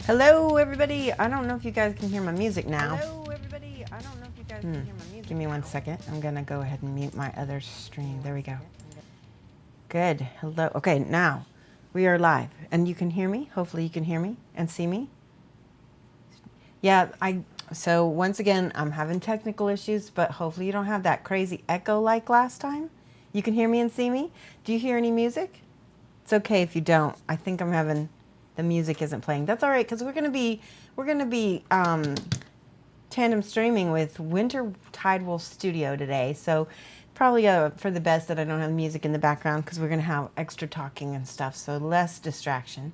Hello, everybody. I don't know if you guys can hear my music now. Hello, everybody. I don't know if you guys can hear my music. Give me 1 second. I'm going to go ahead and mute my other stream. There we go. Good. Hello. Okay, now we are live. And you can hear me. Hopefully you can hear me and see me. Yeah, so once again, I'm having technical issues, but hopefully you don't have that crazy echo like last time. You can hear me and see me. Do you hear any music? It's okay if you don't. I think I'm having the music isn't playing. That's all right, because we're gonna be tandem streaming with WinterTideWolfStudio today. So probably for the best that I don't have music in the background, because we're gonna have extra talking and stuff, so less distraction.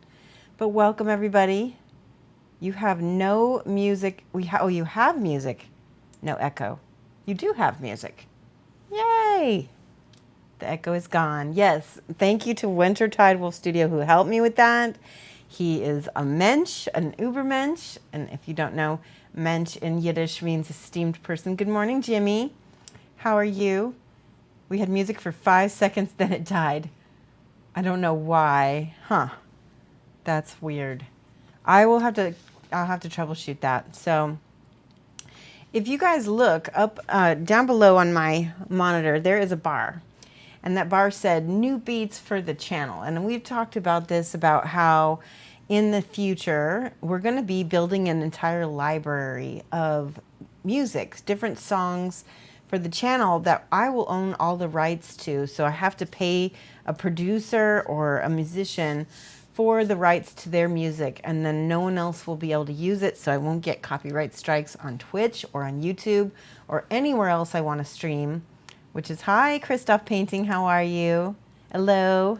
But welcome everybody. You have no music. You have music, no echo. You do have music. Yay! The echo is gone. Yes, thank you to WinterTideWolfStudio who helped me with that. He is a mensch, an Ubermensch, and if you don't know, mensch in Yiddish means esteemed person. Good morning, Jimmy. How are you? We had music for 5 seconds, then it died. I don't know why. Huh. That's weird. I'll have to troubleshoot that. So if you guys look up down below on my monitor, there is a bar. And that bar said new beats for the channel. And we've talked about this, about how in the future, we're going to be building an entire library of music, different songs for the channel that I will own all the rights to. So I have to pay a producer or a musician for the rights to their music, and then no one else will be able to use it, so I won't get copyright strikes on Twitch or on YouTube or anywhere else I want to stream. Which is, hi, Christoph Painting, how are you? Hello.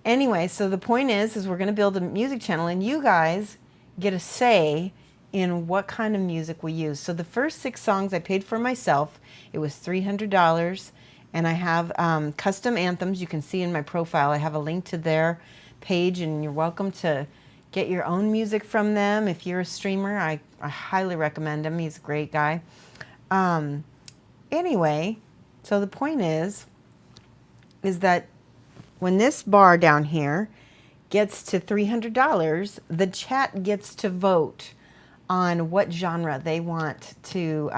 Anyway, so the point is we're going to build a music channel, and you guys get a say in what kind of music we use. So the first 6 songs I paid for myself. It was $300, and I have custom anthems. You can see in my profile. I have a link to their page, and you're welcome to get your own music from them. If you're a streamer, I highly recommend him. He's a great guy. Anyway, so the point is that when this bar down here gets to $300, the chat gets to vote on what genre they want to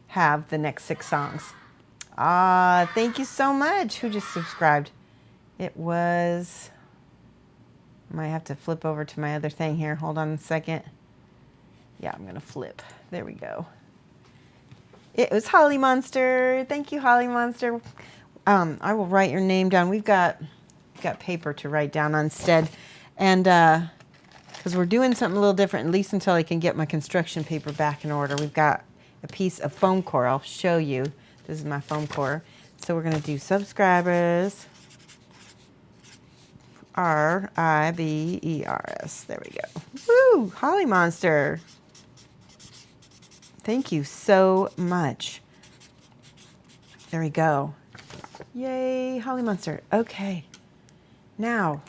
have the next 6 songs. Thank you so much. Who just subscribed? It was... I might have to flip over to my other thing here. Hold on a second. Yeah, I'm going to flip. There we go. It was Holly Monster. Thank you, Holly Monster. I will write your name down. We've got paper to write down instead. And because we're doing something a little different, at least until I can get my construction paper back in order. We've got a piece of foam core. I'll show you. This is my foam core. So we're going to do subscribers. RIBERS. There we go. Woo! Holly Monster. Thank you so much. There we go. Yay, Holly Monster. Okay. Now,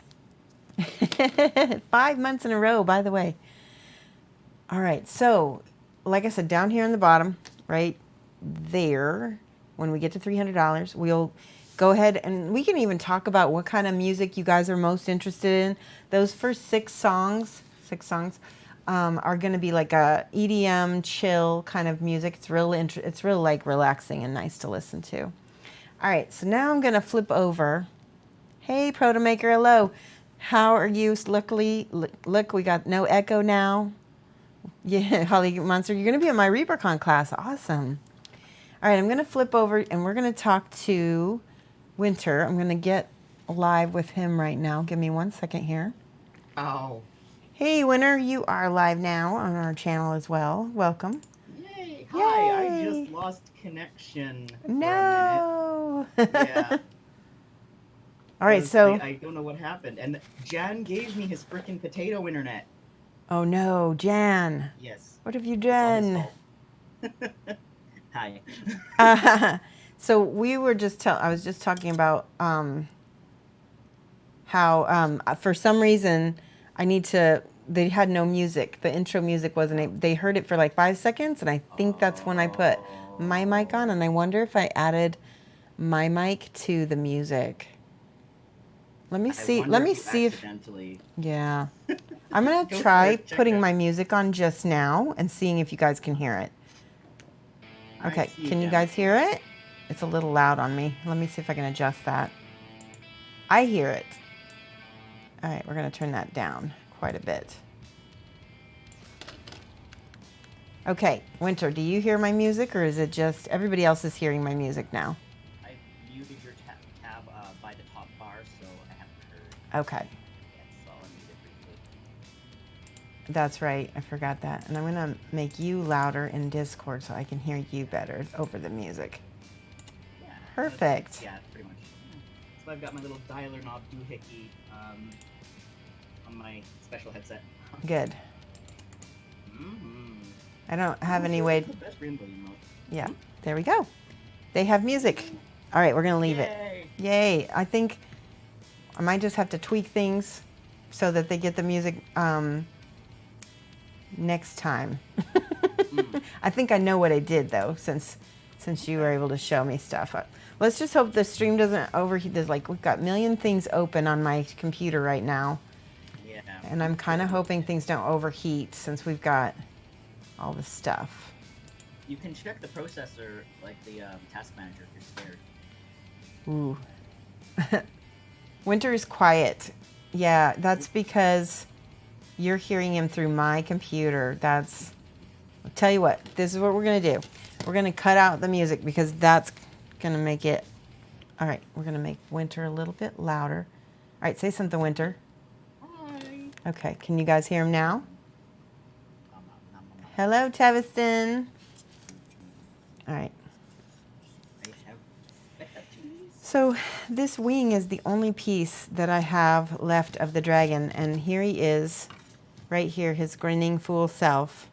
5 months in a row, by the way. All right. So, like I said, down here in the bottom, right there, when we get to $300, we'll go ahead and we can even talk about what kind of music you guys are most interested in. Those first 6 songs, are going to be like a EDM chill kind of music. It's real like relaxing and nice to listen to. All right, so now I'm going to flip over. Hey, Protomaker, hello. How are you? Luckily, look, we got no echo now. Yeah, Holly Monster, you're going to be in my ReaperCon class. Awesome. All right, I'm going to flip over and we're going to talk to Winter. I'm going to get live with him right now. Give me 1 second here. Oh. Hey, Winter, you are live now on our channel as well. Welcome. Yay! Hi, Yay. I just lost connection for no. a minute. Yeah. All right, so... I don't know what happened. And Jan gave me his frickin' potato internet. Oh, no, Jan. Yes. What have you done? Hi. So we were I was just talking about how for some reason... they had no music. The intro music wasn't, they heard it for like 5 seconds, and I think that's when I put my mic on, and I wonder if I added my mic to the music. Let me see if... Yeah. I'm going Go to for try it, check it putting out. my music on just now and seeing if you guys can hear it. I Okay, see can you Jen. guys hear it? It's a little loud on me. Let me see if I can adjust that. I hear it. All right, we're going to turn that down quite a bit. Okay, Winter, do you hear my music, or is it just everybody else is hearing my music now? I muted your tab by the top bar, so I haven't heard Okay, yet, so I'll unmute it briefly. that's right. I forgot that. And I'm going to make you louder in Discord so I can hear you better over the music. Yeah. Perfect. Yeah, pretty much. Yeah. So I've got my little dialer knob doohickey on my special headset. Good. Mm-hmm. I don't have any way. The best rainbow emote. Yeah, there we go. They have music. All right, we're going to leave it. Yay. I think I might just have to tweak things so that they get the music next time. I think I know what I did, though, since you were able to show me stuff. Let's just hope the stream doesn't overheat. There's like, we've got a million things open on my computer right now. Yeah. And I'm kind of hoping things don't overheat since we've got all the stuff. You can check the processor, like the task manager, if Ooh. you're Winter is quiet. Yeah, that's because you're hearing him through my computer. I'll tell you what, this is what we're going to do. We're going to cut out the music because that's going to make it. All right, we're going to make Winter a little bit louder. All right, say something, Winter. Hi. Okay, can you guys hear him now? Hello, Teviston. All right. So this wing is the only piece that I have left of the dragon, and here he is, right here, his grinning fool self.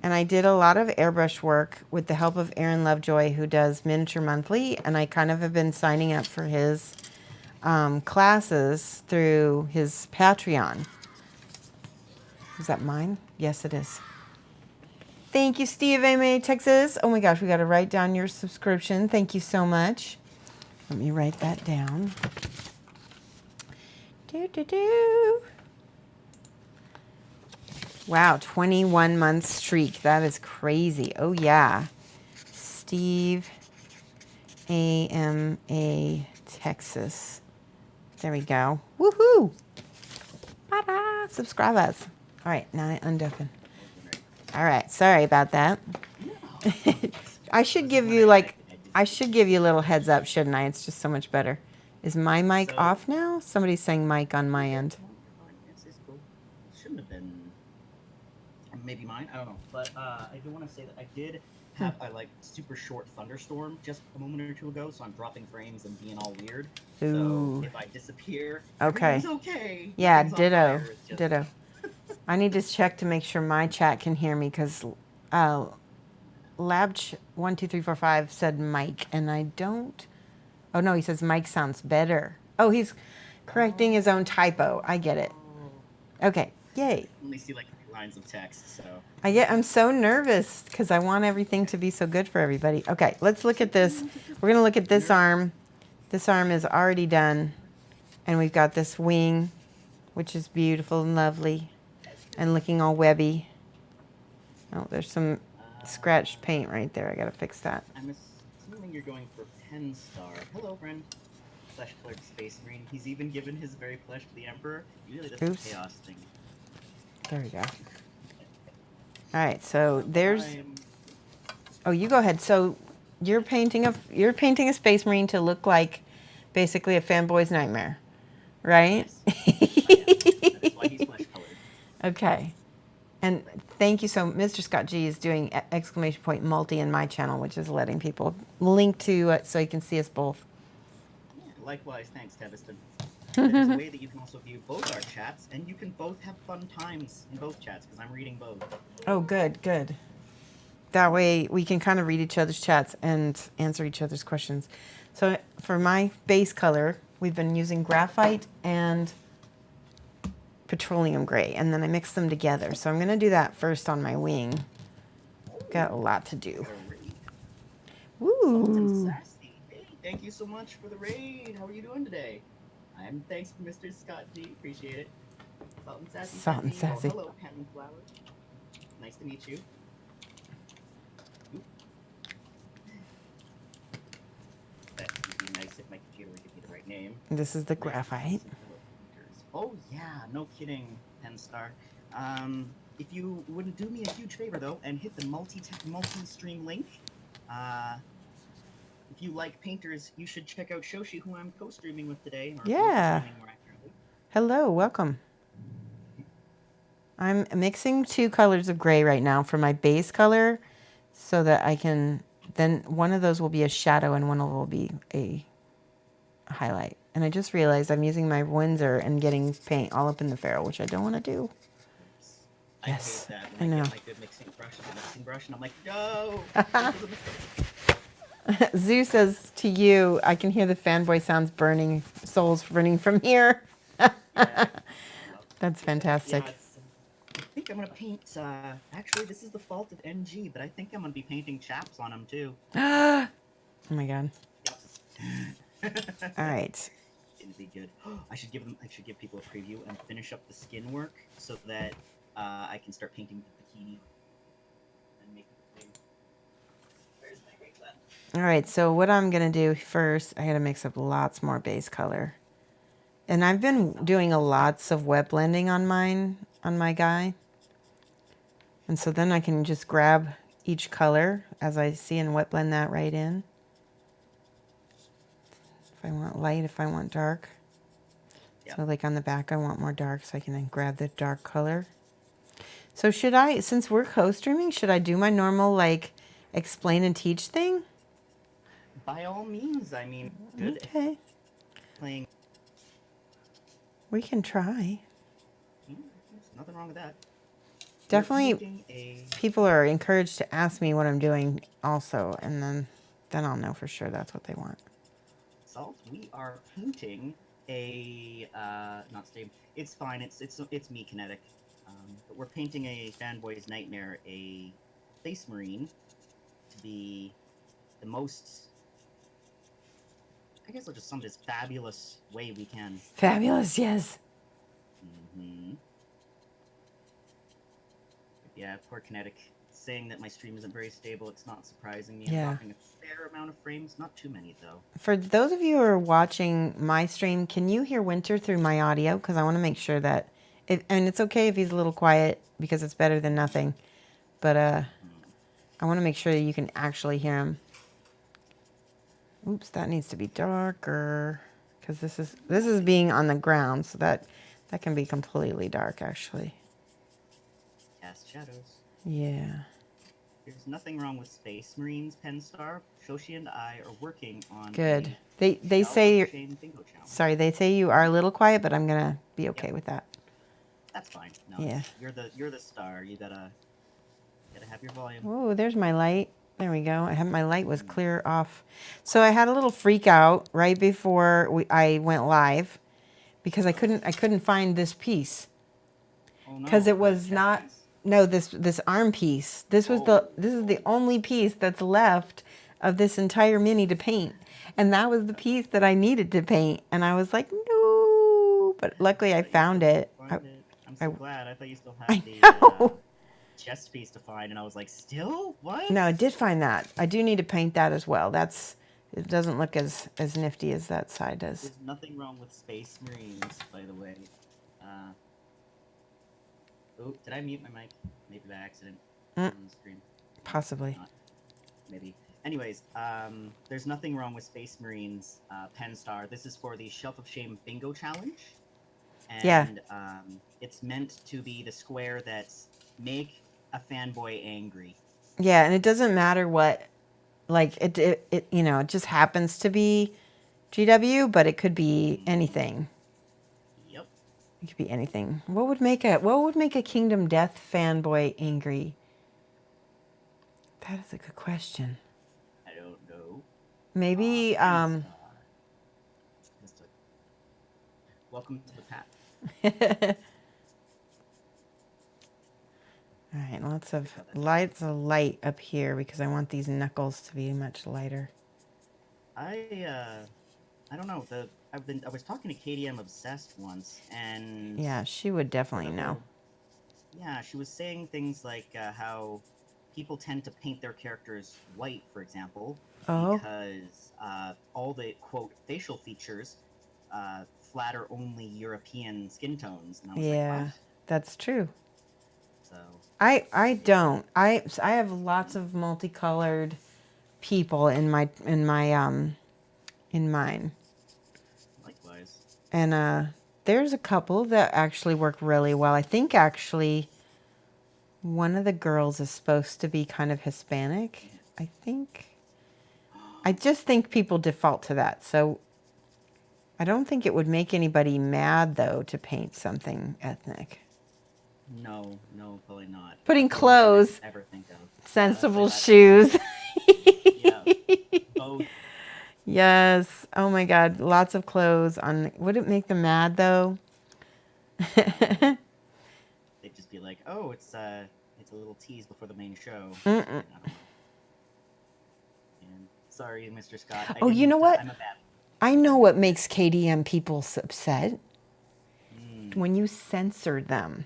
And I did a lot of airbrush work with the help of Aaron Lovejoy, who does Miniature Monthly, and I kind of have been signing up for his classes through his Patreon. Is that mine? Yes, it is. Thank you, Steve A. Texas. Oh my gosh, we got to write down your subscription. Thank you so much. Let me write that down. Wow, 21 month streak. That is crazy. Oh yeah. Steve AMA Texas. There we go. Woohoo! Ta-da! Subscribe us. All right, now I undeafen. All right, sorry about that. I should give you a little heads up, shouldn't I? It's just so much better. Is my mic off now? Somebody's saying mic on my end. It's cool. Shouldn't have been. Maybe mine. I don't know. But I do want to say that I did have a super short thunderstorm just a moment or two ago, so I'm dropping frames and being all weird. Ooh. So if I disappear, okay. It's okay. Yeah, ditto. Ditto. I need to check to make sure my chat can hear me because Lab12345 said mic, and I don't. Oh no, he says mic sounds better. Oh, he's correcting his own typo. I get it. Okay, yay. I only see like 3 lines of text, so. I'm so nervous because I want everything to be so good for everybody. Okay, let's look at this. We're gonna look at this arm. This arm is already done, and we've got this wing, which is beautiful and lovely, and looking all webby. Oh, there's some scratched paint right there. I gotta fix that. I'm assuming you're going for Pen Star. Hello, friend. Flesh-colored Space Marine. He's even given his very flesh to the Emperor. Usually that's a chaos thing. There we go. All right, so there's. Oh, you go ahead. So you're painting a Space Marine to look like basically a fanboy's nightmare, right? Yes. That is why he's flesh-colored. Okay. And thank you so much. Mr. Scott G is doing exclamation point multi in my channel, which is letting people link to it so you can see us both. Yeah, likewise, thanks, Teviston. There's a way that you can also view both our chats, and you can both have fun times in both chats, because I'm reading both. Oh, good, good. That way we can kind of read each other's chats and answer each other's questions. So for my base color, we've been using graphite and petroleum gray, and then I mix them together. So I'm going to do that first on my wing. Got a lot to do. Woo! Sassy. Hey, thank you so much for the raid. How are you doing today? Thanks, Mr. Scott G. Appreciate it. Salt and Sassy Salt and sent me. Well, Sassy. hello, Pen Flower. Nice to meet you. Oop. That would be nice if my computer would give me the right name. This is the Raise the graphite. voice of fellow painters. Oh yeah, no kidding, Penstar. If you wouldn't do me a huge favor though, and hit the multi-stream link, if you like painters, you should check out Shoshie, who I'm co-streaming with today, or Yeah. streaming more accurately. Hello, welcome. I'm mixing 2 colors of gray right now for my base color so that I can, then one of those will be a shadow and one will be a highlight. And I just realized I'm using my Windsor and getting paint all up in the ferrule, which I don't want to do. Oops. Yes, I hate that I when I know. get my good mixing brush, and I'm like, no, this was a mistake. Zoo says to you, I can hear the fanboy sounds burning, souls burning from here. Yeah. That's fantastic. Yeah, I think I'm gonna paint. Actually, this is the fault of NG, but I think I'm gonna be painting chaps on him too. Oh my god. Yep. All right. It'd be good. I should give people a preview and finish up the skin work so that I can start painting the bikini and make the thing. Where's my great lab? All right, so what I'm going to do first, I got to mix up lots more base color. And I've been doing lots of wet blending on my guy. And so then I can just grab each color as I see and wet blend that right in. If I want light, if I want dark. Yep. So like on the back, I want more dark, so I can then grab the dark color. So should I, since we're co-streaming, should I do my normal like explain and teach thing? By all means, I mean, good. Okay. Playing. We can try. There's nothing wrong with that. Definitely, people are encouraged to ask me what I'm doing also, and then I'll know for sure that's what they want. Salt, we are painting a not stable. It's fine. It's me kinetic. But we're painting a fanboy's nightmare, a space marine, to be the most. I guess I'll just sum it as fabulous way we can. Fabulous, yes. Mm-hmm. Yeah, poor kinetic. Saying that my stream isn't very stable, it's not surprising me. I'm dropping a fair amount of frames, not too many though. For those of you who are watching my stream, can you hear Winter through my audio? Because I want to make sure that, and it's okay if he's a little quiet because it's better than nothing. But I want to make sure that you can actually hear him. Oops, that needs to be darker because this is being on the ground, so that can be completely dark actually. Cast shadows. Yeah. There's nothing wrong with Space Marines, Penstar. Shoshie and I are working on. Good. They say sorry. They say you are a little quiet, but I'm gonna be okay with that. That's fine. No, yeah. You're the star. You gotta have your volume. Oh, there's my light. There we go. My light was clear off. So I had a little freak out right before I went live because I couldn't find this piece because it was not. No, this arm piece. This is the only piece that's left of this entire mini to paint. And that was the piece that I needed to paint. And I was like, no. But luckily I found it. I'm so glad. I thought you still had the chest piece to find. And I was like, still? What? No, I did find that. I do need to paint that as well. It doesn't look as nifty as that side does. There's nothing wrong with Space Marines, by the way. Oh, did I mute my mic? Maybe by accident on the screen. Possibly. Maybe. Anyways, there's nothing wrong with Space Marines, Penstar. This is for the Shelf of Shame Bingo Challenge. And it's meant to be the square that's make a fanboy angry. Yeah, and it doesn't matter what, like, it you know, it just happens to be GW, but it could be anything. Yep. It could be anything. What would make a Kingdom Death fanboy angry? That is a good question. I don't know. Maybe welcome to the pack. All right, lots of light up here because I want these knuckles to be much lighter. I don't know. I was talking to KDM Obsessed once, and Yeah, she would definitely know. Yeah, she was saying things like how people tend to paint their characters white, for example, Oh, because all the quote facial features flatter only European skin tones, and I was like, what? yeah, that's true. So I yeah, don't. I have lots of multicolored people in mine. likewise. And there's a couple that actually work really well. I think actually one of the girls is supposed to be kind of Hispanic. I think. I just think people default to that. So I don't think it would make anybody mad though to paint something ethnic. No, probably not. Putting That's the only thing I clothes, could ever think of. sensible That. shoes. Yeah, both. Yes. Oh my God. Lots of clothes on. Would it make them mad though? They'd just be like, "Oh, it's a little tease before the main show." I don't know. And sorry, Mr. Scott. Oh, you know what? I'm a bad. I know what makes KDM people upset. Mm. When you censor them.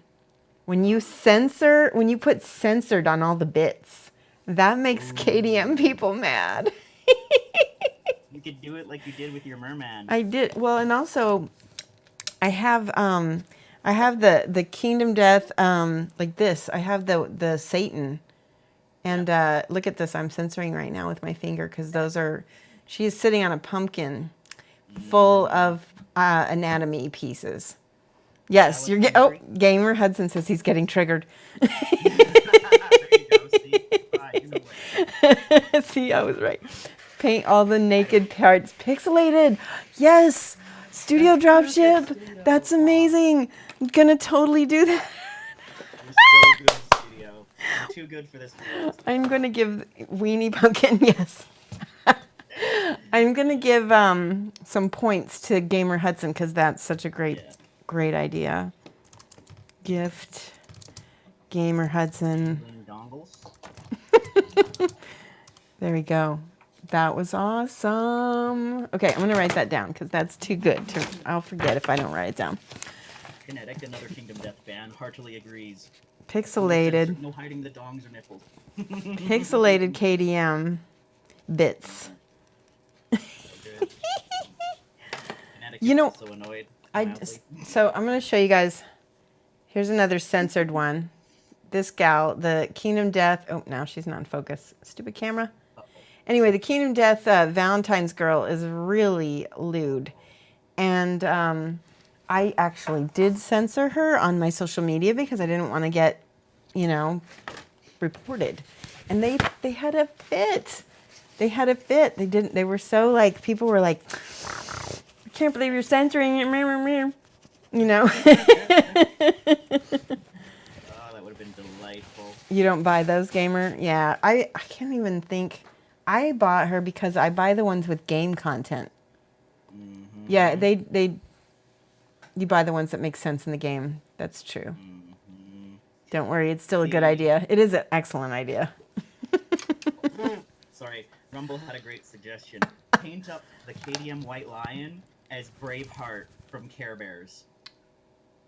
When you put censored on all the bits, that makes KDM people mad. You could do it like you did with your merman. I did. Well, and also I have the Kingdom Death like this. I have the Satan. And look at this. I'm censoring right now with my finger because she's sitting on a pumpkin full of anatomy pieces. Yes, Gamer Hudson says he's getting triggered. There you go. See? You know what. See, I was right. Paint all the naked parts pixelated. Yes, Studio Dropship. That's amazing. I'm gonna totally do that. You're so good, Studio. You're too good for this world. I'm gonna give Weenie Pumpkin. Yes. I'm gonna give some points to Gamer Hudson because that's such a great idea. Gift Gamer Hudson. Dongles. There we go. That was awesome. Okay, I'm gonna write that down because that's too good. I'll forget if I don't write it down. Kinetic, another Kingdom Death fan, heartily agrees. Pixelated. No hiding the dongs or nipples. Pixelated KDM bits. You know, so annoyed. So I'm going to show you guys. Here's another censored one. This gal, the Kingdom Death. Oh, now she's not in focus. Stupid camera. Anyway, the Kingdom Death Valentine's girl is really lewd. And I actually did censor her on my social media because I didn't want to get, reported. And they had a fit. They had a fit. They were so like, people were like, I can't believe you're censoring it. Oh, that would have been delightful. You don't buy those, Gamer? Yeah, I can't even think. I bought her because I buy the ones with game content. Mm-hmm. Yeah, you buy the ones that make sense in the game. That's true. Mm-hmm. Don't worry, it's still a good idea. It is an excellent idea. Sorry, Rumble had a great suggestion. Paint up the KDM White Lion as Braveheart from Care Bears.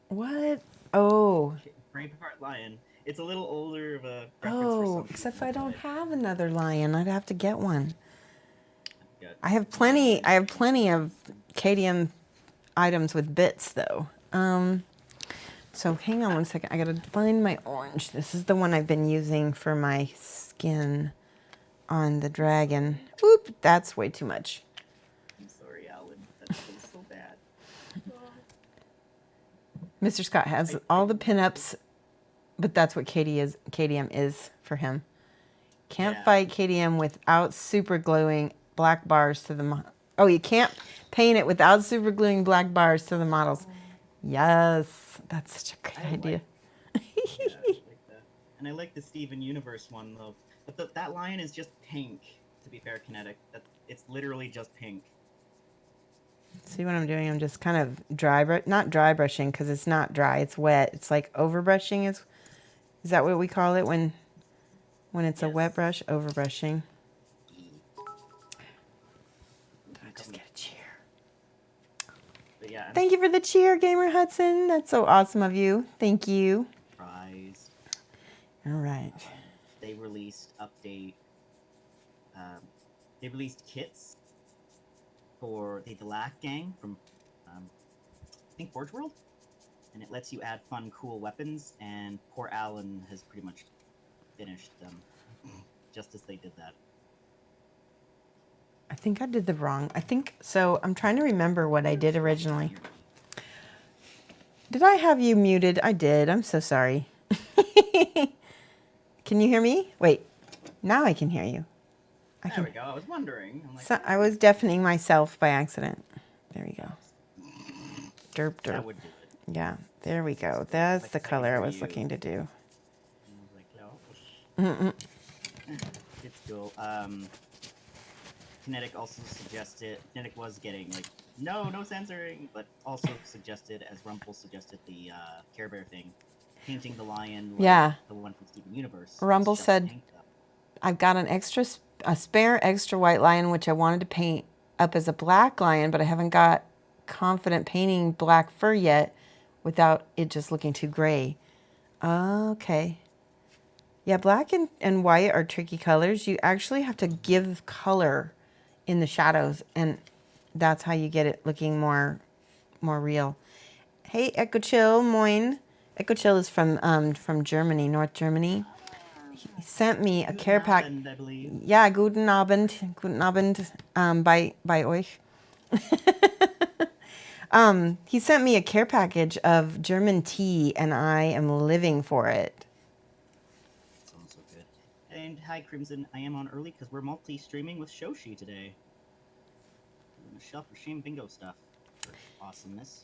What? Oh. Braveheart Lion. It's a little older of a reference Oh, for some except people, I don't have another lion. I'd have to get one. Good. I have plenty of KDM items with bits though. So hang on one second. I gotta find my orange. This is the one I've been using for my skin on the dragon. Oop, that's way too much. I'm sorry, Alan. That feels so bad. Mr. Scott has all the pinups, but that's what KDM is for him. Can't fight KDM without super gluing black bars to the Oh, you can't paint it without super gluing black bars to the models. Yes, that's such a great idea. I like that. And I like the Steven Universe one though. But that lion is just pink. To be fair, Kinetic, it's literally just pink. See what I'm doing? I'm just kind of not dry brushing because it's not dry. It's wet. It's like overbrushing. Is that what we call it when it's a wet brush? Overbrushing. Did I just get a cheer? for the cheer, Gamer Hudson. That's so awesome of you. Thank you. Surprise. All right. They released update. They released kits for the Delac gang from, I think, Forge World, and it lets you add fun, cool weapons. And poor Alan has pretty much finished them, just as they did that. I think I did the wrong. I think so. I'm trying to remember what I did originally. Did I have you muted? I did. I'm so sorry. Can you hear me? Wait. Now I can hear you. There we go. I was wondering. I'm like, So I was deafening myself by accident. There we go. Derp, derp. that would do it. Yeah, there we go. That's Like the a second color I for was you. looking to do. And I was like, no. It's cool. Kinetic also suggested. Kinetic was getting like no censoring, but also suggested, as Rumple suggested, the Care Bear thing, painting the lion. Like Yeah. The one from Steven Universe. Rumble It's just said, inked up. I've got a spare extra white lion, which I wanted to paint up as a black lion, but I haven't got confident painting black fur yet without it just looking too gray. Okay. Yeah, black and white are tricky colors. You actually have to give color in the shadows, and that's how you get it looking more real. Hey, Echo Chill, moin. Echo Chill is from Germany, North Germany. He sent me a care pack. Abend, I believe. Yeah, guten Abend. Guten Abend bei euch. He sent me a care package of German tea, and I am living for it. Sounds so good. And hi, Crimson. I am on early because we're multi-streaming with Shoshie today. Doing the Shelf of Shame bingo stuff. For awesomeness.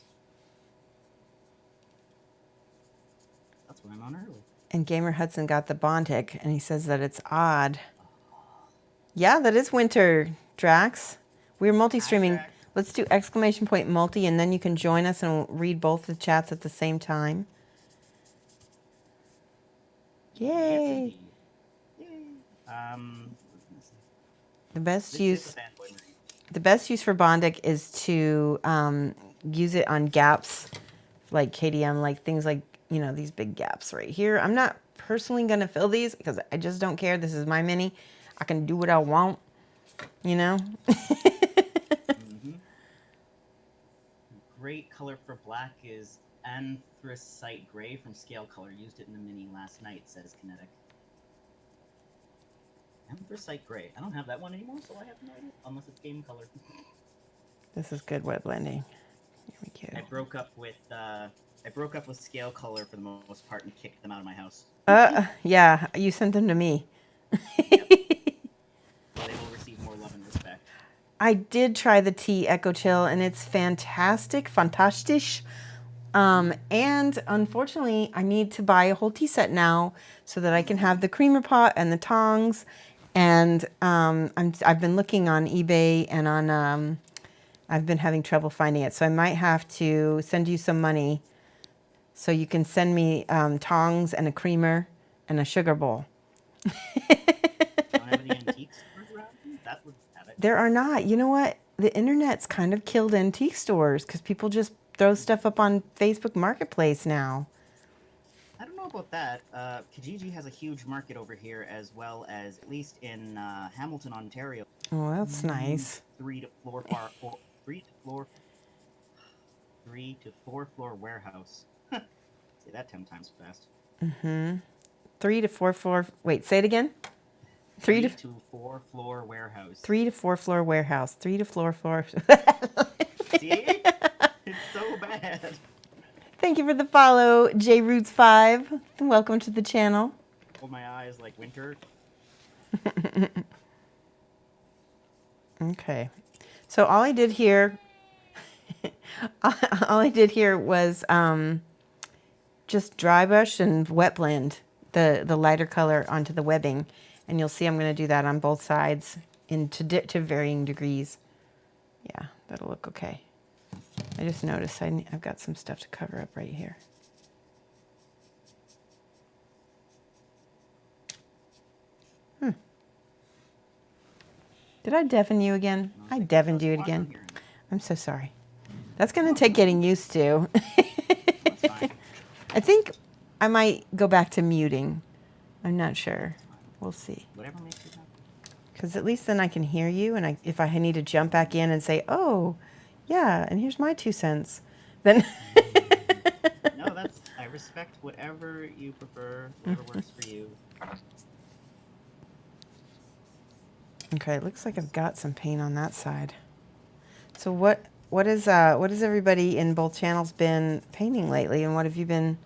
That's why I'm on early. And Gamer Hudson got the Bontic, and he says that it's odd. Yeah, that is winter, Drax. We're multi-streaming. Drax. Let's do exclamation point multi, and then you can join us and read both the chats at the same time. Yay! Yes, indeed. Yay. The best This use. is a fanboy movie. The best use for Bondic is to use it on gaps like KDM, like things like, you know, these big gaps right here. I'm not personally going to fill these because I just don't care. This is my mini. I can do what I want, you know? Great color for black is anthracite gray from Scale Color. Used it in the mini last night, says Kinetic. Anthracite gray. I don't have that one anymore, so I have no idea. Unless it's game color. This is good web blending. Here we go. I broke up with Scale Color for the most part and kicked them out of my house. Yeah, you sent them to me. Yep. They will receive more love and respect. I did try the tea Echo Chill, and it's fantastic, fantastisch. And unfortunately, I need to buy a whole tea set now so that I can have the creamer pot and the tongs. And I've been looking on eBay and on. I've been having trouble finding it, so I might have to send you some money so you can send me tongs and a creamer and a sugar bowl. Don't have any antique stores around you? That would have it. There are not. You know what? The internet's kind of killed antique stores because people just throw stuff up on Facebook Marketplace now. I don't know about that. Kijiji has a huge market over here, as well as at least in Hamilton, Ontario. Oh, that's nice. 3 to 4 floor warehouse. Say that 10 times fast. 3 to 4 floor. Wait, say it again. 3 to 4 floor warehouse. 3 to 4 floor warehouse. 3 to floor. See? It's so bad. Thank you for the follow, JRoots5. Welcome to the channel. Hold my eyes like winter. Okay. So all I did here, was just dry brush and wet blend the lighter color onto the webbing, and you'll see I'm going to do that on both sides to varying degrees. Yeah, that'll look okay. I just noticed I've got some stuff to cover up right here. Did I deafen you again? I deavened you again. I'm so sorry. That's going to take getting used to. That's fine. I think I might go back to muting. I'm not sure. That's fine. We'll see. Whatever makes you happy. Because at least then I can hear you, and if I need to jump back in and say, oh, yeah, and here's my 2 cents, then... No, I respect whatever you prefer, whatever works for you. Okay, it looks like I've got some paint on that side. So what has everybody in both channels been painting lately, and what have you been...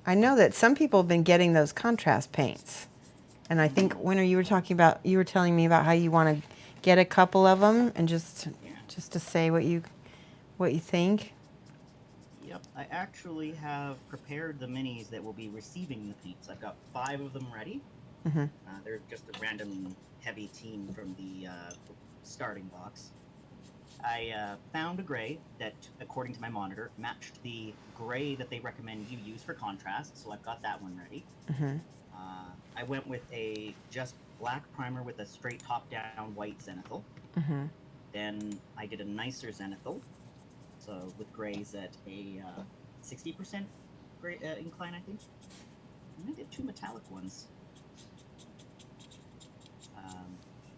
I know that some people have been getting those contrast paints. And I think, Winter, you were telling me about how you want to get a couple of them and just to say what you think. Yep, I actually have prepared the minis that will be receiving the paints. I've got 5 of them ready. Mm-hmm. They're just a random heavy team from the starting box. I found a gray that, according to my monitor, matched the gray that they recommend you use for contrast, so I've got that one ready. Mm-hmm. I went with a just black primer with a straight top-down white zenithal. Mm-hmm. Then I did a nicer zenithal, so with grays at a 60% gray incline, I think. And I did 2 metallic ones.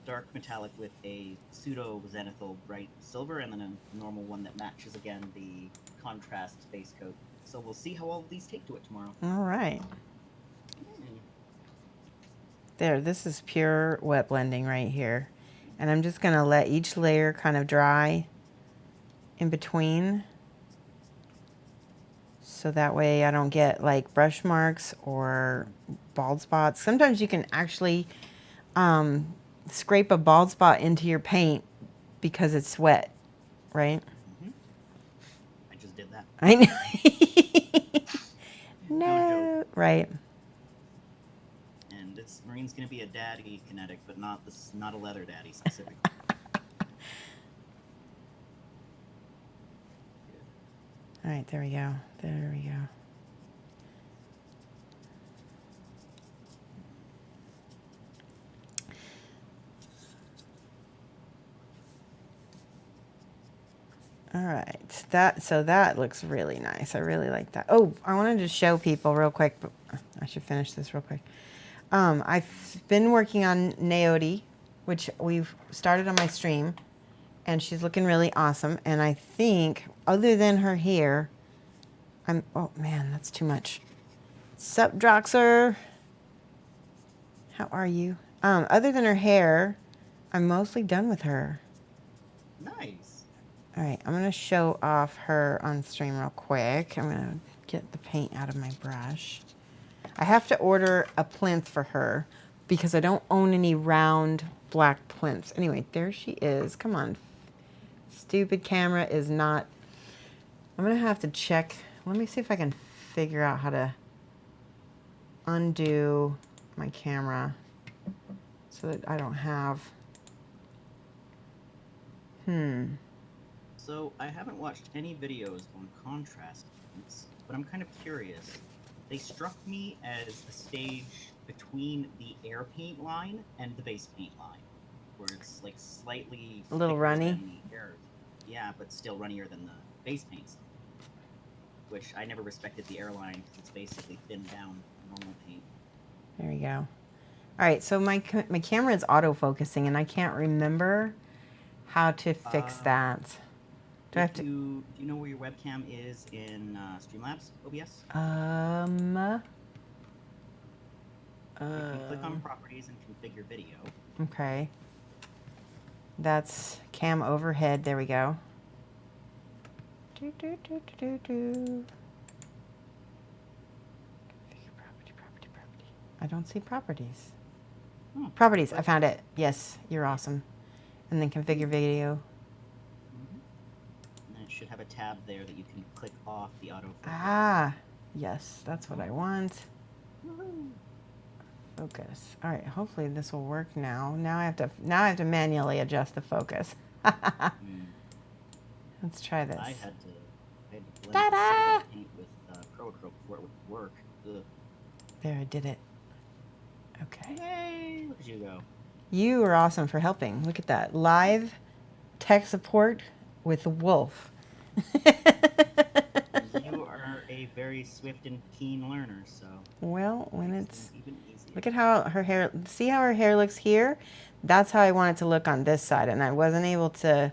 Dark metallic with a pseudo zenithal bright silver, and then a normal one that matches again the contrast base coat. So we'll see how all of these take to it tomorrow. All right. There, this is pure wet blending right here. And I'm just going to let each layer kind of dry in between. So that way I don't get like brush marks or bald spots. Sometimes you can actually scrape a bald spot into your paint because it's wet, right? Mm-hmm. I just did that. I know. No, right. And this marine's gonna be a daddy kinetic, but not a leather daddy specifically. All right, there we go. There we go. All right, that looks really nice. I really like that. Oh, I wanted to show people real quick, but I should finish this real quick. I've been working on Naomi, which we've started on my stream, and she's looking really awesome. And I think, other than her hair, oh man, that's too much. Sup, Droxer? How are you? Other than her hair, I'm mostly done with her. Nice. All right, I'm gonna show off her on stream real quick. I'm gonna get the paint out of my brush. I have to order a plinth for her because I don't own any round black plinths. Anyway, there she is. Come on. Stupid camera is not... I'm gonna have to check. Let me see if I can figure out how to undo my camera so that I don't have... So I haven't watched any videos on contrast paints, but I'm kind of curious. They struck me as a stage between the air paint line and the base paint line, where it's like slightly a little runny. than the air. Yeah, but still runnier than the base paints. Which I never respected the airline because it's basically thinned down normal paint. There we go. All right, so my camera is autofocusing, and I can't remember how to fix that. Do you know where your webcam is in Streamlabs OBS? You can click on properties and configure video. Okay. That's cam overhead. There we go. Configure property. I don't see properties. Properties. I found it. Yes, you're awesome. And then configure video. And it should have a tab there that you can click off the autofocus. Ah, yes, that's what I want. Focus. All right, hopefully this will work now. Now I have to manually adjust the focus. Let's try this. I had to blend the paint with Pro-Acrylic before it would work. Ugh. There, I did it. Okay. Yay! Look at you go. You are awesome for helping. Look at that. Live tech support with Wolf. You are a very swift and keen learner, so Well, it when makes it's, things even easier. look at how her hair, see how her hair looks here? That's how I want it to look on this side. And I wasn't able to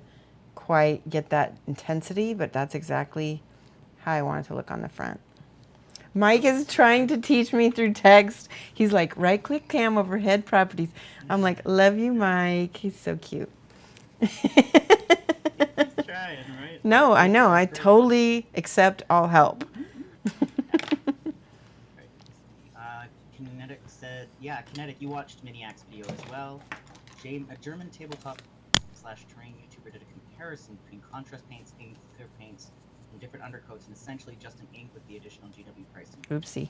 quite get that intensity, but that's exactly how I want it to look on the front. Mike is trying to teach me through text. He's like, right click cam overhead properties. I'm like, love you, Mike. He's so cute. He's trying, right? No, I know. I Great. totally accept all help. Right. Kinetic said, yeah, Kinetic, you watched Miniac's video as well. A German tabletop / terrain YouTuber did a comparison between contrast paints, ink, clear paints, and different undercoats, and essentially just an ink with the additional GW pricing. Oopsie.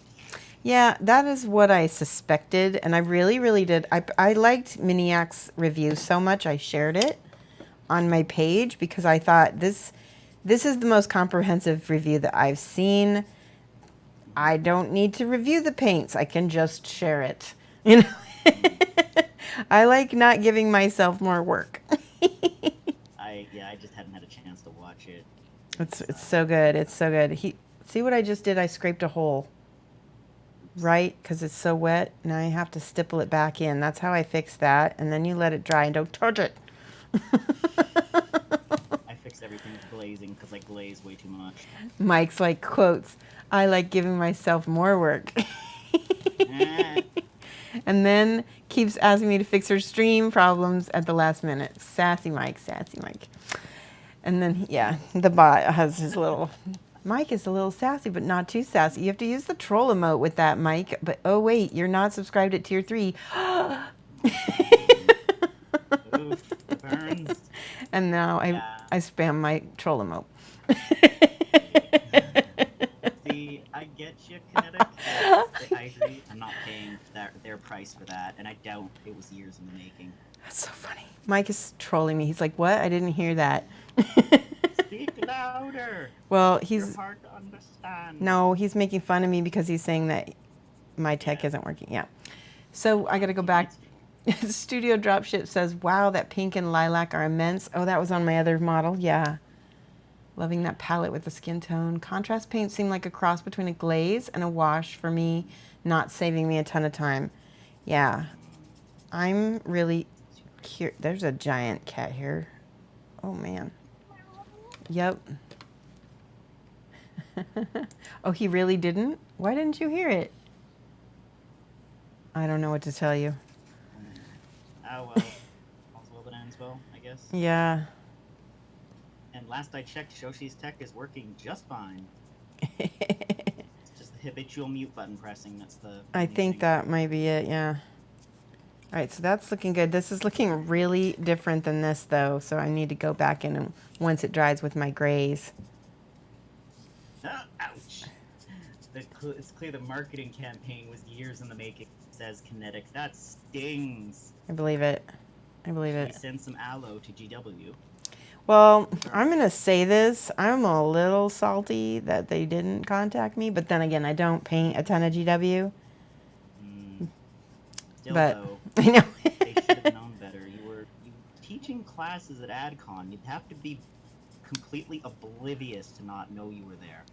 Yeah, that is what I suspected, and I really, really did. I liked Miniac's review so much I shared it on my page because I thought this is the most comprehensive review that I've seen. I don't need to review the paints. I can just share it. You know, I like not giving myself more work. I just hadn't had a chance to watch it. It's so good. It's so good. See what I just did? I scraped a hole. Right? Because it's so wet. Now I have to stipple it back in. That's how I fix that. And then you let it dry and don't touch it. I fix everything with glazing because I glaze way too much. Mike's like quotes, I like giving myself more work. And then keeps asking me to fix her stream problems at the last minute. Sassy Mike, sassy Mike. And then, yeah, the bot has his little... Mike is a little sassy, but not too sassy. You have to use the troll emote with that, Mike. But, oh, wait, you're not subscribed at tier 3. Oof, burns. And now I spam my troll emote. See, I get you, Kinetic. I agree. I'm not paying their price for that, and I doubt it was years in the making. That's so funny. Mike is trolling me. He's like, what? I didn't hear that. Speak louder. Well, You're hard to understand. No, he's making fun of me because he's saying that my tech isn't working. Yeah. So I got to go back. Studio Dropship says, wow, that pink and lilac are immense. Oh, that was on my other model. Yeah. Loving that palette with the skin tone. Contrast paint seemed like a cross between a glaze and a wash for me, not saving me a ton of time. Yeah. I'm really curious. There's a giant cat here. Oh, man. Yep. Oh, he really didn't? Why didn't you hear it? I don't know what to tell you. Oh, well. All's well that ends well, I guess. Yeah. And last I checked, Shoshie's tech is working just fine. It's just the habitual mute button pressing that's the... I think that might be it, yeah. All right, so that's looking good. This is looking really different than this, though, so I need to go back in and once it dries with my grays. Ouch! It's clear the marketing campaign was years in the making, says Kinetic. That stings. I believe it. I believe it. Send some aloe to GW. Well, I'm going to say this. I'm a little salty that they didn't contact me, but then again, I don't paint a ton of GW. Still, but though, I know. they should have known better. You were teaching classes at AdCon. You'd have to be completely oblivious to not know you were there.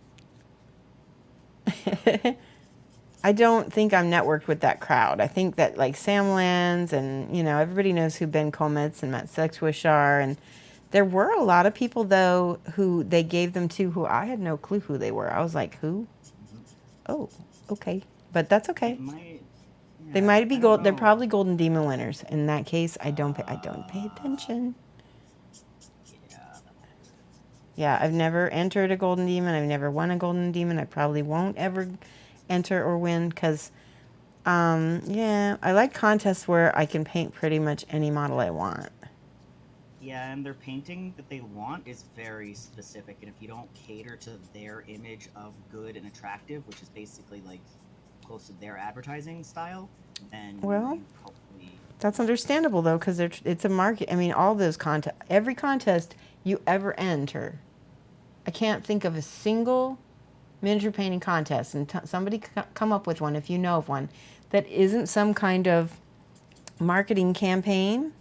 I don't think I'm networked with that crowd. I think that like Sam Lands and, you know, everybody knows who Ben Kometz and Matt Sexwish are. And there were a lot of people, though, who they gave them to who I had no clue who they were. I was like, who? Oh, okay. But that's okay. They might be gold. They're probably Golden Demon winners. In that case, I don't pay attention. Yeah, I've never entered a Golden Demon. I've never won a Golden Demon. I probably won't ever enter or win because, yeah, I like contests where I can paint pretty much any model I want. Yeah, and their painting that they want is very specific, and if you don't cater to their image of good and attractive, which is basically like close to their advertising style, then well, you probably... That's understandable though, because it's a market. I mean, all those every contest you ever enter, I can't think of a single miniature painting contest, and somebody come up with one if you know of one that isn't some kind of marketing campaign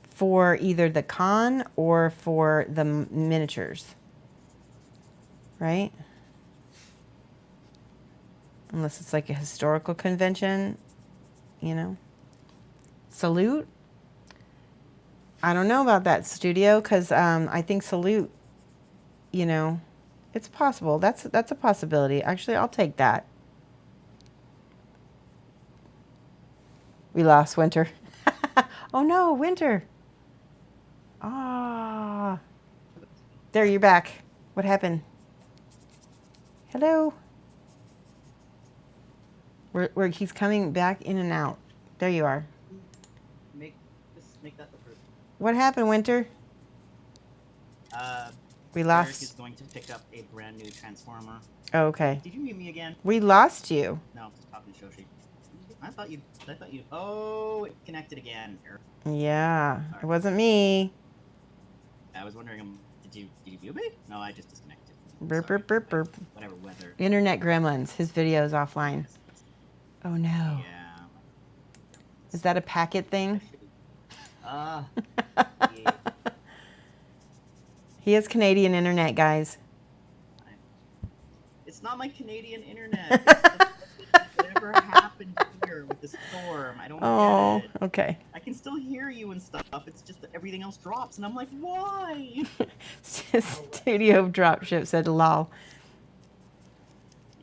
for either the con or for the miniatures. right? Unless it's like a historical convention, you know. Salute? I don't know about that studio because I think Salute, you know, it's possible. That's a possibility. Actually, I'll take that. We lost Winter. Oh no, Winter. Ah. There, you're back. What happened? Hello? He's coming back in and out. There you are. Make that the first. What happened, Winter? We Derek is lost. going to pick up a brand new transformer. Oh, okay. Did you mute me again? We lost you. No, I'm just talking to Shoshie. I thought you. Oh, it connected again. Yeah, it wasn't me. I was wondering, did you mute me? No, I just disconnected. Burp, Sorry. burp, burp, burp. Whatever weather. Internet gremlins. His video is offline. Oh no. Yeah. Is that a packet thing? Yeah. He has Canadian internet, guys. It's not my Canadian internet. It's whatever happened here with the storm. I don't get it. Okay. I can still hear you and stuff. It's just that everything else drops, and I'm like, why? Studio dropship said lol.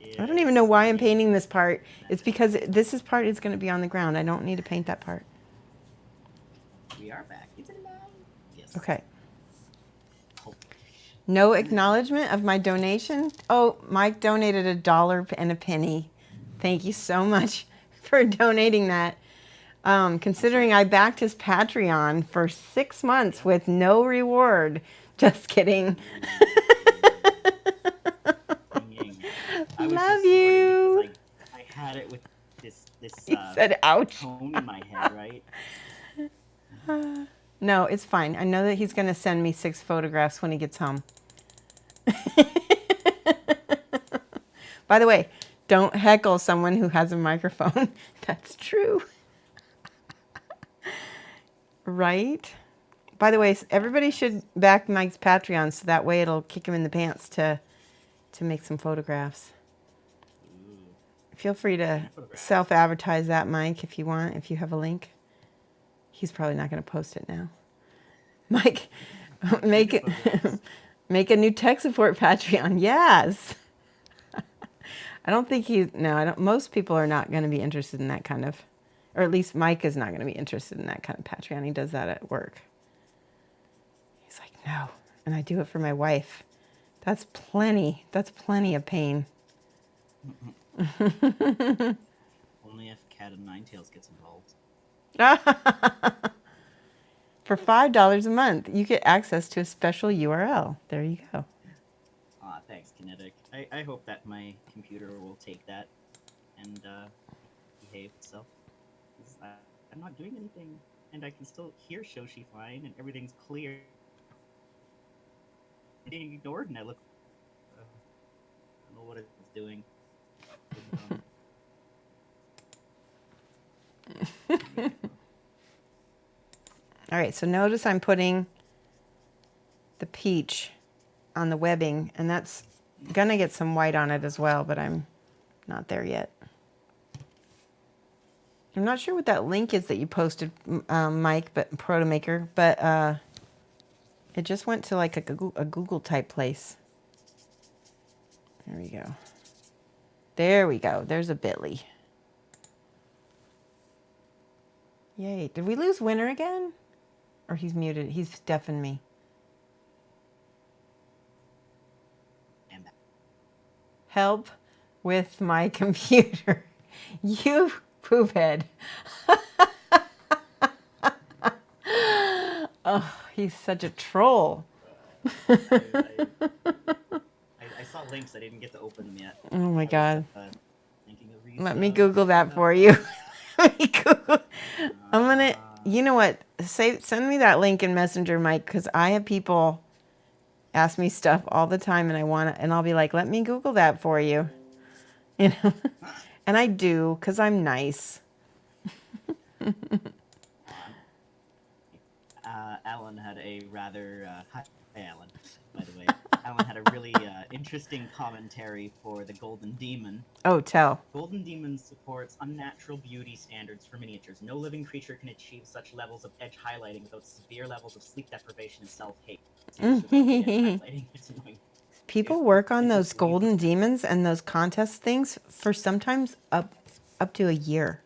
Yes. I don't even know why I'm painting this part. It's because this part is going to be on the ground. I don't need to paint that part. We are back. It's alive. Yes. Okay. No acknowledgement of my donation. Oh, Mike donated $1 and a penny. Thank you so much for donating that. Considering I backed his Patreon for 6 months with no reward. Just kidding. I love you. Because I had it with this He said, ouch. tone in my head, right? No, it's fine. I know that he's going to send me 6 photographs when he gets home. By the way, don't heckle someone who has a microphone. That's true. Right? By the way, everybody should back Mike's Patreon so that way it'll kick him in the pants to make some photographs. Ooh. Feel free to self-advertise that, Mike, if you want, if you have a link. He's probably not going to post it now. Mike, make a new tech support Patreon. Yes. I don't think most people are not going to be interested in that kind of, or at least Mike is not going to be interested in that kind of Patreon. He does that at work. He's like, no. And I do it for my wife. That's plenty of pain. Only if Cat of Nine Tails gets involved. For $5 a month, you get access to a special URL. There you go. Aw, thanks, Kinetic. I hope that my computer will take that and behave itself. I'm not doing anything, and I can still hear Shoshie fine, and everything's clear. I'm being ignored, and I look. I don't know what it's doing. All right, so notice I'm putting the peach on the webbing, and that's gonna get some white on it as well, but I'm not there yet. I'm not sure what that link is that you posted, Mike, but Protomaker, but it just went to like a Google type place. There we go. There we go. There's a bit.ly. Yay. Did we lose Winter again? Or he's muted. He's deafened me. Help with my computer. You poop head. Oh, he's such a troll. I saw links. I didn't get to open them yet. Oh my God. Thinking of Let me Google that for you. Let me Google. I'm gonna. You know what? Send me that link in Messenger, Mike, because I have people ask me stuff all the time, and I'll be like, let me Google that for you. You know, and I do because I'm nice. Alan had a rather hi, Alan, by the way. Alan had a really interesting commentary for the Golden Demon. Oh, tell. Golden Demon supports unnatural beauty standards for miniatures. No living creature can achieve such levels of edge highlighting without severe levels of sleep deprivation and self-hate. Highlighting. It's annoying. People work on those Essentially- golden demons and those contest things for sometimes up to a year.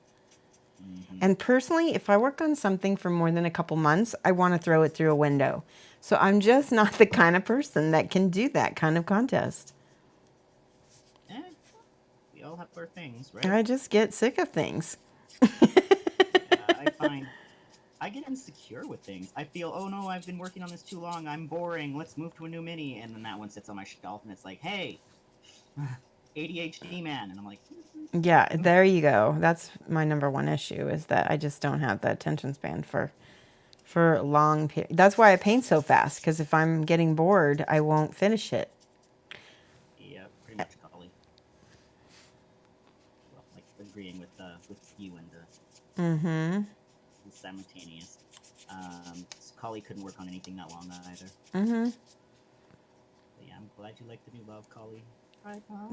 And personally, if I work on something for more than a couple months, I want to throw it through a window. So I'm just not the kind of person that can do that kind of contest. We all have our things, right? I just get sick of things. I find I get insecure with things. I feel, oh no, I've been working on this too long. I'm boring. Let's move to a new mini. And then that one sits on my shelf and it's like, hey, ADHD man. And I'm like, Yeah, there you go. That's my number one issue, is that I just don't have the attention span for long periods. That's why I paint so fast, because if I'm getting bored, I won't finish it. yeah, pretty much, Collie. Well, like agreeing with you and the simultaneous. Collie couldn't work on anything that long either. But yeah, I'm glad you like the new love, Collie.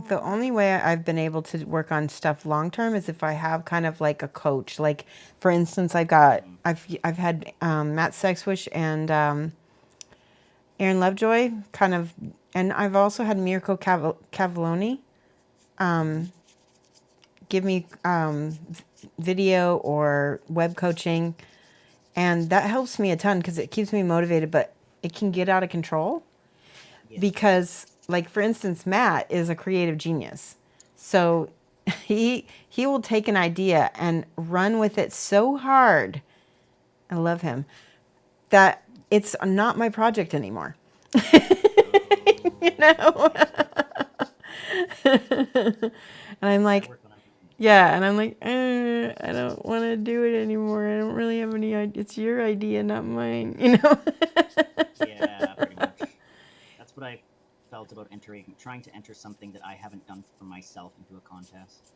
The only way I've been able to work on stuff long term is if I have kind of like a coach. Like, for instance, I've had Matt Sexwish and Aaron Lovejoy kind of, and I've also had Mirko Cavalloni give me video or web coaching, and that helps me a ton because it keeps me motivated. But it can get out of control because, like, for instance, Matt is a creative genius. So he will take an idea and run with it so hard. I love him. That it's not my project anymore. You know? And I'm like, yeah, and I'm like, I don't want to do it anymore. I don't really have any idea. It's your idea, not mine, you know? Yeah, pretty much. That's what I felt about trying to enter something that I haven't done for myself into a contest.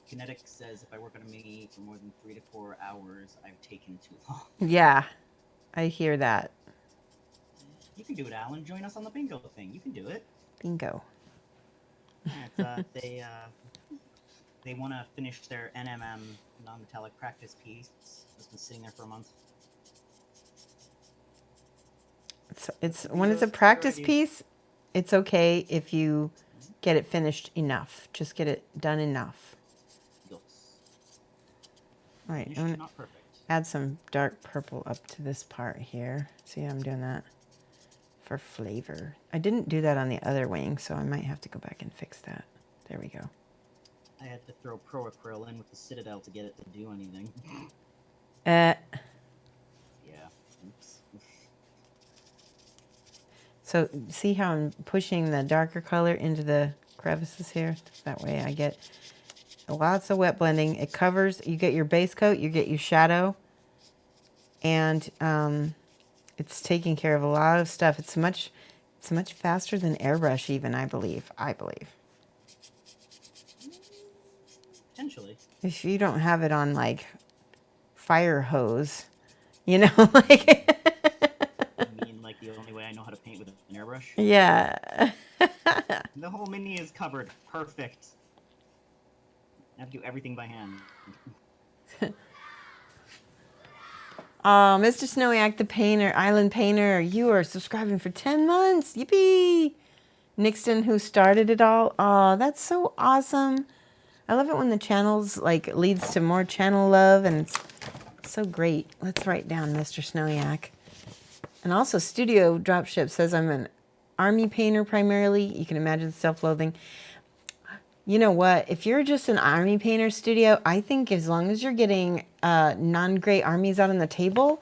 Kinetic says if I work on a mini for more than 3 to 4 hours, I've taken too long. Yeah, I hear that. You can do it, Alan. Join us on the bingo thing. You can do it. Bingo. Yeah, they want to finish their NMM non-metallic practice piece. It's been sitting there for a month. It's when it's a practice piece, it's okay if you get it finished enough. Just get it done enough. Yes. All right, I'm gonna add some dark purple up to this part here. See how I'm doing that? For flavor. I didn't do that on the other wing, so I might have to go back and fix that. There we go. I had to throw Pro Acryl in with the Citadel to get it to do anything. Yeah. Oops. So see how I'm pushing the darker color into the crevices here? That way I get lots of wet blending. It covers, you get your base coat, you get your shadow, and it's taking care of a lot of stuff. It's much faster than airbrush even, I believe. Potentially. If you don't have it on like fire hose, you know, like. I mean, like the only way I know how to paint with an airbrush? Yeah. The whole mini is covered. Perfect. I have to do everything by hand. Oh, Mr. Snowiak, the painter, island painter, you are subscribing for 10 months. Yippee! Nixon, who started it all. Oh, that's so awesome. I love it when the channels, like, leads to more channel love, and it's so great. Let's write down Mr. Snowiak. And also, Studio Dropship says I'm an army painter primarily. You can imagine self-loathing. You know what? If you're just an army painter, Studio, I think as long as you're getting non-gray armies out on the table,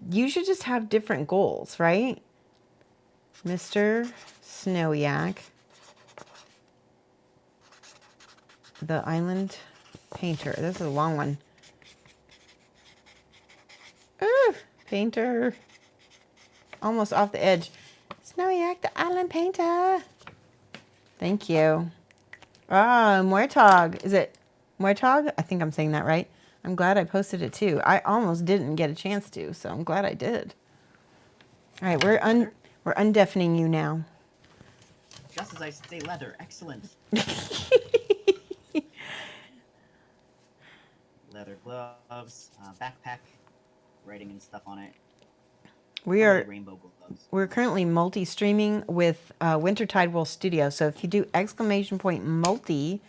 you should just have different goals, right? Mr. Snowiak, the island painter. This is a long one. Ooh, painter. Almost off the edge. Snowiak, the island painter. Thank you. Ah, Muertog. Is it Muertog? I think I'm saying that right. I'm glad I posted it too. I almost didn't get a chance to, so I'm glad I did. All right, We're undeafening you now. Just as I say leather. Excellent. Leather gloves, backpack, writing and stuff on it. We're rainbow gloves. We're currently multi-streaming with WinterTideWolfStudio. So if you do !multi,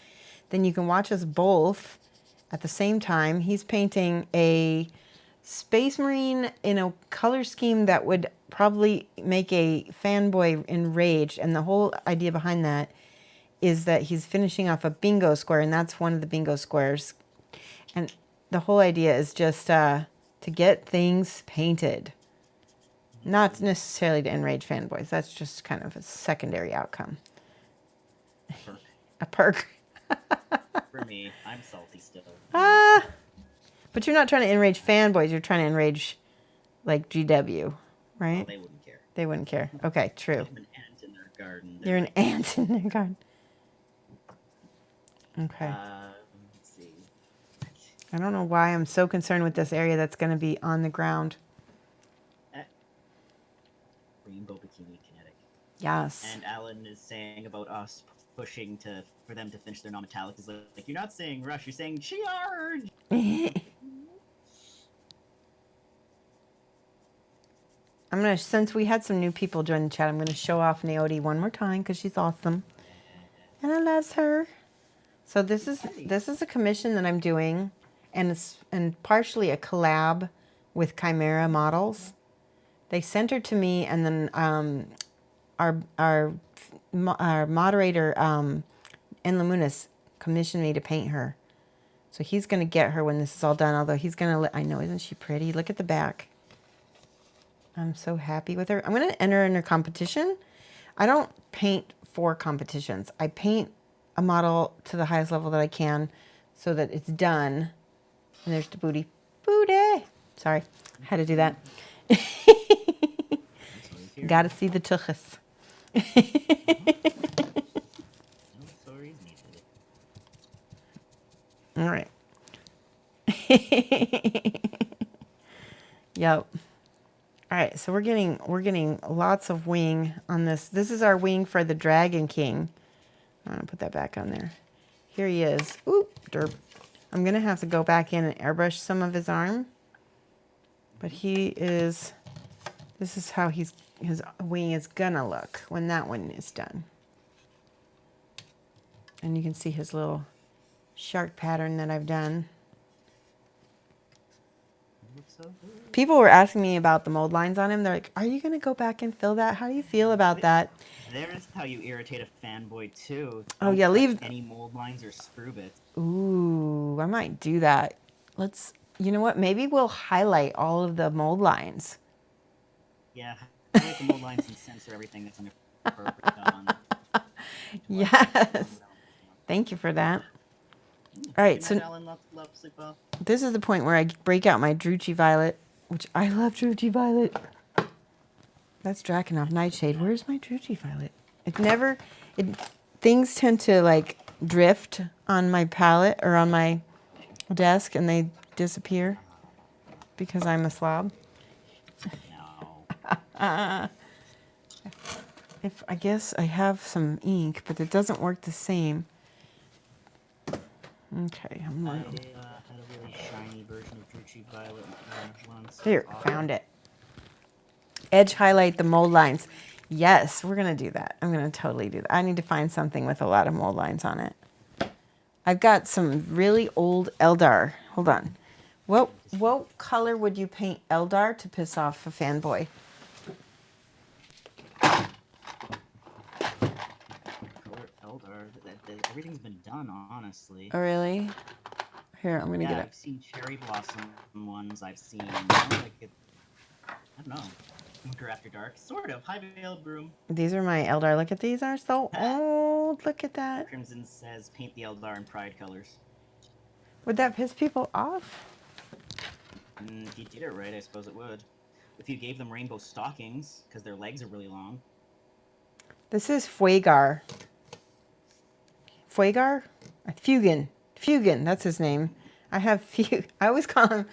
then you can watch us both at the same time. He's painting a Space Marine in a color scheme that would probably make a fanboy enraged. And the whole idea behind that is that he's finishing off a bingo square, and that's one of the bingo squares. And the whole idea is just to get things painted. Not necessarily to enrage fanboys. That's just kind of a secondary outcome. Perk. A perk. For me, I'm salty still. But you're not trying to enrage fanboys. You're trying to enrage, like, GW, right? Oh, they wouldn't care. They wouldn't care. Okay, true. I'm an ant in their garden. You're an ant in their garden. Okay. Let's see. I don't know why I'm so concerned with this area that's going to be on the ground. Rainbow Bikini Kinetic. Yes. And Alan is saying about us pushing for them to finish their non-metallic is like you're not saying rush, you're saying charge. Since we had some new people join the chat, I'm gonna show off Naoti one more time because she's awesome, and I love her. So this is a commission that I'm doing, and partially a collab with Chimera Models. They sent her to me, and then our moderator, Enlamunas, commissioned me to paint her. So he's going to get her when this is all done, although he's going to I know, isn't she pretty? Look at the back. I'm so happy with her. I'm going to enter in her competition. I don't paint for competitions. I paint a model to the highest level that I can so that it's done. And there's the booty. Booty! Sorry, I had to do that. Gotta see the tuchus. All right. Yep. All right, so we're getting lots of wing on this. This is our wing for the Dragon King. I'm gonna put that back on there. Here he is. Oop, derp. I'm gonna have to go back in and airbrush some of his arm. But this is how his wing is gonna look when that one is done. And you can see his little shark pattern that I've done. People were asking me about the mold lines on him. They're like, are you gonna go back and fill that? How do you feel about that? There's how you irritate a fanboy too. Oh yeah, leave any mold lines or sprue bits. Ooh, I might do that. You know what? Maybe we'll highlight all of the mold lines. Yeah, highlight the mold lines and censor everything that's inappropriate. Yes. Thank you for that. All right, so this is the point where I break out my Druchii Violet, which I love Druchii Violet. That's Drakenhof Nightshade. Where's my Druchii Violet? Things tend to like drift on my palette or on my desk and they disappear because I'm a slob. No. I guess I have some ink, but it doesn't work the same. Okay, I'm I had a really shiny version of Druchii Violet once. Here, found it. Edge highlight the mold lines. Yes, we're gonna do that. I'm gonna totally do that. I need to find something with a lot of mold lines on it. I've got some really old Eldar. Hold on. What color would you paint Eldar to piss off a fanboy? Everything's been done, honestly. Oh, really? Here, I'm gonna get it. I've seen cherry blossom ones. I've seen, I don't know, Winter After Dark, sort of. High Veiled Broom. These are my Eldar. Look at these, are so old. Look at that. Crimson says paint the Eldar in pride colors. Would that piss people off? If you did it right, I suppose it would. If you gave them rainbow stockings, because their legs are really long. This is Fuegar. Fuegar? Fugan, that's his name. I always call him,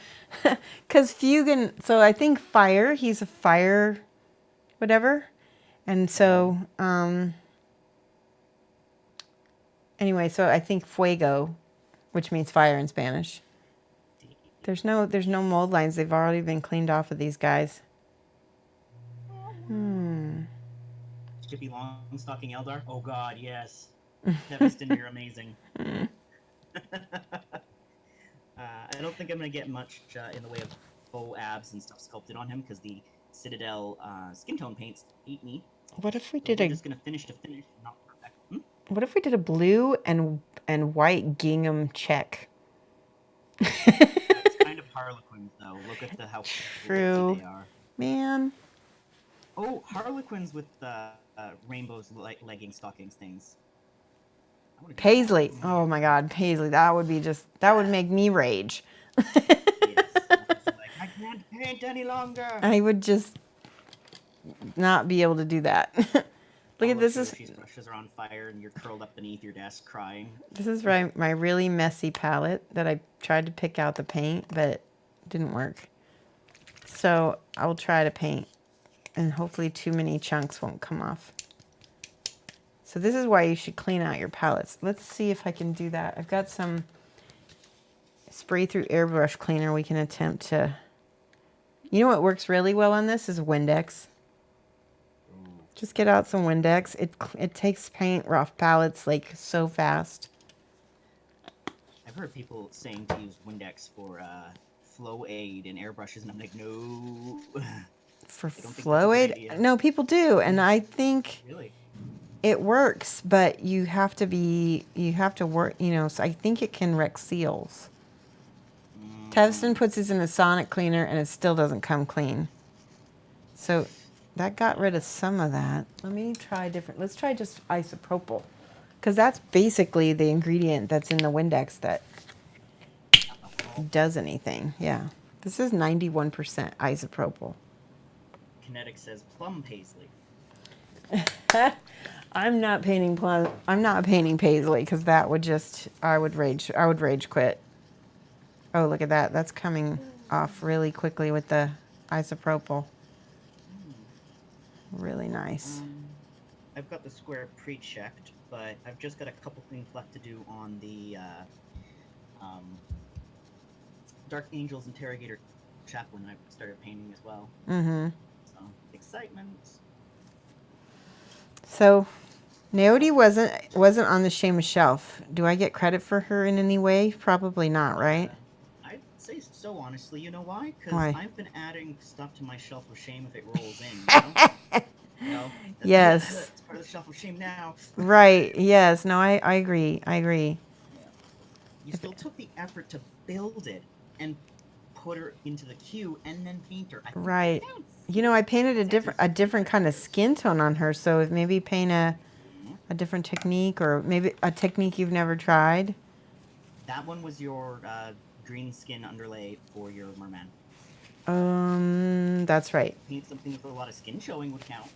because Fugan, so I think fire, he's a fire, whatever. And so, anyway, so I think fuego, which means fire in Spanish. There's no mold lines. They've already been cleaned off of these guys. Chippy Longstocking Eldar? Oh god, yes. Devastating, you're amazing. I don't think I'm going to get much in the way of faux abs and stuff sculpted on him, because the Citadel skin tone paints ate me. What if we So did we're just going to finish, not perfect. What if we did a blue and white gingham check? It's kind of Harlequins, though. Look at how True. they are. Man. Oh, Harlequins with rainbows, legging stockings things. Paisley. Oh my god, Paisley. That would make me rage. Yes. Like, I can't paint any longer. I would just not be able to do that. Look at this. Shoshi's brushes are on fire and you're curled up beneath your desk crying. This is my really messy palette that I tried to pick out the paint, but it didn't work. So I will try to paint, and hopefully too many chunks won't come off. So this is why you should clean out your palettes. Let's see if I can do that. I've got some spray through airbrush cleaner we can attempt to. You know what works really well on this is Windex. Just get out some Windex. It takes paint off palettes like so fast. I've heard people saying to use Windex for flow aid and airbrushes, and I'm like, no. For flow aid? No, people do, and I think really it works, but you have to work, so I think it can wreck seals. Tevston puts this in a sonic cleaner and it still doesn't come clean. So that got rid of some of that. Let me try different. Let's try just isopropyl, because that's basically the ingredient that's in the Windex that does anything. Yeah. This is 91% isopropyl. Kinetic says plum paisley. I'm not painting paisley, because that would I would rage quit. Oh, look at that. That's coming off really quickly with the isopropyl. Really nice. I've got the square pre-checked, but I've just got a couple things left to do on the Dark Angels Interrogator Chaplain I started painting as well. Mm-hmm. So, excitement. So, Naomi wasn't on the Seamus shelf. Do I get credit for her in any way? Probably not, right? I'd say so, honestly. You know why? Because I've been adding stuff to my shelf of shame if it rolls in. You know? Yes. It's part of the shelf of shame now. Right. Yes. No, I agree. I agree. Yeah. You still took the effort to build it and put her into the queue and then paint her. Right. You know, I painted a different kind of skin tone on her, so maybe paint a different technique, or maybe a technique you've never tried. That one was your green skin underlay for your merman. That's right. Paint something with a lot of skin showing would count.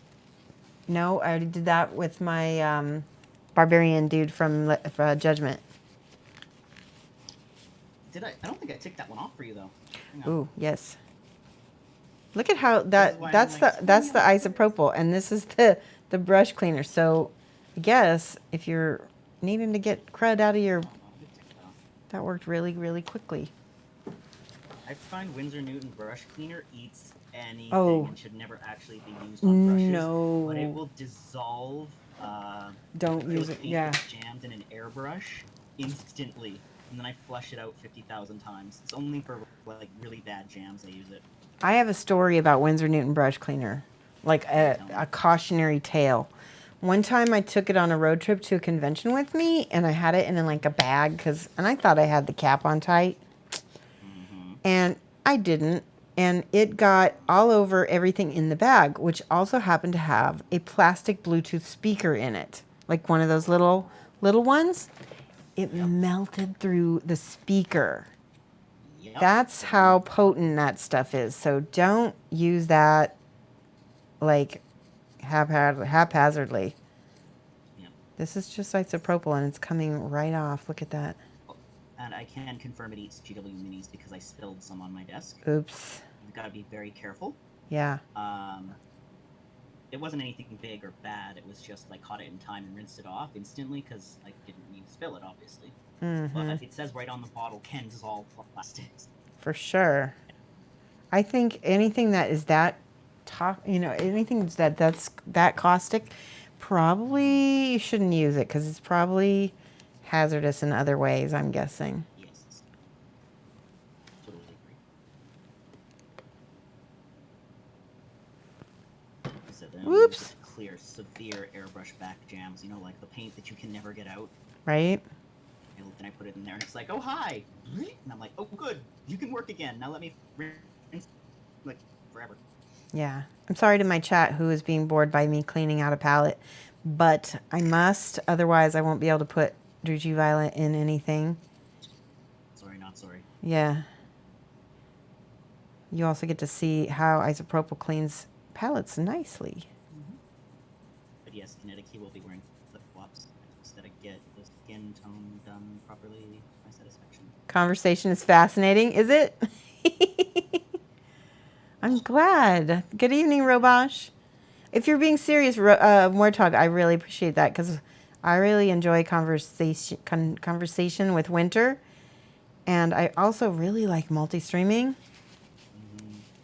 No, I already did that with my barbarian dude from Judgment. Did I? I don't think I ticked that one off for you though. Ooh, yes. Look at how that's the isopropyl, and this is the brush cleaner. So, I guess if you're needing to get crud out of your, that worked really, really quickly. I find Winsor Newton brush cleaner eats anything and should never actually be used on brushes. No. But it will dissolve. Don't use it. Yeah. Jammed in an airbrush instantly, and then I flush it out 50,000 times. It's only for like really bad jams I use it. I have a story about Winsor Newton brush cleaner, like a cautionary tale. One time I took it on a road trip to a convention with me, and I had it in like a bag, and I thought I had the cap on tight, and I didn't, and it got all over everything in the bag, which also happened to have a plastic Bluetooth speaker in it, like one of those little ones. It melted through the speaker. Yep. That's how potent that stuff is. So don't use that like haphazardly. Yep. This is just isopropyl, and it's coming right off. Look at that. And I can confirm it eats GW minis because I spilled some on my desk. Oops. You've got to be very careful. Yeah. it wasn't anything big or bad. It was just like caught it in time and rinsed it off instantly because I didn't mean to spill it, obviously. But it says right on the bottle, can dissolve plastics. For sure. I think anything that is that anything that's that caustic, probably you shouldn't use it because it's probably hazardous in other ways, I'm guessing. Yes. Totally agree. So then Whoops. clear severe airbrush back jams, like the paint that you can never get out. Right? And then I put it in there and it's like, oh hi! And I'm like, oh good, you can work again. Now let me rinse like forever. Yeah. I'm sorry to my chat who is being bored by me cleaning out a palette, but I must, otherwise I won't be able to put Drugy Violet in anything. Sorry, not sorry. Yeah. You also get to see how isopropyl cleans palettes nicely. But yes, Kinetic will be wearing flip-flops instead of get the skin tone done properly to my satisfaction. Conversation is fascinating, is it? I'm glad. Good evening, Robosh. If you're being serious, Mortog, I really appreciate that because I really enjoy conversation with Winter. And I also really like multi-streaming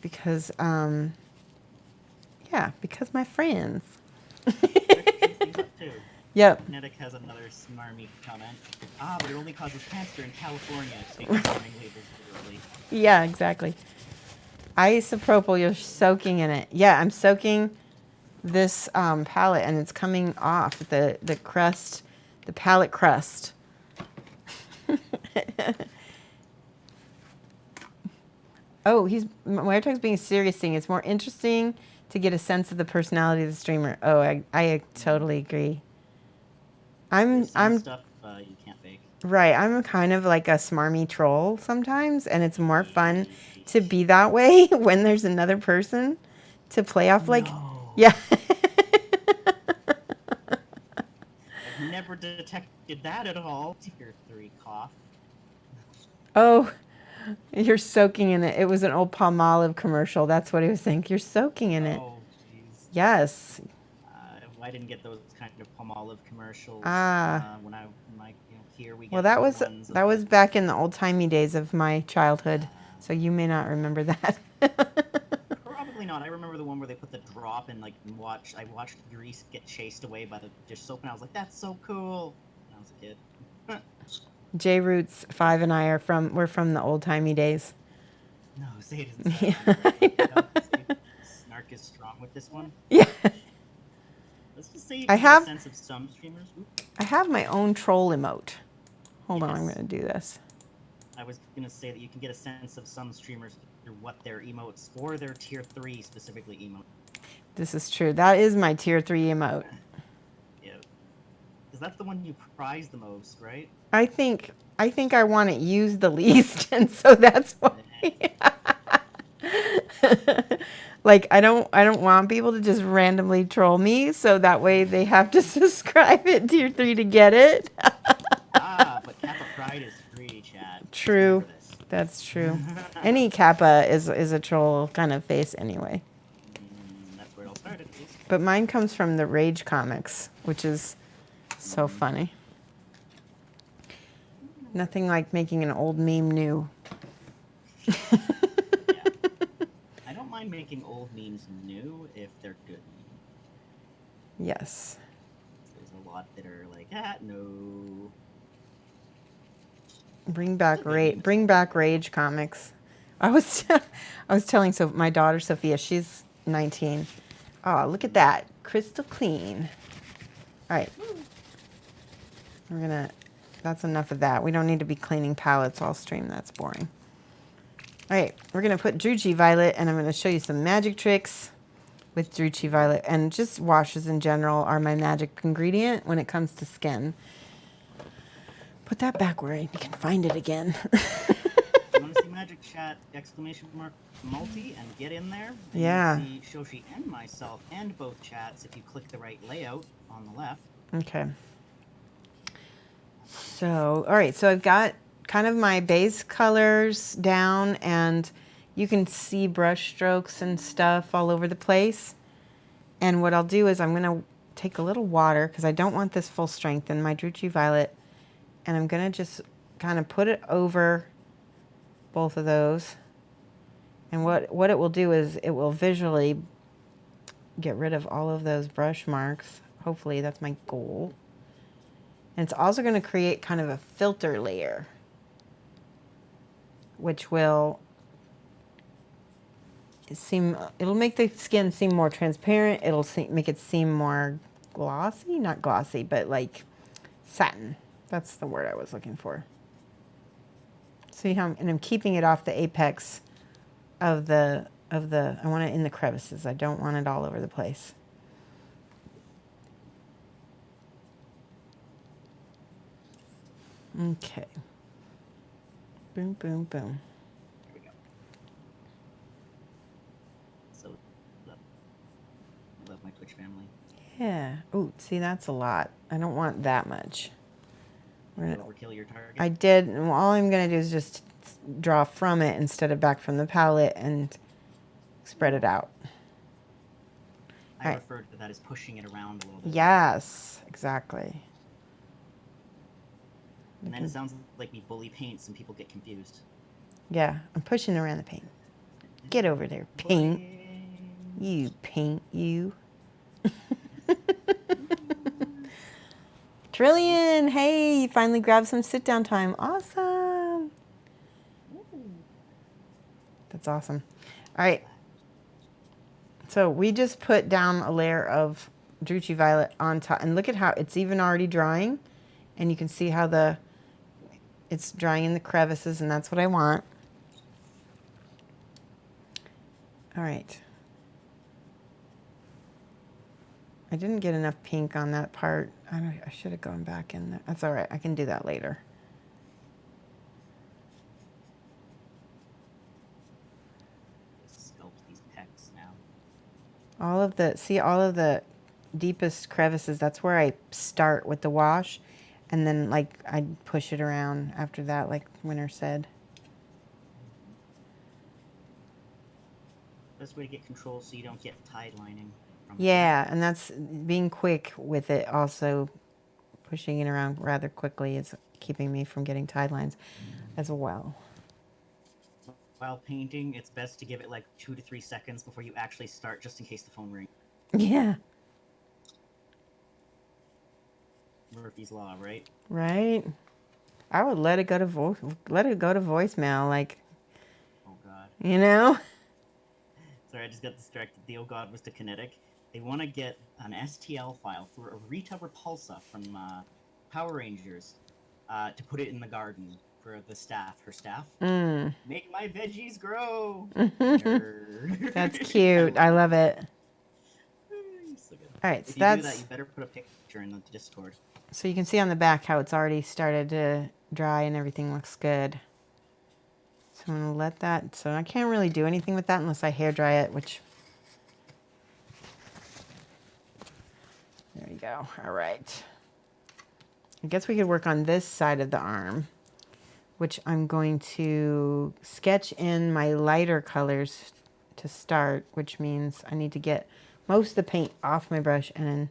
because, because my friends. Yep. Kinetic has another smarmy comment. But it only causes cancer in California. Taking warning labels literally. Yeah, exactly. Isopropyl, you're soaking in it. Yeah, I'm soaking this palette and it's coming off the crust, the palette crust. Oh, Wiretug's being serious thing. It's more interesting to get a sense of the personality of the streamer. Oh, I totally agree. I'm stuff you can't fake. Right. I'm kind of like a smarmy troll sometimes, and it's more fun to be that way when there's another person to play off like, yeah. I've never detected that at all. Tier 3 cough. Oh, you're soaking in it. It was an old Palmolive commercial. That's what he was saying. You're soaking in it. Oh, jeez. Yes. I didn't get those kind of Palmolive commercials when I here we get. Well, that was back in the old-timey days of my childhood, so you may not remember that. Probably not. I remember the one where they put the drop and I watched grease get chased away by the dish soap, and I was like, "That's so cool." When I was a kid. J Roots 5 and I we're from the old-timey days. No, say it isn't. Yeah. Snark is strong with this one. Yeah. Let's just say you can get a sense of some streamers. I have my own troll emote. Hold on, I'm going to do this. I was going to say that you can get a sense of some streamers through what their emotes or their tier 3 specifically emote. This is true. That is my tier 3 emote. Yeah. Because that's the one you prize the most, right? I think I want it used the least, and so that's why. Like I don't want people to just randomly troll me, so that way they have to subscribe at tier 3 to get it. But Kappa Pride is free, chat. True. That's true. Any Kappa is a troll kind of face anyway. That's where it all started, at least. But mine comes from the Rage comics, which is so funny. Nothing like making an old meme new. I don't mind making old memes new if they're good memes. Yes. There's a lot that are like, no. Bring back Rage comics. I was telling my daughter Sophia, she's 19. Oh, look at that. Crystal clean. All right. That's enough of that. We don't need to be cleaning palettes all stream. That's boring. All right, we're going to put Drugy Violet, and I'm going to show you some magic tricks with Drugy Violet. And just washes in general are my magic ingredient when it comes to skin. Put that back where you can find it again. You want to see magic chat !multi and get in there? Yeah. You see Shoshie and myself and both chats if you click the right layout on the left. Okay. So, all right, so I've got kind of my base colors down, and you can see brush strokes and stuff all over the place. And what I'll do is I'm going to take a little water because I don't want this full strength in my Druchii Violet. And I'm going to just kind of put it over both of those. And what it will do is it will visually get rid of all of those brush marks. Hopefully that's my goal. And it's also going to create kind of a filter layer, which will it'll make the skin seem more transparent. It'll make it seem more glossy, not glossy, but like satin. That's the word I was looking for. See how, and I'm keeping it off the apex of the, I want it in the crevices. I don't want it all over the place. Okay. Boom, boom, boom. Here we go. So, I love my Twitch family. Yeah. Ooh, see, that's a lot. I don't want that much. Overkill your target. I did. All I'm going to do is just draw from it instead of back from the palette and spread it out. I refer to that as pushing it around a little bit. Yes, exactly. And then it sounds like me bully paints and people get confused. Yeah, I'm pushing around the paint. Get over there, paint. You paint, you. Trillion, hey, you finally grabbed some sit-down time. Awesome. That's awesome. All right. So we just put down a layer of Druchii Violet on top. And look at how it's even already drying. And you can see how it's drying in the crevices, and that's what I want. All right. I didn't get enough pink on that part. I should have gone back in there. That's all right. I can do that later. Sculpt these pecs now. All of the deepest crevices, that's where I start with the wash. And then, like, I push it around after that, like Winter said. Best way to get control so you don't get tide lining. Yeah, and that's being quick with it. Also, pushing it around rather quickly is keeping me from getting tide lines as well. While painting, it's best to give it like 2 to 3 seconds before you actually start, just in case the phone rings. Yeah. Murphy's Law, right? Right. I would let it go to voicemail, like. Oh God. You know. Sorry, I just got distracted. The oh God was to kinetic. They want to get an STL file for a Rita Repulsa from Power Rangers to put it in the garden for the staff, her staff. Make my veggies grow. That's cute. I love it. So good. All right, so if you do that, you better put a picture in the Discord. So you can see on the back how it's already started to dry and everything looks good. So I'm going to let that, so I can't really do anything with that unless I hair dry it, which, there you go. All right. I guess we could work on this side of the arm, which I'm going to sketch in my lighter colors to start, which means I need to get most of the paint off my brush and then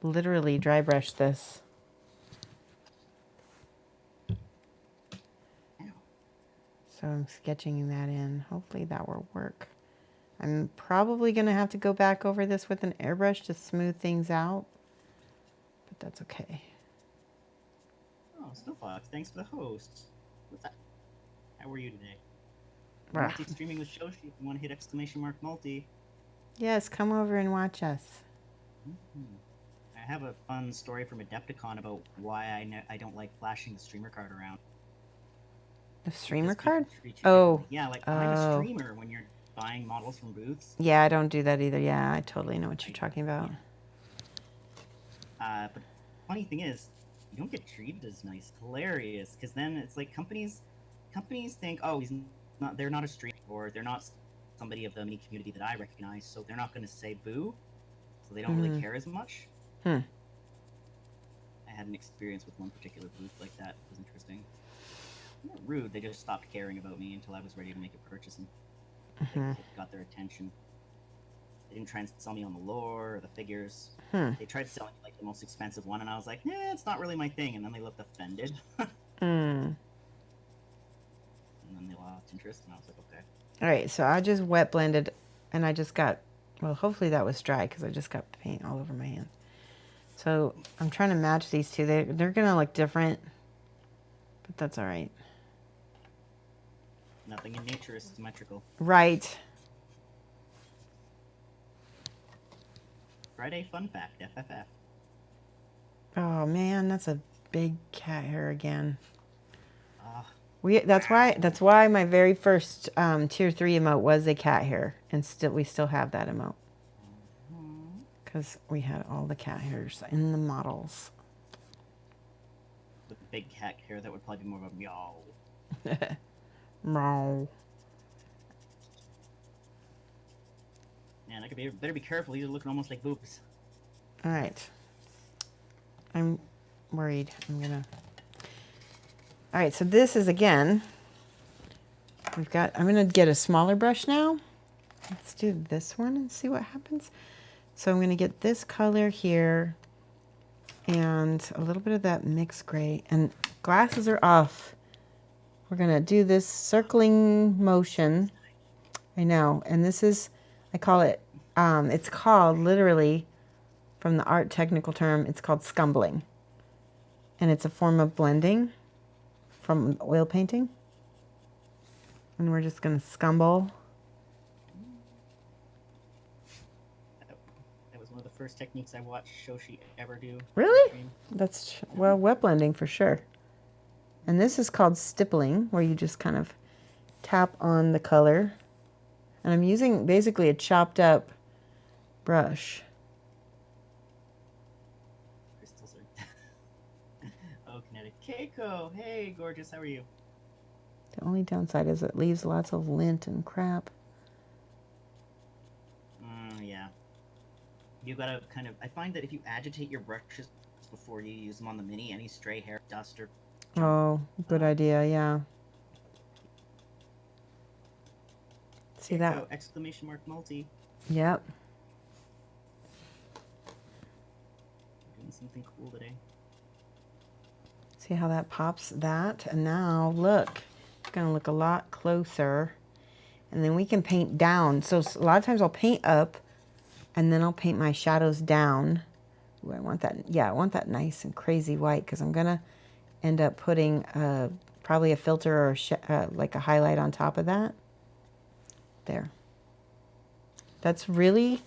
literally dry brush this. So I'm sketching that in. Hopefully that will work. I'm probably going to have to go back over this with an airbrush to smooth things out, but that's okay. Oh, Snowfox, thanks for the host. What's up? How are you today? Multi-streaming with Shoshie if you want to hit ! multi. Yes, come over and watch us. I have a fun story from Adepticon about why I don't like flashing the streamer card around. The streamer card? Oh. Yeah, like I'm a streamer when you're buying models from booths. Yeah, I don't do that either. Yeah, I totally know what you're talking about. Yeah. But funny thing is, you don't get treated as nice. It's hilarious, because then it's like companies think, oh, they're not a streamer, or they're not somebody of the mini community that I recognize, so they're not going to say boo, so they don't really care as much. I had an experience with one particular booth like that. It was interesting. Not rude, they just stopped caring about me until I was ready to make a purchase and got their attention. They didn't try and sell me on the lore or the figures. Hmm. They tried selling like the most expensive one, and I was like, it's not really my thing. And then they looked offended. Hmm. And then they lost interest, and I was like, okay. All right, so I just wet blended, and I just got, well, hopefully that was dry because I just got paint all over my hand. So I'm trying to match these two. They're gonna look different, but that's all right. Nothing in nature is symmetrical. Right. Friday fun fact, FFF. Oh man, that's a big cat hair again. Uh, That's why my very first tier 3 emote was a cat hair, and we still have that emote because we had all the cat hairs in the models. with the big cat hair, that would probably be more of a meow. Meow. Man, I could better be careful. These are looking almost like boobs. All right. I'm worried. All right, so this is again. I'm gonna get a smaller brush now. Let's do this one and see what happens. So I'm gonna get this color here and a little bit of that mixed gray, and glasses are off. We're gonna do this circling motion. I know, and this is, I call it, it's called literally, from the art technical term, it's called scumbling. And it's a form of blending from oil painting. And we're just gonna scumble. That was one of the first techniques I watched Shoshie ever do. Really? That's, well, wet blending for sure. And this is called stippling, where you just kind of tap on the color. And I'm using basically a chopped up brush. Crystals are... Oh, kinetic. Keiko! Hey, gorgeous, how are you? The only downside is it leaves lots of lint and crap. Yeah. You gotta kind of... I find that if you agitate your brushes before you use them on the mini, any stray hair, dust, or... Oh, good idea, yeah. See that? Exclamation mark multi. Yep. Doing something cool today. See how that pops that? And now look, it's gonna look a lot closer. And then we can paint down. So a lot of times I'll paint up and then I'll paint my shadows down. Ooh, I want that, yeah, I want that nice and crazy white because I'm gonna end up putting probably a filter or like a highlight on top of that. There. That's really,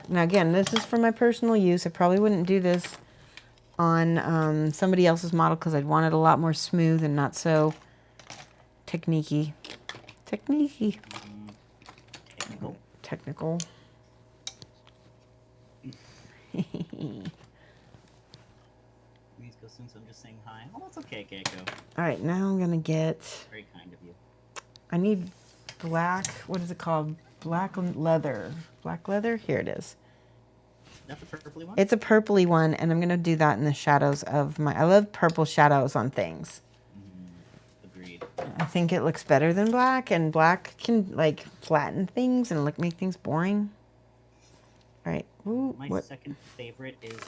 now again, this is for my personal use. I probably wouldn't do this on somebody else's model because I'd want it a lot more smooth and not so technique-y. Technique-y. Technical. Please go soon, so I'm just saying hi. Oh, that's okay, Keiko. All right, now I'm gonna get, Very kind of you. I need black, what is it called? Black leather. Black leather? Here it is. That's the purpley one? It's a purpley one, and I'm going to do that in the shadows of my... I love purple shadows on things. Agreed. I think it looks better than black, and black can, like, flatten things and make things boring. All right. Ooh, My second favorite is,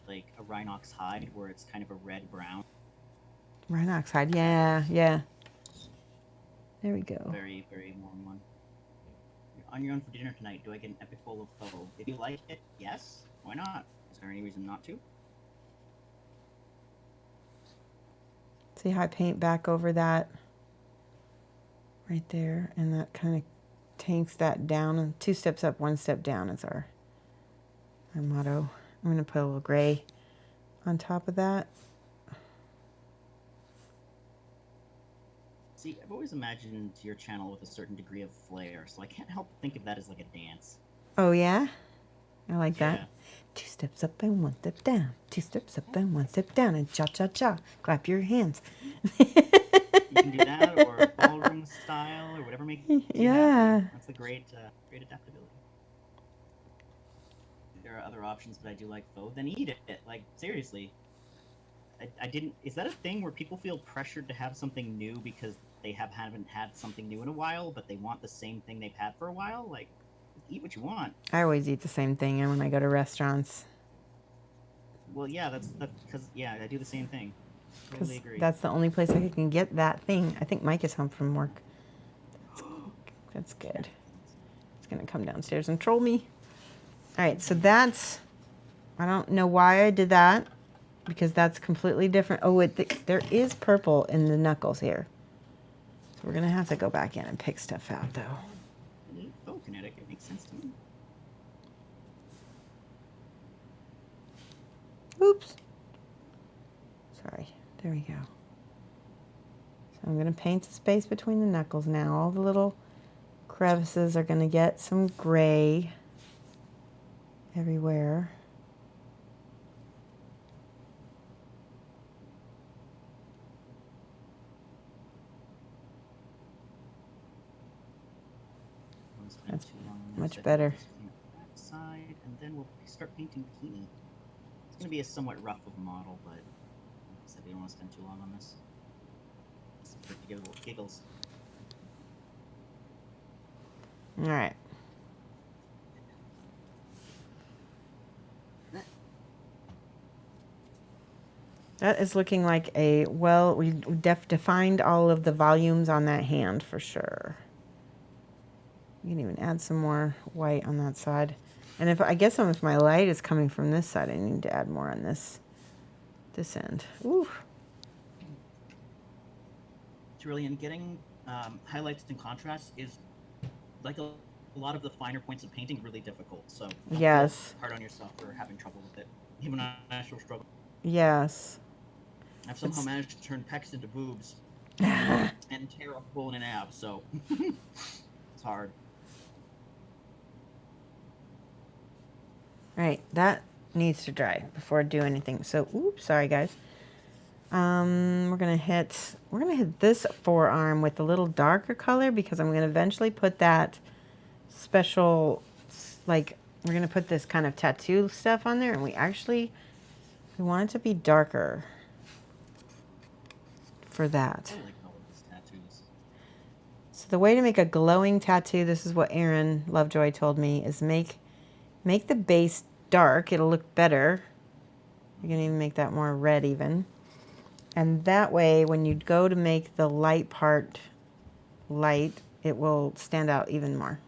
like, a Rhinox hide, where it's kind of a red-brown. Rhinox hide. Yeah, yeah. There we go. Very, very warm one. On your own for dinner tonight, do I get an epic bowl of pho? If you like it, yes. Why not? Is there any reason not to? See how I paint back over that right there, and that kind of tanks that down. And 2 steps up, 1 step down is our motto. I'm going to put a little gray on top of that. See, I've always imagined your channel with a certain degree of flair, so I can't help but think of that as like a dance. Oh, yeah? I like Yeah. that. 2 steps up and 1 step down. 2 steps up and 1 step down. And cha-cha-cha. Clap your hands. You can do that, or ballroom style, or whatever makes you happy. That's a great adaptability. There are other options, but I do like pho. Then eat it. Like, seriously. I didn't... Is that a thing where people feel pressured to have something new because they haven't had something new in a while, but they want the same thing they've had for a while? Like, Eat what you want. I always eat the same thing and when I go to restaurants. Well, yeah, that's because yeah, I do the same thing. Totally Because agree. that's the only place I can get that thing. I think Mike is home from work. That's good. It's going to come downstairs and troll me. All right, so that's, I don't know why I did that, because that's completely different. Oh, there is purple in the knuckles here. So we're going to have to go back in and pick stuff out, though. Oh, kinetic. It makes sense to me. Oops. Sorry. There we go. So I'm going to paint the space between the knuckles now. All the little crevices are going to get some gray everywhere. That's much better. Side, and then we'll start painting bikini. It's going to be a somewhat rough of a model, but like I said, we don't want to spend too long on this. Just for giggles. All right. That is looking like a, well, we defined all of the volumes on that hand for sure. You can even add some more white on that side. And if my light is coming from this side, I need to add more on this end. Ooh. Trillian, getting highlights and contrasts is like a lot of the finer points of painting really difficult. So don't yes, feel hard on yourself for having trouble with it. Even I still struggle. yes. I've somehow managed to turn pecs into boobs and tear off bone and abs, so it's hard. Right, that needs to dry before I do anything. So, oops, sorry guys. We're gonna hit this forearm with a little darker color because I'm gonna eventually put that special, like, we're gonna put this kind of tattoo stuff on there, and we want it to be darker for that. I like all of these tattoos. So the way to make a glowing tattoo, this is what Aaron Lovejoy told me, is make the base dark. It'll look better. You can even make that more red even. And that way, when you go to make the light part light, it will stand out even more.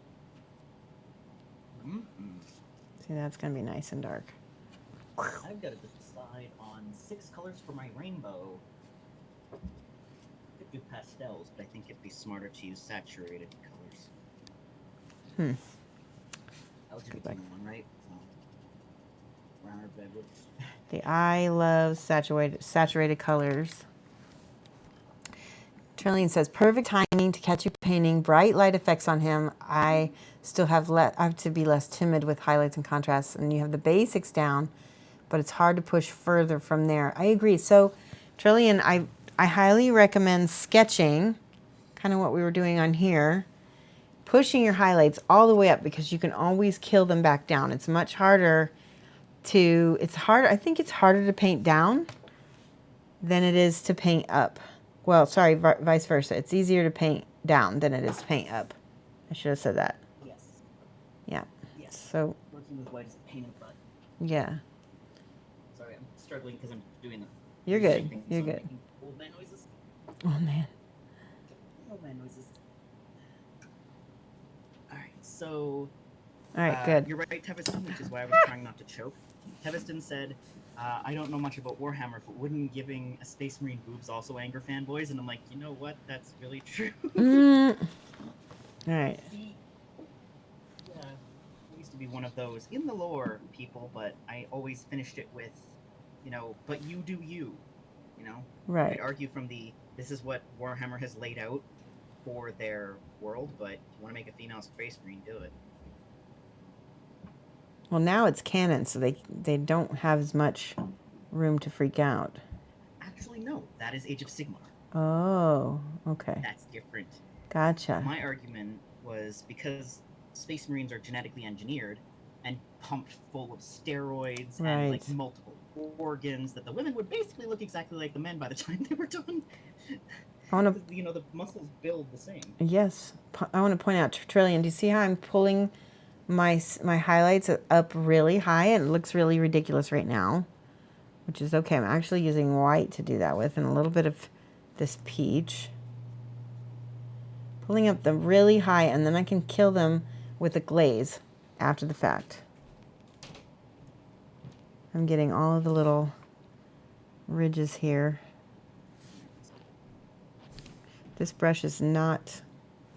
See, that's going to be nice and dark. I've got to decide on 6 colors for my rainbow. I could do pastels, but I think it'd be smarter to use saturated colors. LGBT one, right? So, brown or bedwood. I love saturated colors. Trillian says, perfect timing to catch you painting. Bright light effects on him. I still have to be less timid with highlights and contrasts. And you have the basics down, but it's hard to push further from there. I agree. So, Trillian, I highly recommend sketching, kind of what we were doing on here, pushing your highlights all the way up because you can always kill them back down. It's much harder I think it's harder to paint down than it is to paint up. Well, sorry, vice versa. It's easier to paint down than it is to paint up. I should have said that. Yes. Yeah. Yes. So. Working with white is a pain in the butt. Yeah. Sorry, I'm struggling because I'm doing the. You're good. You're good. Old man noises. Oh man. Old man noises. All right, so. All right, good. You're right, Teviston, which is why I was trying not to choke. Teviston said, I don't know much about Warhammer, but wouldn't giving a Space Marine boobs also anger fanboys? And I'm like, you know what? That's really true. All right. See, yeah, I used to be one of those in the lore people, but I always finished it with, but you do you, Right. I'd argue from this is what Warhammer has laid out for their world, but if you want to make a female Space Marine, do it. Well, now it's canon, so they don't have as much room to freak out. Actually, no. That is Age of Sigmar. Oh, okay. That's different. Gotcha. My argument was because Space Marines are genetically engineered and pumped full of steroids and like multiple organs, that the women would basically look exactly like the men by the time they were done. The muscles build the same. Yes. I want to point out, Trillian, do you see how I'm pulling my highlights up really high, and it looks really ridiculous right now, which is okay. I'm actually using white to do that with, and a little bit of this peach. Pulling up them really high, and then I can kill them with a glaze after the fact. I'm getting all of the little ridges here. This brush is not,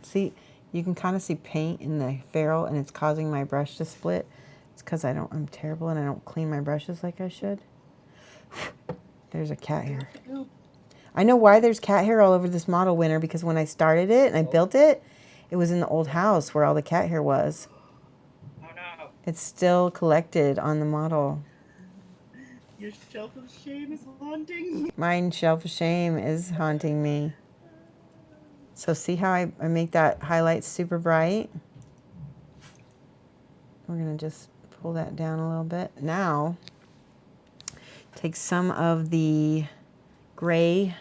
see, you can kind of see paint in the ferrule, and it's causing my brush to split. It's because I'm terrible and I don't clean my brushes like I should. There's a cat hair. I know why there's cat hair all over this model, Winter, because when I started it and I built it, it was in the old house where all the cat hair was. Oh no. It's still collected on the model. Your shelf of shame is haunting me. Mine shelf of shame is haunting me. So see how I make that highlight super bright? We're going to just pull that down a little bit. Now, take some of the gray,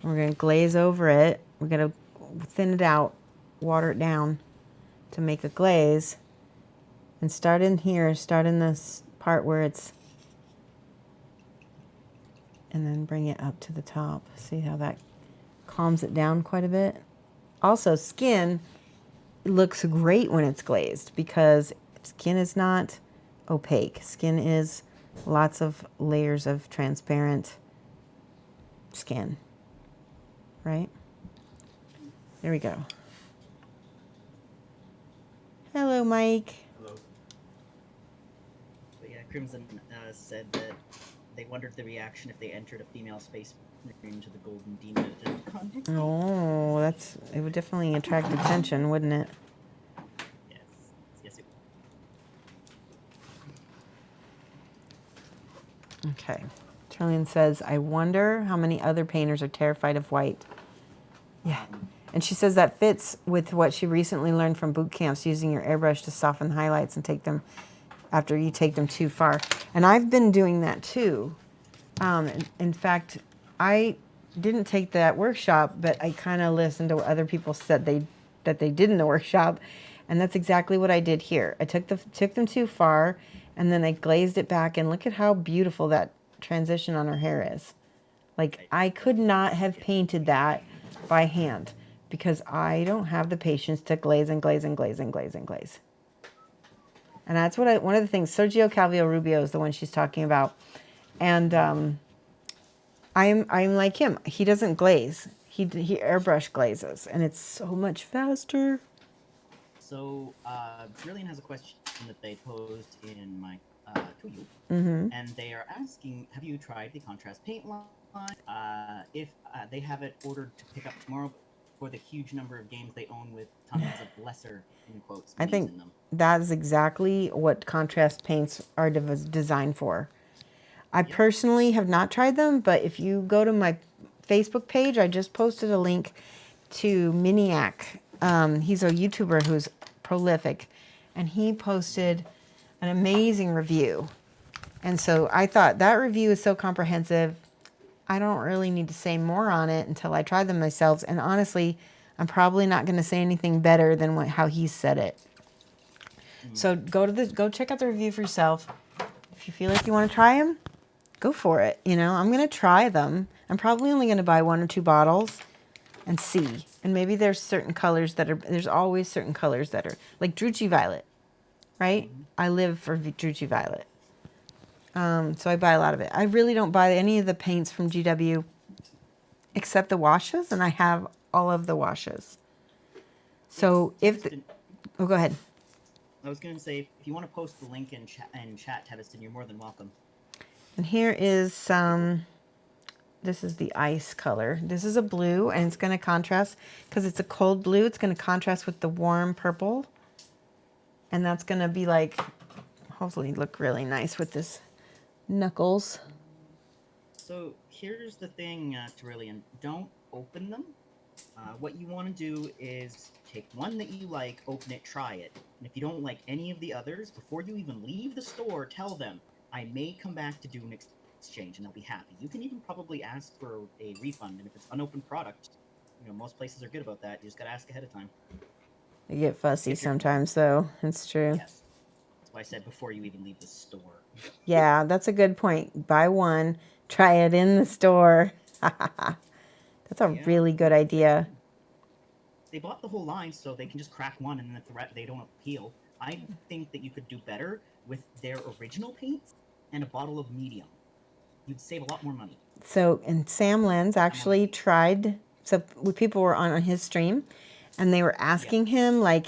and we're going to glaze over it. We're going to thin it out, water it down to make a glaze. And start in here, start in this part where it's, and then bring it up to the top. See how that calms it down quite a bit? Also, skin looks great when it's glazed because skin is not opaque. Skin is lots of layers of transparent skin, right? There we go. Hello, Mike. Hello. But yeah, Crimson said that they wondered the reaction if they entered a female space marine into the Golden Demon contest. Oh, it would definitely attract attention, wouldn't it? Yes. Yes, it would. Okay. Trillian says, I wonder how many other painters are terrified of white. Yeah. And she says that fits with what she recently learned from boot camps, using your airbrush to soften highlights and take them after you take them too far. And I've been doing that too. In fact, I didn't take that workshop, but I kind of listened to what other people said that they did in the workshop. And that's exactly what I did here. I took them too far, and then I glazed it back, and look at how beautiful that transition on her hair is. Like, I could not have painted that by hand because I don't have the patience to glaze and glaze and glaze and glaze and glaze. And that's what one of the things, Sergio Calvillo Rubio is the one she's talking about. And I'm like him. He doesn't glaze. He airbrush glazes, and it's so much faster. So, Brilliant has a question that they posed in my to you, and they are asking, have you tried the contrast paint line? If they have it ordered to pick up tomorrow for the huge number of games they own with tons of lesser, in quotes, I think in them. that is exactly what contrast paints are designed for. I personally have not tried them, but if you go to my Facebook page, I just posted a link to Miniac. He's a YouTuber who's prolific, and he posted an amazing review. And so I thought that review is so comprehensive, I don't really need to say more on it until I try them myself. And honestly, I'm probably not going to say anything better than how he said it. So go check out the review for yourself. If you feel like you want to try them, go for it. You know, I'm going to try them. I'm probably only going to buy 1 or 2 bottles and see. And maybe there's certain colors there's always certain colors that are, like Drucci Violet, right? I live for Drucci Violet. So I buy a lot of it. I really don't buy any of the paints from GW except the washes, and I have all of the washes. So go ahead. I was going to say, if you want to post the link in chat, Teviston, you're more than welcome. And here is this is the ice color. This is a blue, and it's going to contrast, because it's a cold blue, it's going to contrast with the warm purple. And that's going to be like, hopefully look really nice with this knuckles. So here's the thing, Terillian. Don't open them. What you want to do is take one that you like, open it, try it. And if you don't like any of the others, before you even leave the store, tell them, I may come back to do an exchange, and they'll be happy. You can even probably ask for a refund, and if it's unopened product, you know, most places are good about that. You just got to ask ahead of time. You get fussy If you're- sometimes, though. It's true. Yes. That's why I said before you even leave the store. Yeah, that's a good point. Buy one, try it in the store. That's a Yeah, really good idea. they bought the whole line so they can just crack one, and then if they don't peel. I think that you could do better with their original paints and a bottle of medium. You'd save a lot more money. So, and Sam Lenz actually tried, so people were on his stream, and they were asking him, like,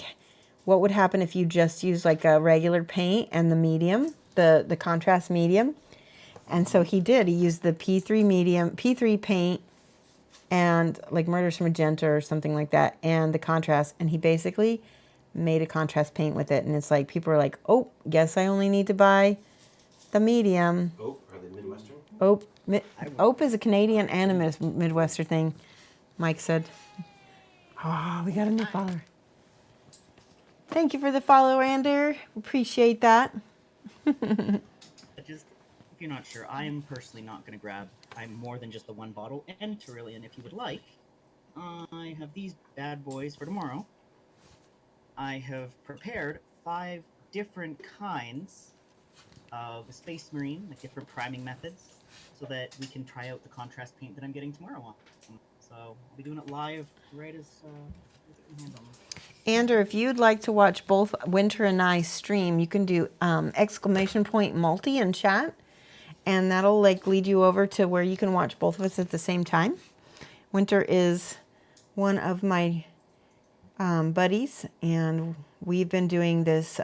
what would happen if you just used, like, a regular paint and the medium, the contrast medium. And so he did. He used the P3 paint, and like Murderous Magenta or something like that, and the contrast, and he basically made a contrast paint with it. And it's like, people are like, oh, guess I only need to buy the medium. Oh, are they Midwestern? Ope is a Canadian and a Midwestern thing, Mike said. Oh, we got a new follower. Thank you for the follow, Ander. Appreciate that. Just, if you're not sure, I am personally not going to grab more than just the one bottle. And Tyrillian, if you would like, I have these bad boys for tomorrow. I have prepared 5 different kinds of Space Marine, like different priming methods, so that we can try out the contrast paint that I'm getting tomorrow on. So I'll be doing it live right as I get my hands on them. Ander, if you'd like to watch both Winter and I stream, you can do !multi in chat, and that'll like lead you over to where you can watch both of us at the same time. Winter is one of my buddies, and we've been doing this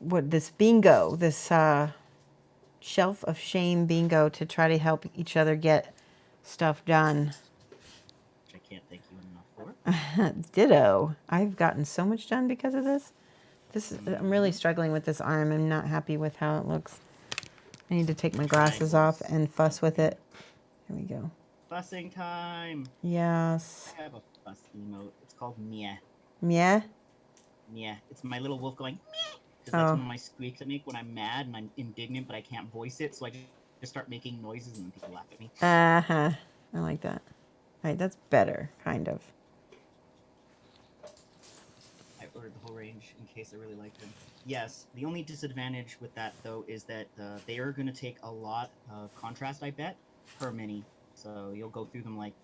this bingo, this shelf of shame bingo to try to help each other get stuff done. Which I can't thank you enough for. Ditto. I've gotten so much done because of this. I'm really struggling with this arm. I'm not happy with how it looks. I need to take my glasses off and fuss with it. Here we go. Fussing time. Yes. I have a fuss emote. It's called Mia. Mia? Mia. It's my little wolf going Mia. Because that's one of my squeaks I make when I'm mad and I'm indignant, but I can't voice it. So I just start making noises and then people laugh at me. Uh-huh. I like that. All right, that's better, kind of. I ordered the whole range in case I really liked them. Yes, the only disadvantage with that, though, is that they are going to take a lot of contrast, I bet, per mini. So you'll go through them like...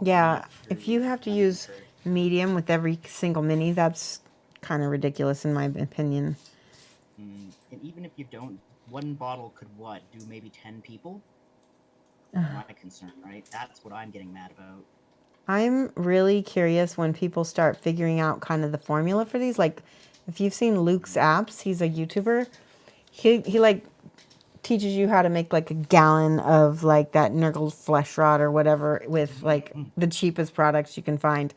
yeah, if you have to use medium with every single mini, that's kind of ridiculous in my opinion. And even if you don't, one bottle could, do maybe 10 people? My concern, right? That's what I'm getting mad about. I'm really curious when people start figuring out kind of the formula for these. Like, if you've seen Luke's apps, he's a YouTuber. He like teaches you how to make like a gallon of like that Nurgle flesh rod or whatever with like the cheapest products you can find.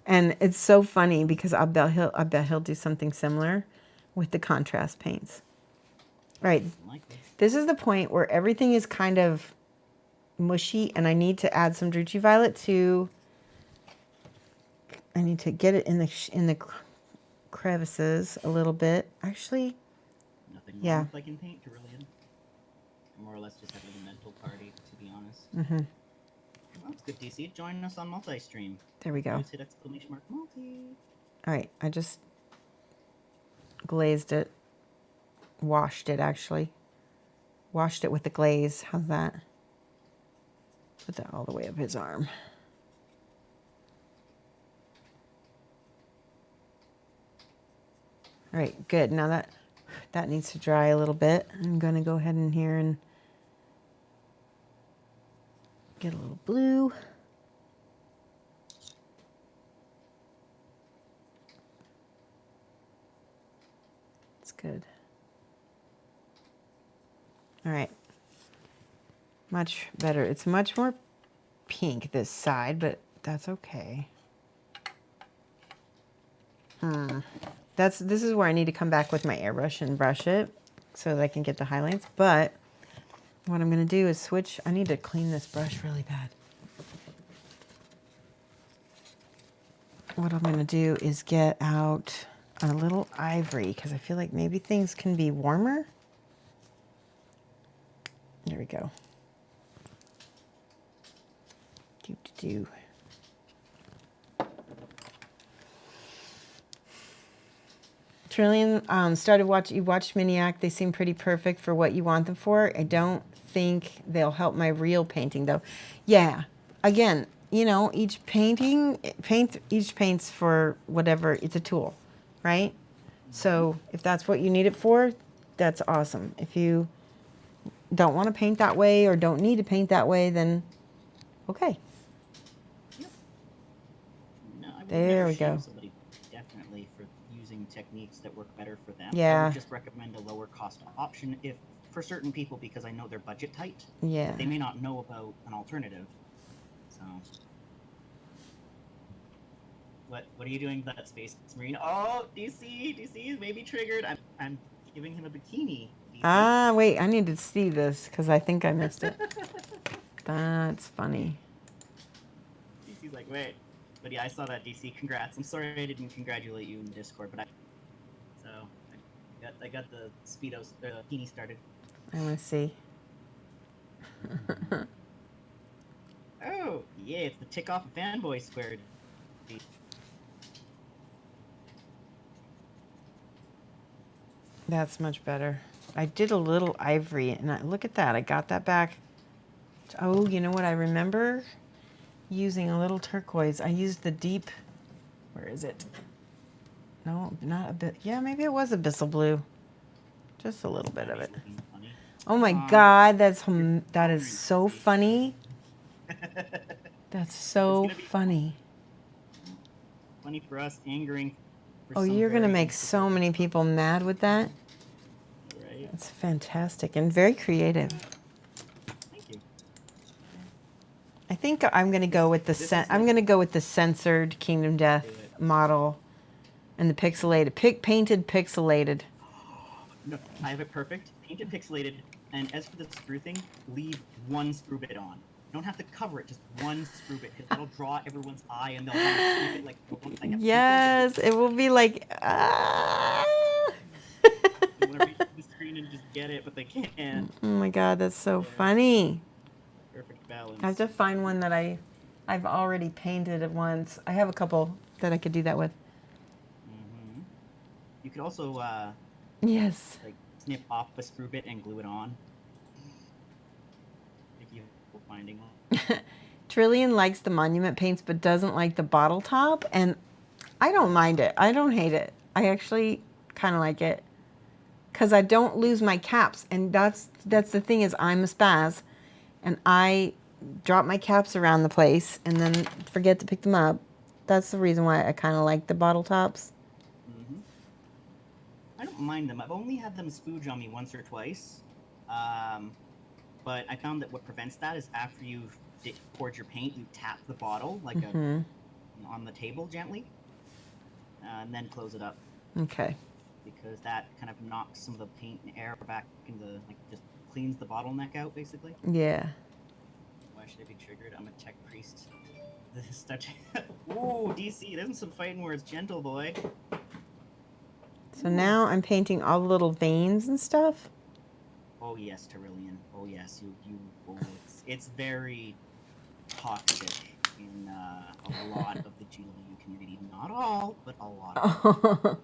And it's so funny because I bet he'll do something similar with the contrast paints. All right. This is the point where everything is kind of mushy, and I need to add some Druchii Violet to... I need to get it in the crevices a little bit. Actually, nothing wrong with liking paint, Tyrillian. More or less just having a mental party, to be honest. Mm-hmm. Well, that's good, DC. Join us on multi-stream. There we go. Just hit !multi. All right, I just glazed it. Washed it, actually. Washed it with the glaze. How's that? Put that all the way up his arm. All right, good. Now that needs to dry a little bit. I'm going to go ahead in here and get a little blue. It's good. All right. Much better. It's much more pink this side, but that's okay. This is where I need to come back with my airbrush and brush it so that I can get the highlights. But what I'm going to do is switch. I need to clean this brush really bad. What I'm going to do is get out a little ivory because I feel like maybe things can be warmer. There we go. Do. Trillian you watched Miniac. They seem pretty perfect for what you want them for. I don't think they'll help my real painting though. Yeah, again, you know, each paints for whatever. It's a tool, right? So if that's what you need it for, that's awesome. If you don't want to paint that way or don't need to paint that way, then okay. Yep. No, I would There never we shame go. somebody definitely for using techniques that work better for them. I Yeah. would just recommend a lower cost option if for certain people because I know they're budget tight. Yeah. They may not know about an alternative. So what are you doing with that Space Marine? Oh, DC may be triggered. I'm giving him a bikini. DC. Ah, wait, I need to see this because I think I missed it. That's funny. DC's like, wait. But yeah, I saw that, DC. Congrats. I'm sorry I didn't congratulate you in Discord, but I got the Speedos, the bikini started. I want to see. Oh, yeah, it's the Tick Off Fanboy squared. That's much better. I did a little ivory, and look at that. I got that back. Oh, you know what? I remember using a little turquoise. I used the deep. Where is it? No, not a bit. Yeah, maybe it was abyssal blue. Just a little bit of it. Oh my God, that is so funny. That's so funny. Funny for us, angering. Oh, you're gonna make so many people mad with that. Right. It's fantastic and very creative. Thank you. I think I'm gonna go with the censored Kingdom Death model, and the pixelated, painted pixelated. No, I have it perfect. Painted pixelated, and as for the sprue thing, leave one sprue bit on. You don't have to cover it, just one sprue bit, because that'll draw everyone's eye, and they'll want to sprue it like Yes, it will be like. They want to reach the screen and just get it, but they can't. Oh my God, that's so funny. Perfect balance. I have to find one that I've already painted at once. I have a couple that I could do that with. Mm-hmm. You could also yes, like snip off a sprue bit and glue it on. If you're finding one. Trillian likes the monument paints but doesn't like the bottle top, and I don't mind it. I don't hate it. I actually kind of like it because I don't lose my caps, and that's the thing is I'm a spaz, and I drop my caps around the place and then forget to pick them up. That's the reason why I kind of like the bottle tops. Mm-hmm. I don't mind them. I've only had them spooge on me once or twice. But I found that what prevents that is after you've poured your paint, you tap the bottle like on the table gently, and then close it up. Okay. Because that kind of knocks some of the paint and air back into, like, just cleans the bottleneck out, basically. Yeah. Why should I be triggered? I'm a tech priest. This is such. Ooh, DC, there's some fighting words, gentle boy. So now I'm painting all the little veins and stuff. Oh yes, Tyrillian. Oh yes, it's very toxic in a lot of the GW community. Not all, but a lot.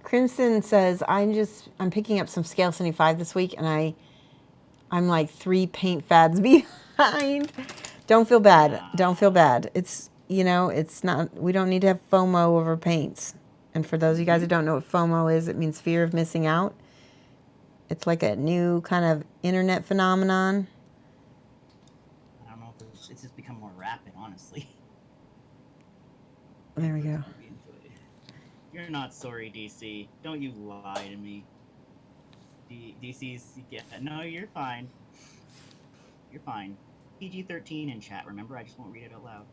Crimson says I'm picking up some Scale 75 this week, and I'm like 3 paint fads behind. Don't feel bad. Don't feel bad. It's it's not. We don't need to have FOMO over paints. And for those of you guys who don't know what FOMO is, it means fear of missing out. It's like a new kind of internet phenomenon. I don't know if it's just become more rapid, honestly. There we go. You're not sorry, DC. Don't you lie to me. DC's... Yeah, no, you're fine. You're fine. PG-13 in chat, remember? I just won't read it out loud.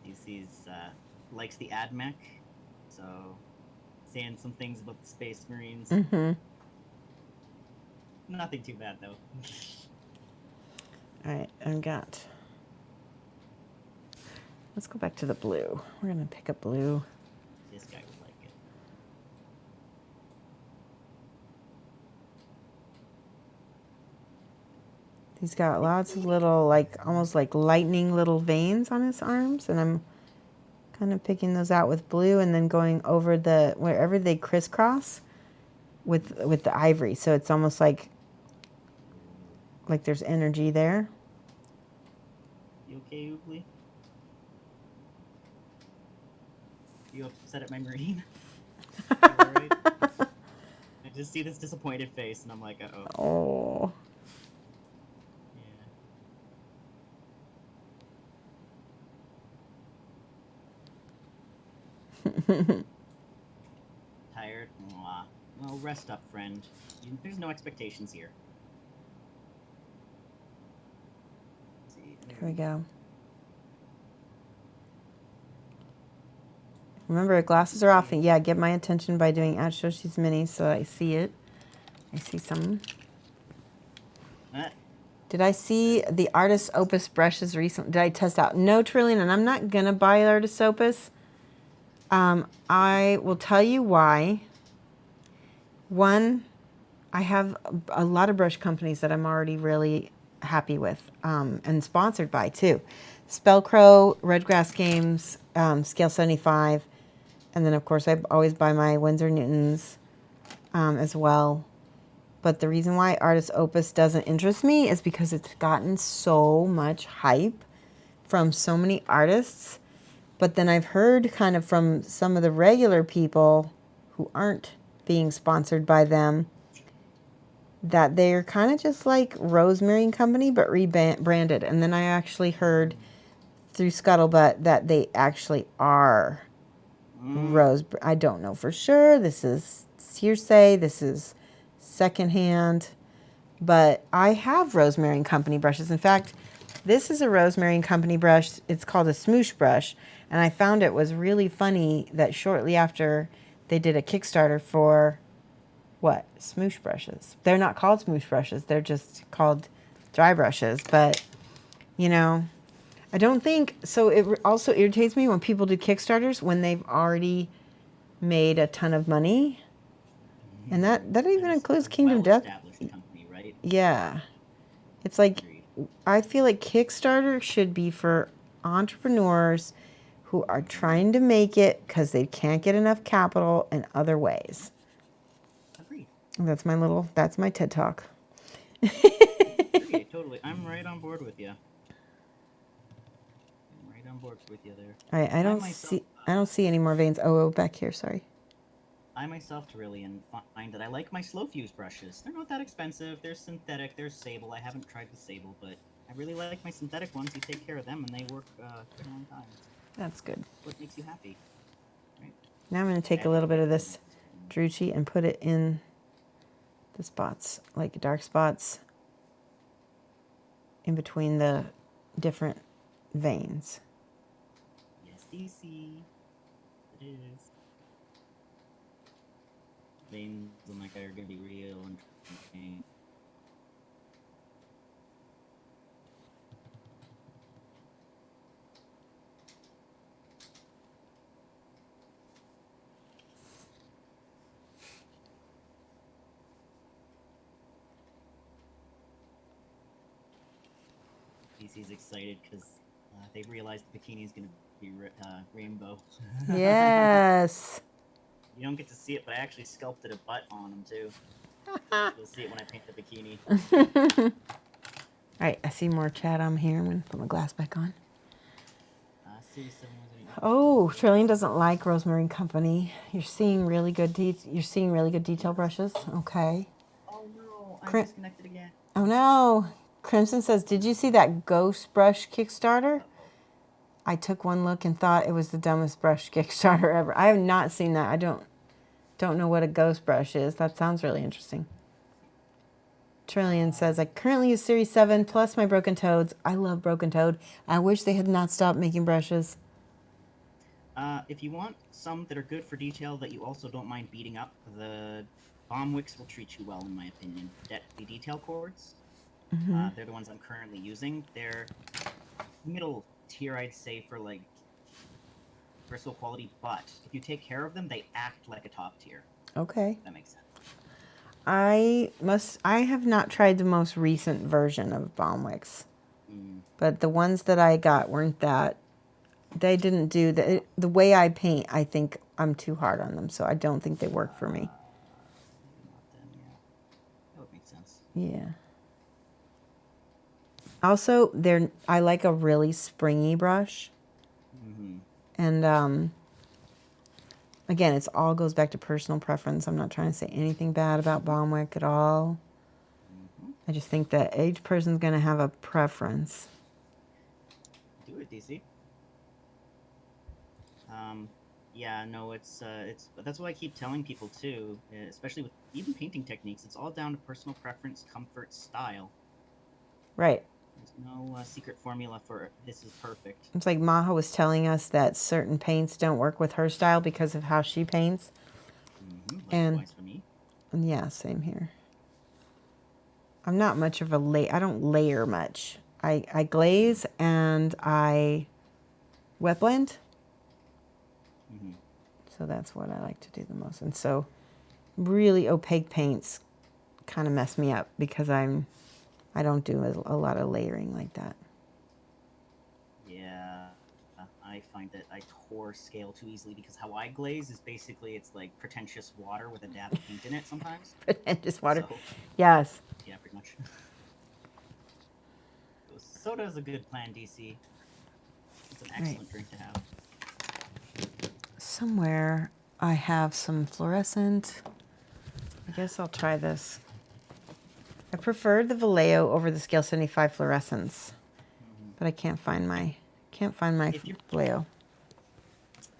DC's likes the AdMech, so saying some things about the Space Marines. Mm-hmm. Nothing too bad, though. All right, I've got... Let's go back to the blue. We're going to pick up blue. This guy would like it. He's got lots of little, like, almost like lightning little veins on his arms, and I'm Kind of picking those out with blue and then going over the, wherever they crisscross with the ivory. So it's almost like there's energy there. You okay, Oogly? You upset at my marine? You alright? I just see this disappointed face, and I'm like, uh-oh. Oh. Tired? Mwah. Well, rest up, friend. There's no expectations here. Let's see. Here we go. Remember, glasses are off. And yeah, get my attention by doing at Shoshie's Mini so I see it. I see some. Did I see the Artist Opus brushes recently? Did I test out? No, Trillian, and I'm not going to buy Artist Opus. I will tell you why. One, I have a lot of brush companies that I'm already really happy with and sponsored by, too. Spellcrow, Redgrass Games, Scale 75, and then, of course, I always buy my Winsor Newtons as well. But the reason why Artist Opus doesn't interest me is because it's gotten so much hype from so many artists. But then I've heard kind of from some of the regular people who aren't being sponsored by them that they're kind of just like Rosemary and Company, but rebranded. And then I actually heard through Scuttlebutt that they actually are Rose. I don't know for sure. This is hearsay. This is secondhand. But I have Rosemary and Company brushes. In fact, this is a Rosemary and Company brush. It's called a smoosh brush. And I found it was really funny that shortly after they did a Kickstarter for, what? Smoosh brushes. They're not called smoosh brushes. They're just called dry brushes. But, you know, I don't think, so it also irritates me when people do Kickstarters when they've already made a ton of money. And that even includes Kingdom Death. Company, right? Yeah. It's like, I feel like Kickstarter should be for entrepreneurs who are trying to make it because they can't get enough capital in other ways. Agreed. That's my TED Talk. Agreed, totally. I'm right on board with you. I don't see any more veins. Oh, back here, sorry. I myself, Trillian, find that I like my slow fuse brushes. They're not that expensive. They're synthetic. They're sable. I haven't tried the sable, but I really like my synthetic ones. You take care of them, and they work for a long time. That's good. What makes you happy? Right? Now I'm going to take a little bit of this Druchii and put it in the spots, like dark spots in between the different veins. Yes, DC. It is. Veins in my guy are gonna be real and interesting. DC's excited because they realized the bikini is gonna be rainbow. Yes. You don't get to see it, but I actually sculpted a butt on him, too. You'll see it when I paint the bikini. All right, I see more chat on here. I'm going to put my glass back on. Oh, Trillian doesn't like Rosemary and Company. You're seeing really good detail brushes. Okay. Oh, no. I'm disconnected again. Oh, no. Crimson says, did you see that ghost brush Kickstarter? I took one look and thought it was the dumbest brush Kickstarter ever. I have not seen that. I don't know what a ghost brush is. That sounds really interesting. Trillian says, I currently use Series 7 plus my Broken Toads. I love Broken Toad. I wish they had not stopped making brushes. If you want some that are good for detail that you also don't mind beating up, the Bomb Wicks will treat you well, in my opinion. The detail cords, they're the ones I'm currently using. They're middle tier, I'd say, for like bristle quality, but if you take care of them, they act like a top tier. Okay. If that makes sense. I have not tried the most recent version of Bomb Wicks. But the ones that I got weren't that they didn't do the way I paint. I think I'm too hard on them, so I don't think they work for me. Maybe not them, yeah. That would make sense. Yeah. Also, I like a really springy brush. Mm-hmm. And again, it all goes back to personal preference. I'm not trying to say anything bad about Balmwick at all. Mm-hmm. I just think that each person's going to have a preference. Do it, DC. Yeah, no, it's that's what I keep telling people too, especially with even painting techniques. It's all down to personal preference, comfort, style. Right. There's no secret formula for this is perfect. It's like Maha was telling us that certain paints don't work with her style because of how she paints. Likewise for me. And yeah, same here. I'm not much of I don't layer much. I glaze and I wet blend. Mm-hmm. So that's what I like to do the most. And so really opaque paints kind of mess me up because I don't do a lot of layering like that. Yeah, I find that I tore scale too easily because how I glaze is basically it's like pretentious water with a dab of paint in it sometimes. Pretentious water. So, yes. yeah, pretty much. Soda is a good plan, DC. It's an excellent drink to have. Somewhere I have some fluorescent. I guess I'll try this. I prefer the Vallejo over the Scale 75 fluorescence, but I can't find my Vallejo.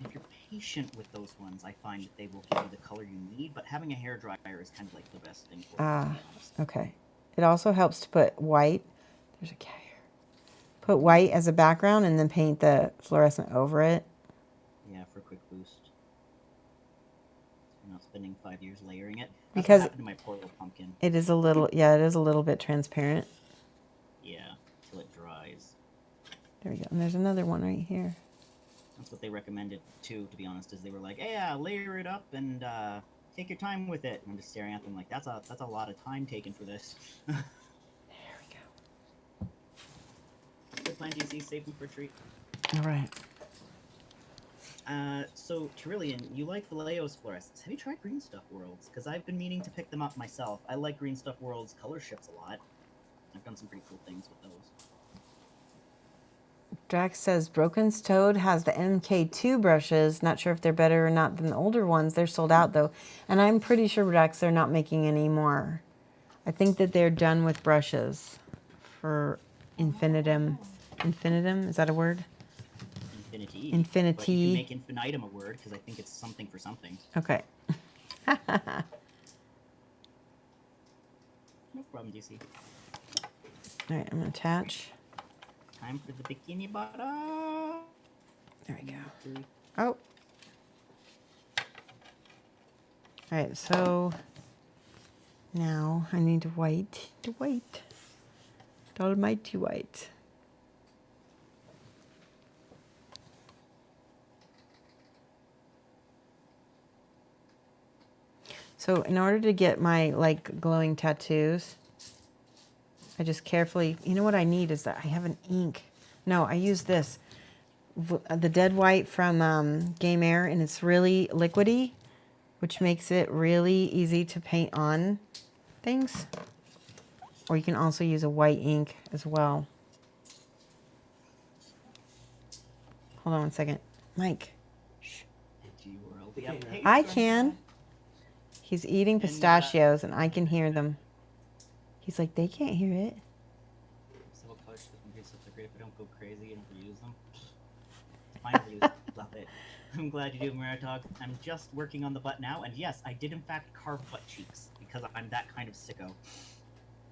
If you're patient with those ones, I find that they will give you the color you need. But having a hairdryer is kind of like the best thing for it, to be honest. Okay. It also helps to put white. There's a cat here. Put white as a background and then paint the fluorescent over it. Yeah, for a quick boost. You're not spending 5 years layering it. That's Because what happened to my poor little pumpkin. It is a little, it is a little bit transparent. Yeah, till it dries. There we go. And there's another one right here. That's what they recommended too, to be honest, is they were like, hey, layer it up and take your time with it. And I'm just staring at them like, that's a lot of time taken for this. There we go. Good plan, DC. Save them for a treat. All right. So, Tyrillian, you like Vallejo's fluorescents. Have you tried Green Stuff Worlds? Because I've been meaning to pick them up myself. I like Green Stuff Worlds color shifts a lot. I've done some pretty cool things with those. Drax says Broken's Toad has the MK2 brushes. Not sure if they're better or not than the older ones. They're sold out though. And I'm pretty sure, Drax, they're not making any more. I think that they're done with brushes for Infinitum. Infinitum, is that a word? Infinity. Infinity. But you can make infinitum a word because I think it's something for something. Okay. No problem, DC. All right, I'm going to attach. Time for the bikini bottom. There we go. Oh. All right, so now I need white. The white. The almighty white. So in order to get my like glowing tattoos, I just carefully, you know what I need is that I have an ink. No, I use this, the Dead White from Game Air, and it's really liquidy, which makes it really easy to paint on things. Or you can also use a white ink as well. Hold on one second. Mike. Shh. I can. He's eating pistachios and I can hear them. He's like, they can't hear it. Several colors can be so great if I don't go crazy and reuse them. Finally, love it. I'm glad you do, Maratog. I'm just working on the butt now, and yes, I did in fact carve butt cheeks because I'm that kind of sicko.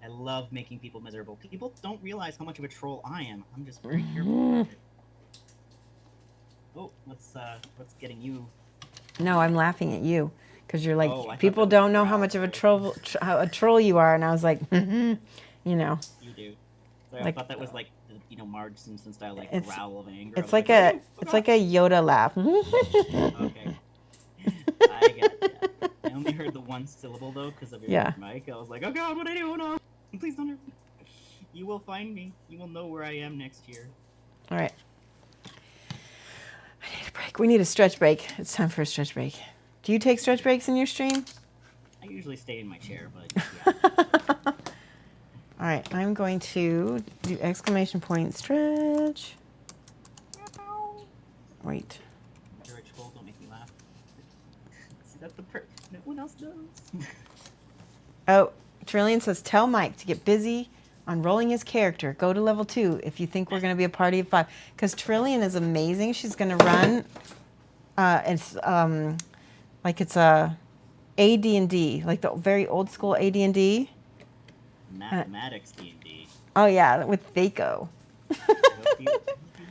I love making people miserable. People don't realize how much of a troll I am. I'm just very careful about it. Oh, what's getting you? No, I'm laughing at you because you're like, Oh, people don't know how much of a troll you are, and I was like, you know. You do. So like, I thought that was like, Marge Simpson style, like growl of anger. It's like a Yoda laugh. Okay. I got ya. I only heard the one syllable though because of your mic. I was like, oh god, what do I do? No, please don't hurt me. You will find me. You will know where I am next year. All right. We need a stretch break. It's time for a stretch break. Do you take stretch breaks in your stream? I usually stay in my chair, but yeah. All right, I'm going to do exclamation point stretch. Wait. Rich Gold, don't make me laugh. See, that's the no one else does. Oh, Trillian says, tell Mike to get busy on rolling his character. Go to level 2 if you think we're going to be a party of 5. Because Trillian is amazing. She's going to run. It's like it's a AD&D, like the very old school AD&D. Mathematics D&D. Oh yeah, with Vaco. I hope you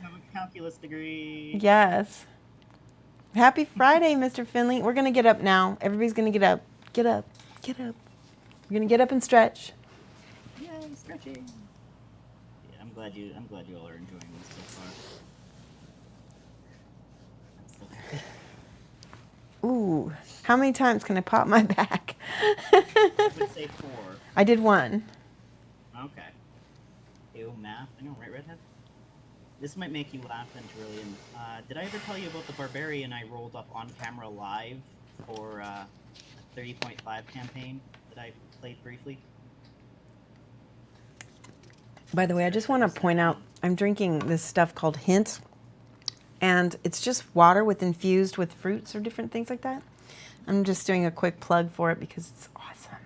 have a calculus degree. Yes. Happy Friday, Mr. Finley. We're gonna get up now. Everybody's gonna get up. Get up. Get up. We're gonna get up and stretch. Yay, stretching. Yeah, I'm glad you all are enjoying this so far. I'm so happy. Ooh, how many times can I pop my back? I would say 4. I did 1. Okay. Ew, math. I know, right, Redhead? This might make you laugh then, Trillian. Did I ever tell you about the barbarian I rolled up on camera live for a 30.5 campaign that I played briefly? By the way, I just want to point out, I'm drinking this stuff called Hint, and it's just water infused with fruits or different things like that. I'm just doing a quick plug for it because it's awesome.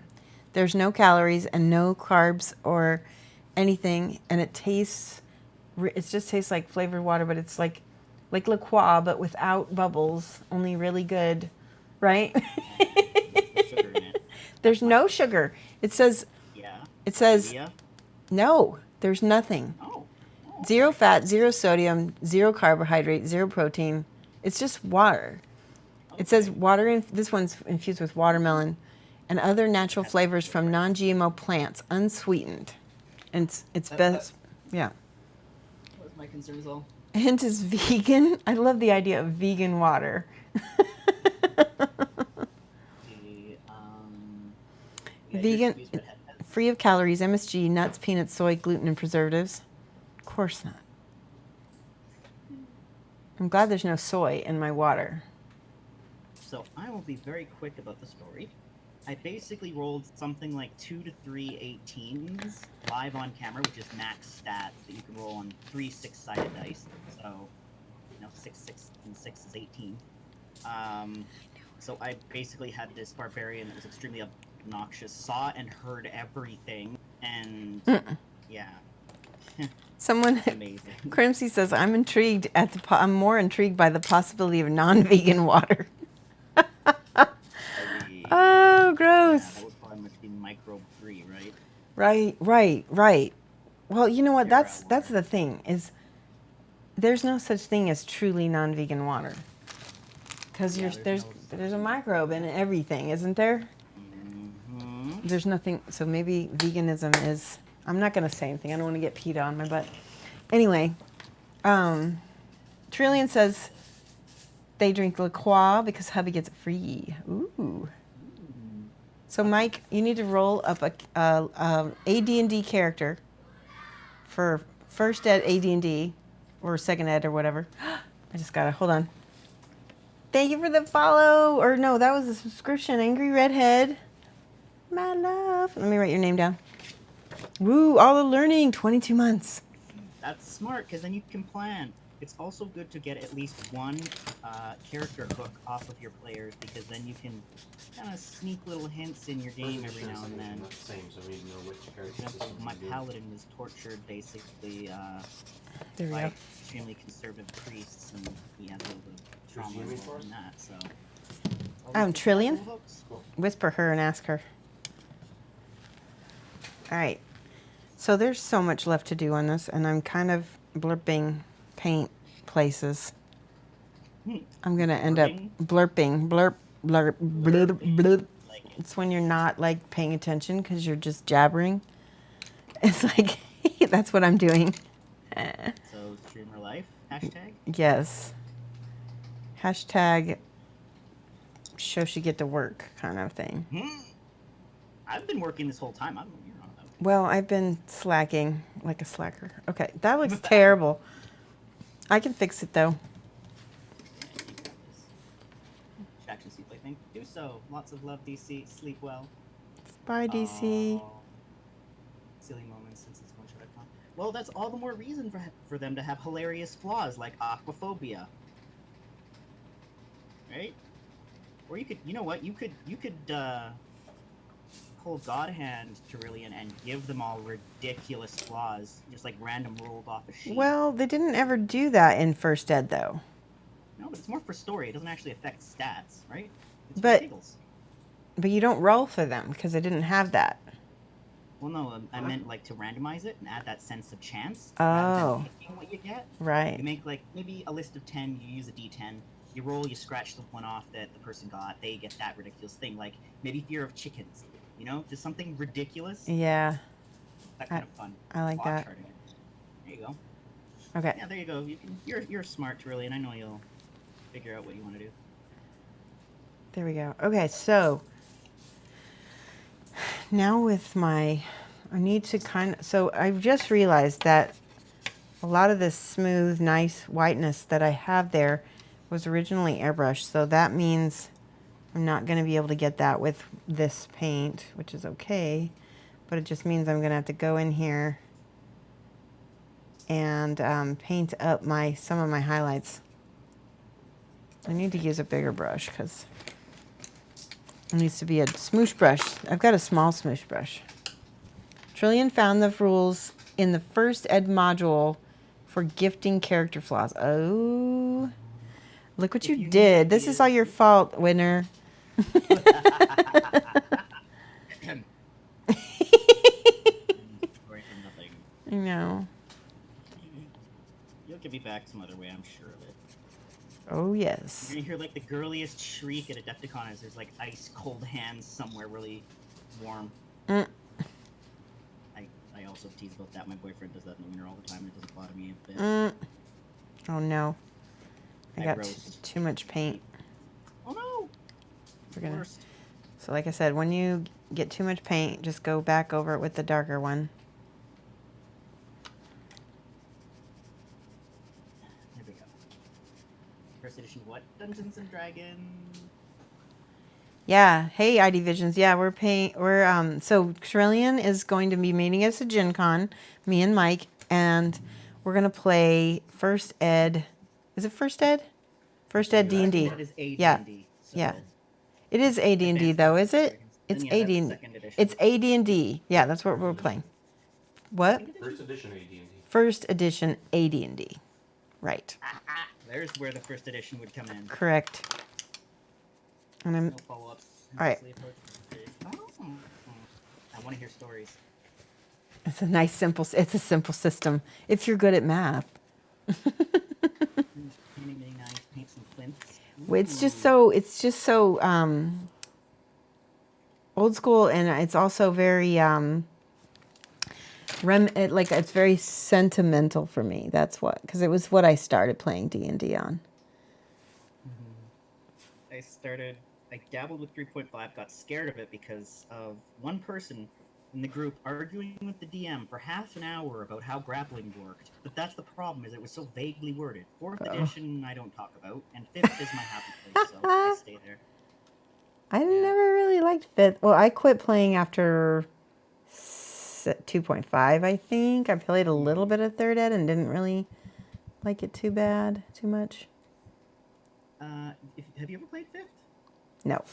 There's no calories and no carbs or anything, and it just tastes like flavored water, but it's like La Croix, but without bubbles, only really good, right? Sugar in it. There's no sugar. It says, Yeah. no, there's nothing. Oh. 0 fat, 0 sodium, 0 carbohydrate, 0 protein. It's just water. It says water, this one's infused with watermelon and other natural flavors from non-GMO plants, unsweetened. And it's best, yeah. What was my concerns all? Hint is vegan. I love the idea of vegan water. Vegan, free of calories, MSG, nuts, peanuts, soy, gluten, and preservatives. Of course not. I'm glad there's no soy in my water. So I will be very quick about the story. I basically rolled something like 2 to 3 18s live on camera, which is max stats that you can roll on 3 6-sided dice. So, 6, 6, and 6 is 18. So I basically had this barbarian that was extremely obnoxious, saw and heard everything, and yeah. Someone, amazing. Crimsy says, I'm intrigued I'm more intrigued by the possibility of non-vegan water. Oh, gross. Yeah, that would probably must be microbe-free, right? Right. Well, you know what? That's the thing, is there's no such thing as truly non-vegan water. Because there's a microbe in everything, isn't there? Mm-hmm. There's nothing, so maybe veganism is, I'm not going to say anything. I don't want to get PETA on my butt. Anyway, Trillian says they drink La Croix because hubby gets it free. Ooh. So Mike, you need to roll up a AD&D character for first ed AD&D or second ed or whatever. I just got to, hold on. Thank you for the follow. Or no, that was a subscription. Angry Redhead. My love. Let me write your name down. Woo, all the learning, 22 months. That's smart, because then you can plan. It's also good to get at least one character hook off of your players, because then you can kind of sneak little hints in your game every now and then. Same, so we know which For example, my paladin was tortured basically by extremely conservative priests, and he had a little bit of trauma involved in that. So. Trillian? Whisper her and ask her. All right. So there's so much left to do on this, and I'm kind of blurping paint places. I'm going to end up blurping. Blurp, blurp, blurp, blurp. It's when you're not, like, paying attention because you're just jabbering. It's like, that's what I'm doing. So, streamer life, hashtag? Yes. Hashtag Shoshie get to work kind of thing. I've been working this whole time. I don't know what you're on about. Well, I've been slacking like a slacker. Okay, that looks terrible. I can fix it though. action sleep lightning, do so. Lots of love, DC. Sleep well. Bye, DC. Oh, silly moments since it's one shot icon. Well, that's all the more reason for them to have hilarious flaws like aquaphobia. Right? Or you could, you know what? You could pull God Hand Cerulean and give them all ridiculous flaws, just like random rolled off a sheet. Well, they didn't ever do that in First Ed, though. No, but it's more for story. It doesn't actually affect stats, right? It's But- for giggles. But you don't roll for them because they didn't have that. Well, no, I meant like to randomize it and add that sense of chance. Oh. Rather than picking what you get. Right. You make like maybe a list of 10. You use a D10. You roll. You scratch the one off that the person got. They get that ridiculous thing, like maybe fear of chickens. You know, just something ridiculous. Yeah. That kind of fun. I like that. Charting. There you go. Okay. Yeah, there you go. You're smart, really, and I know you'll figure out what you want to do. There we go. Okay, so now with I need to so I've just realized that a lot of this smooth, nice whiteness that I have there was originally airbrushed. So that means I'm not going to be able to get that with this paint, which is okay. But it just means I'm going to have to go in here and paint up some of my highlights. I need to use a bigger brush because it needs to be a smoosh brush. I've got a small smoosh brush. Trillian found the rules in the First Ed module for gifting character flaws. Oh, look what you did. This is all your fault, Winter. Sorry for nothing. I know. You'll get me back some other way, I'm sure of it. Oh, yes. You're gonna hear like the girliest shriek at Adepticon as there's like ice cold hands somewhere really warm. Mm. I also tease about that. My boyfriend does that in the winter all the time. It doesn't bother me a bit. Mm. Oh, no. I got roast. too much paint. Oh no! We're gonna. Worst. So like I said, when you get too much paint, just go back over it with the darker one. There we go. First edition what? Dungeons and Dragons? Yeah. Hey, ID Visions. Yeah, so Trillian is going to be meeting us at Gen Con, me and Mike, and we're going to play First Ed. Is it First Ed? First Ed D&D. That is AD&D. Yeah. So Yeah. It is AD&D though, is it? It's Then, yeah, that's AD&D. second edition. It's AD&D. Yeah, that's what we're playing. What? First edition AD&D. First edition AD&D. Right. There's where the first edition would come in. Correct. And I'm No follow-ups. All right. Oh. I want to hear stories. it's a simple system if you're good at math. Painting nice, paint some flints. It's just Ooh. so old school, and it's also very it's very sentimental for me. That's what, because it was what I started playing D&D on. I dabbled with 3.5, got scared of it because of one person in the group arguing with the DM for half an hour about how grappling worked. But that's the problem, is it was so vaguely worded. 4th edition I don't talk about, and 5th is my happy place, so I stay there. I never really liked 5th. Well, I quit playing after 2.5, I think. I played a little bit of 3rd Ed and didn't really like it too much. Have you ever played 5th? No. Okay,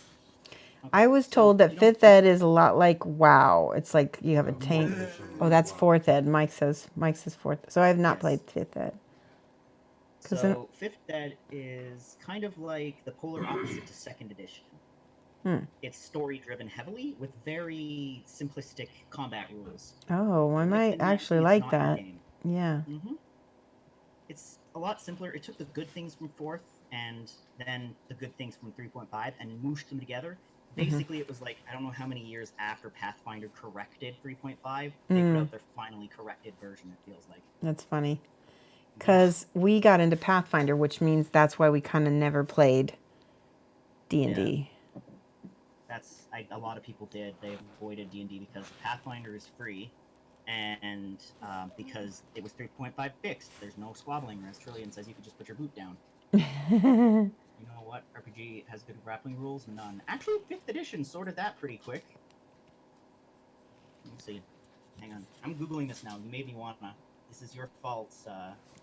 I was told that 5th Ed is a lot like WoW. It's like you have a tank. Oh, that's 4th Ed. Mike says 4th. So I have not played 5th Ed. So 5th Ed is kind of like the polar opposite to 2nd edition. It's story-driven heavily with very simplistic combat rules. Oh, I might actually like that. Yeah. It's a lot simpler. It took the good things from 4th and then the good things from 3.5 and mooshed them together. Basically, it was like, I don't know how many years after Pathfinder corrected 3.5, they put out their finally corrected version, it feels like. That's funny. Because we got into Pathfinder, which means that's why we kind of never played D&D. Yeah. A lot of people did. They avoided D&D because Pathfinder is free, and because it was 3.5 fixed. There's no squabbling, as Trillian says, you could just put your boot down. You know what? RPG TCG has good grappling rules? None. Actually, 5th edition sorted that pretty quick. Let me see. Hang on. I'm Googling this now. You made me wanna. This is your fault,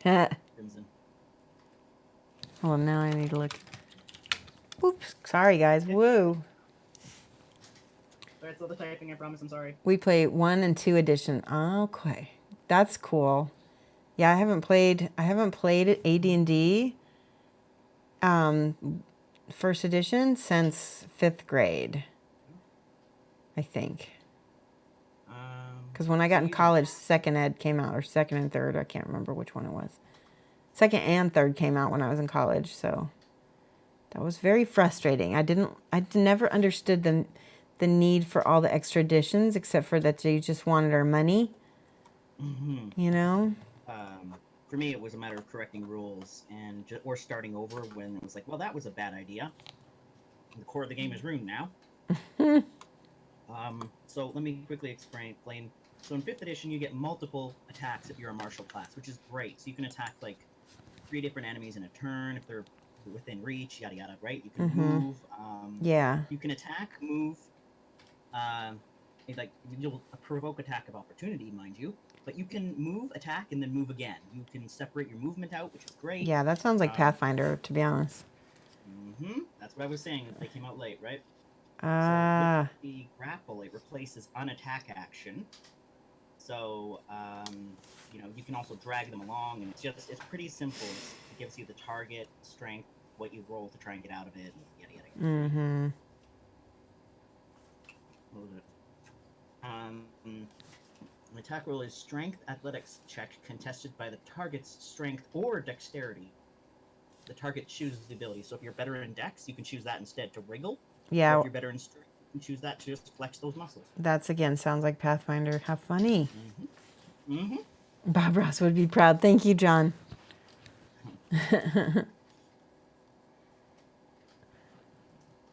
Crimson. Well, now I need to look. Oops. Sorry, guys. Woo. Alright, so the typing, I promise. I'm sorry. We play 1 and 2 edition. Okay. That's cool. Yeah, I haven't played AD&D first edition since 5th grade. I think. Because when I got in college, second ed came out, or second and third. I can't remember which one it was. Second and third came out when I was in college, so that was very frustrating. I never understood the need for all the extra editions, except for that they just wanted our money. Mm-hmm. You know? For me, it was a matter of correcting rules or starting over when it was like, well, that was a bad idea. The core of the game is ruined now. So let me quickly explain. So in 5th edition, you get multiple attacks if you're a martial class, which is great. So you can attack like 3 different enemies in a turn if they're within reach, yada yada, right? You can move. Yeah. You can attack, move. You'll provoke attack of opportunity, mind you. But you can move, attack, and then move again. You can separate your movement out, which is great. Yeah, that sounds like Pathfinder, to be honest. That's what I was saying. They came out late, right? Ah. So with the grapple, it replaces unattack action. So, you can also drag them along, and it's pretty simple. It gives you the target, strength, what you roll to try and get out of it, yada yada yada. Mm-hmm. What was it? The attack roll is strength athletics check contested by the target's strength or dexterity. The target chooses the ability. So if you're better in dex, you can choose that instead to wriggle. Yeah. Or if you're better in strength, you can choose that to just flex those muscles. That's, again, sounds like Pathfinder. How funny. Mm-hmm. Bob Ross would be proud. Thank you, John.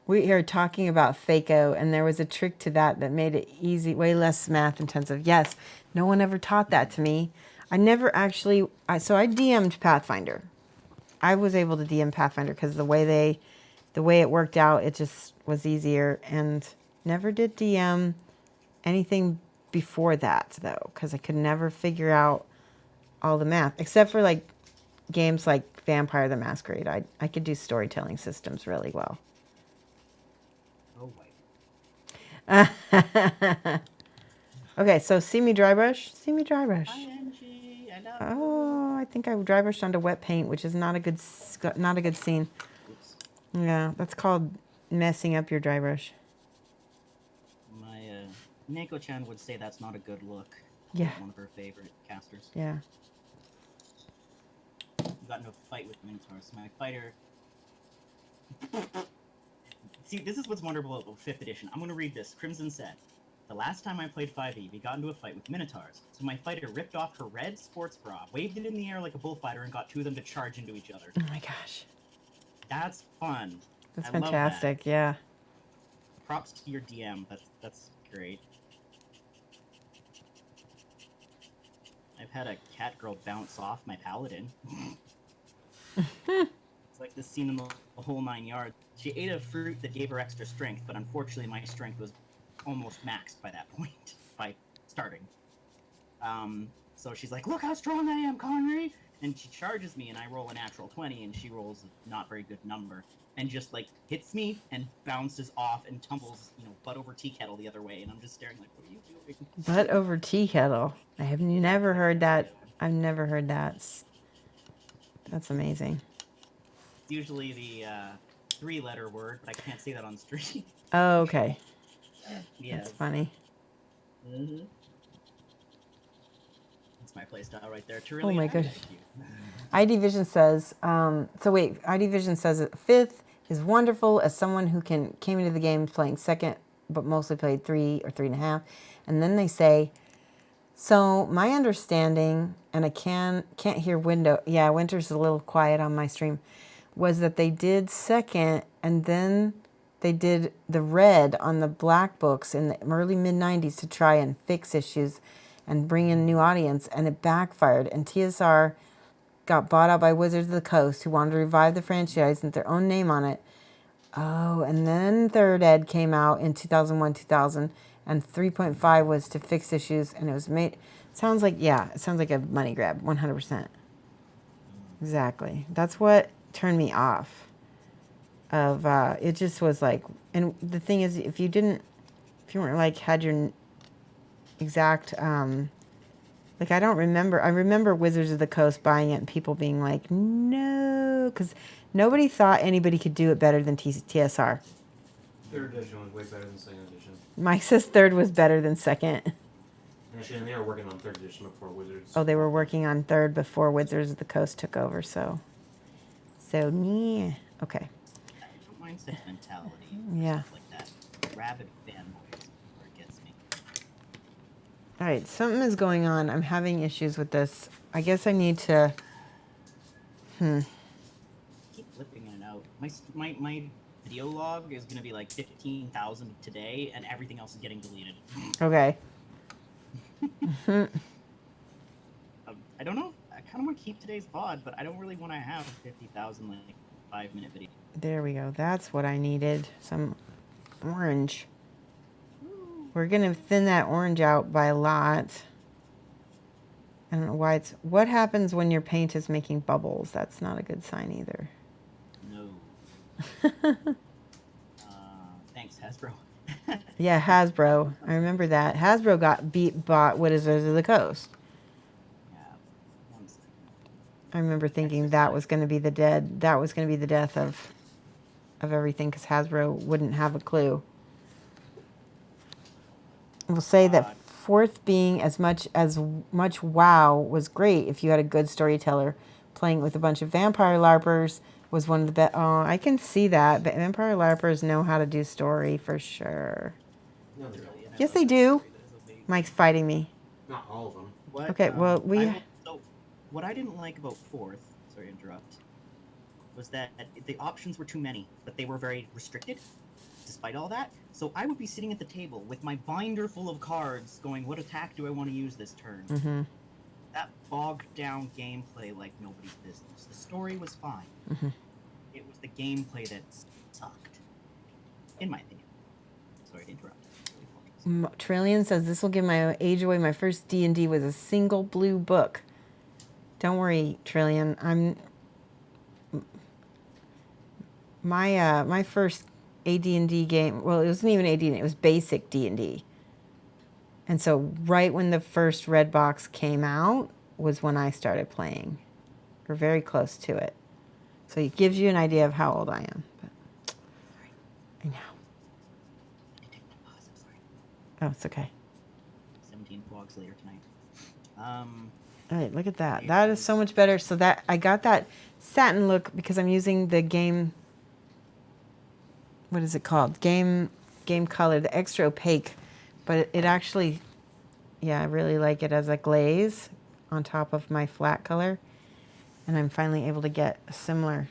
We are talking about FACO, and there was a trick to that made it easy, way less math intensive. Yes, no one ever taught that to me. I never actually, so I DM'd Pathfinder. I was able to DM Pathfinder because the way it worked out, it just was easier, and never did DM anything before that, though, because I could never figure out all the math, except for like games like Vampire the Masquerade. I could do storytelling systems really well. Oh, wait. Okay, so see me dry brush. See me dry brush. Hi, Angie. I love Oh, I think I dry brushed onto wet paint, which is not a good scene. Oops. Yeah, that's called messing up your dry brush. My Neko-chan would say that's not a good look. Yeah. One of her favorite casters. Yeah. Got into a fight with Minotaurs. My fighter. See, this is what's wonderful about 5th edition. I'm going to read this. Crimson said, "The last time I played 5e, we got into a fight with Minotaurs. So my fighter ripped off her red sports bra, waved it in the air like a bullfighter, and got 2 of them to charge into each other." Oh my gosh. That's fun. That's I fantastic. love that. Yeah. Props to your DM. That's great. I've had a cat girl bounce off my paladin. It's like this scene in the whole 9 yards. She ate a fruit that gave her extra strength, but unfortunately my strength was almost maxed by that point, by starting. So she's like, "Look how strong I am, Connery!" And she charges me, and I roll a natural 20, and she rolls a not very good number, and just, like, hits me and bounces off and tumbles, butt over tea kettle the other way, and I'm just staring like, what are you doing? Butt over tea kettle. I have never heard that. I've never heard that. That's amazing. It's usually the 3-letter word, but I can't say that on stream. Oh, okay. Yeah. That's funny. Mm-hmm. That's my playstyle right there. Oh my gosh. ID Vision says, ID Vision says that 5th is wonderful as someone who came into the game playing 2nd, but mostly played 3 or 3.5. And then they say, so my understanding, and I can't hear Winter's a little quiet on my stream, was that they did 2nd, and then they did the red on the black books in the early mid-90s to try and fix issues and bring in a new audience, and it backfired. And TSR got bought out by Wizards of the Coast, who wanted to revive the franchise and their own name on it. Oh, and then third ed came out in 2001, 2000, and 3.5 was to fix issues, and it was made. Sounds like, yeah, it sounds like a money grab, 100%. Exactly. That's what turned me off. It just was like, and the thing is, if you weren't like, had your exact, like, I don't remember. I remember Wizards of the Coast buying it and people being like, no, because nobody thought anybody could do it better than TSR. Third edition was way better than second edition. Mike says third was better than second. Actually, and they were working on third edition before Wizards. Oh, they were working on third before Wizards of the Coast took over, so yeah. Okay. I don't mind sentimentality. Yeah. Stuff like that. Rabid fanboys is where it gets me. All right, something is going on. I'm having issues with this. I guess I need to. Keep flipping in and out. My video log is gonna be like 15,000 today, and everything else is getting deleted. Okay. I don't know. I kind of want to keep today's VOD, but I don't really want to have 50,000 like 5-minute video. There we go. That's what I needed. Some orange. We're going to thin that orange out by a lot. I don't know why it's... What happens when your paint is making bubbles? That's not a good sign either. No. Thanks, Hasbro. Yeah, Hasbro. I remember that. Hasbro bought Wizards of the Coast. Yeah. 1 second. I remember thinking that was going to be the death of everything because Hasbro wouldn't have a clue. We'll say that fourth being as much WoW was great if you had a good storyteller. Playing with a bunch of vampire LARPers was one of the best. Oh, I can see that. But vampire LARPers know how to do story for sure. No, they don't. Yes, they do. Mike's fighting me. Not all of them. What, Okay, well, so what I didn't like about fourth, sorry to interrupt, was that the options were too many, but they were very restricted, despite all that. So I would be sitting at the table with my binder full of cards going, what attack do I want to use this turn? Mm-hmm. That bogged down gameplay like nobody's business. The story was fine. Mm-hmm. It was the gameplay that sucked, in my opinion. Sorry to interrupt. Trillion says this will give my age away. My first D&D was a single blue book. Don't worry, Trillion. My first AD&D game. Well, it wasn't even AD&D. It was basic D&D. And so right when the first red box came out was when I started playing, or very close to it. So it gives you an idea of how old I am. But I know. Oh, it's okay. 17 vlogs later tonight. All right, look at that. That is so much better. So that I got that satin look because I'm using the game. What is it called? Game color, the extra opaque, but it actually, yeah, I really like it as a glaze on top of my flat color, and I'm finally able to get a similar.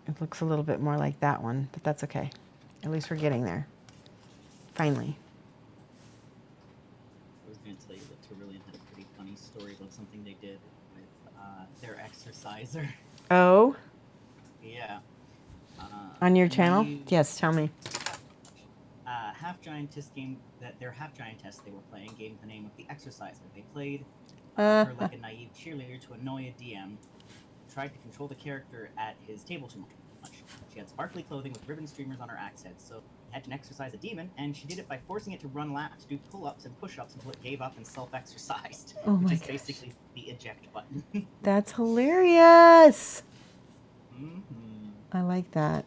It looks a little bit more like that one, but that's okay. At least we're getting there. Finally. I was going to tell you that Terillian had a pretty funny story about something they did with their exerciser. Oh. Yeah. On your channel? Yes, tell me. Half Giantess game, their Half Giantess they were playing, gave the name of the exerciser. They played her like a naive cheerleader to annoy a DM, tried to control the character at his table too much. She had sparkly clothing with ribbon streamers on her axe head, so had to exercise a demon, and she did it by forcing it to run laps, do pull-ups and push-ups until it gave up and self-exercised, which is basically the eject button. That's hilarious. Mm-hmm. I like that.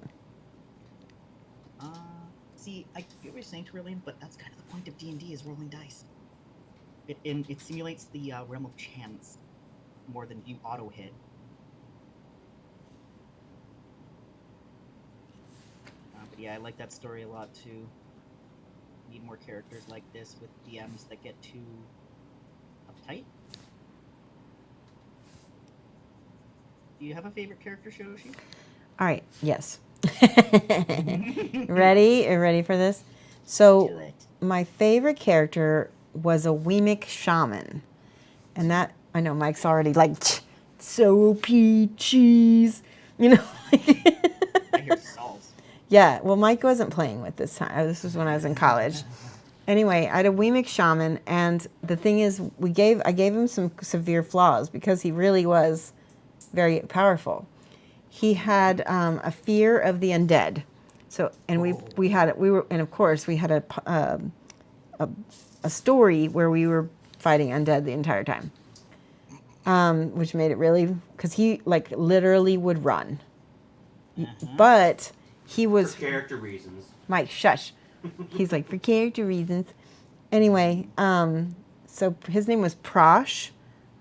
See, I get what you're saying, Terillian, but that's kind of the point of D&D is rolling dice. It simulates the realm of chance more than you auto-hit. But yeah, I like that story a lot too. Need more characters like this with DMs that get too uptight. Do you have a favorite character, Shoshie? All right, yes. Ready? Are you ready for this? So, my favorite character was a Weemic shaman. And that, I know Mike's already like, so peaches. You know? I hear salt. Yeah, well, Mike wasn't playing with this time. This was when I was in college. Anyway, I had a Weemic shaman, and the thing is, I gave him some severe flaws because he really was very powerful. He had a fear of the undead. So, and and of course we had a story where we were fighting undead the entire time, which made it really, because he like literally would run, but he was For character reasons. Mike, shush. He's like, for character reasons. Anyway, so his name was Prosh,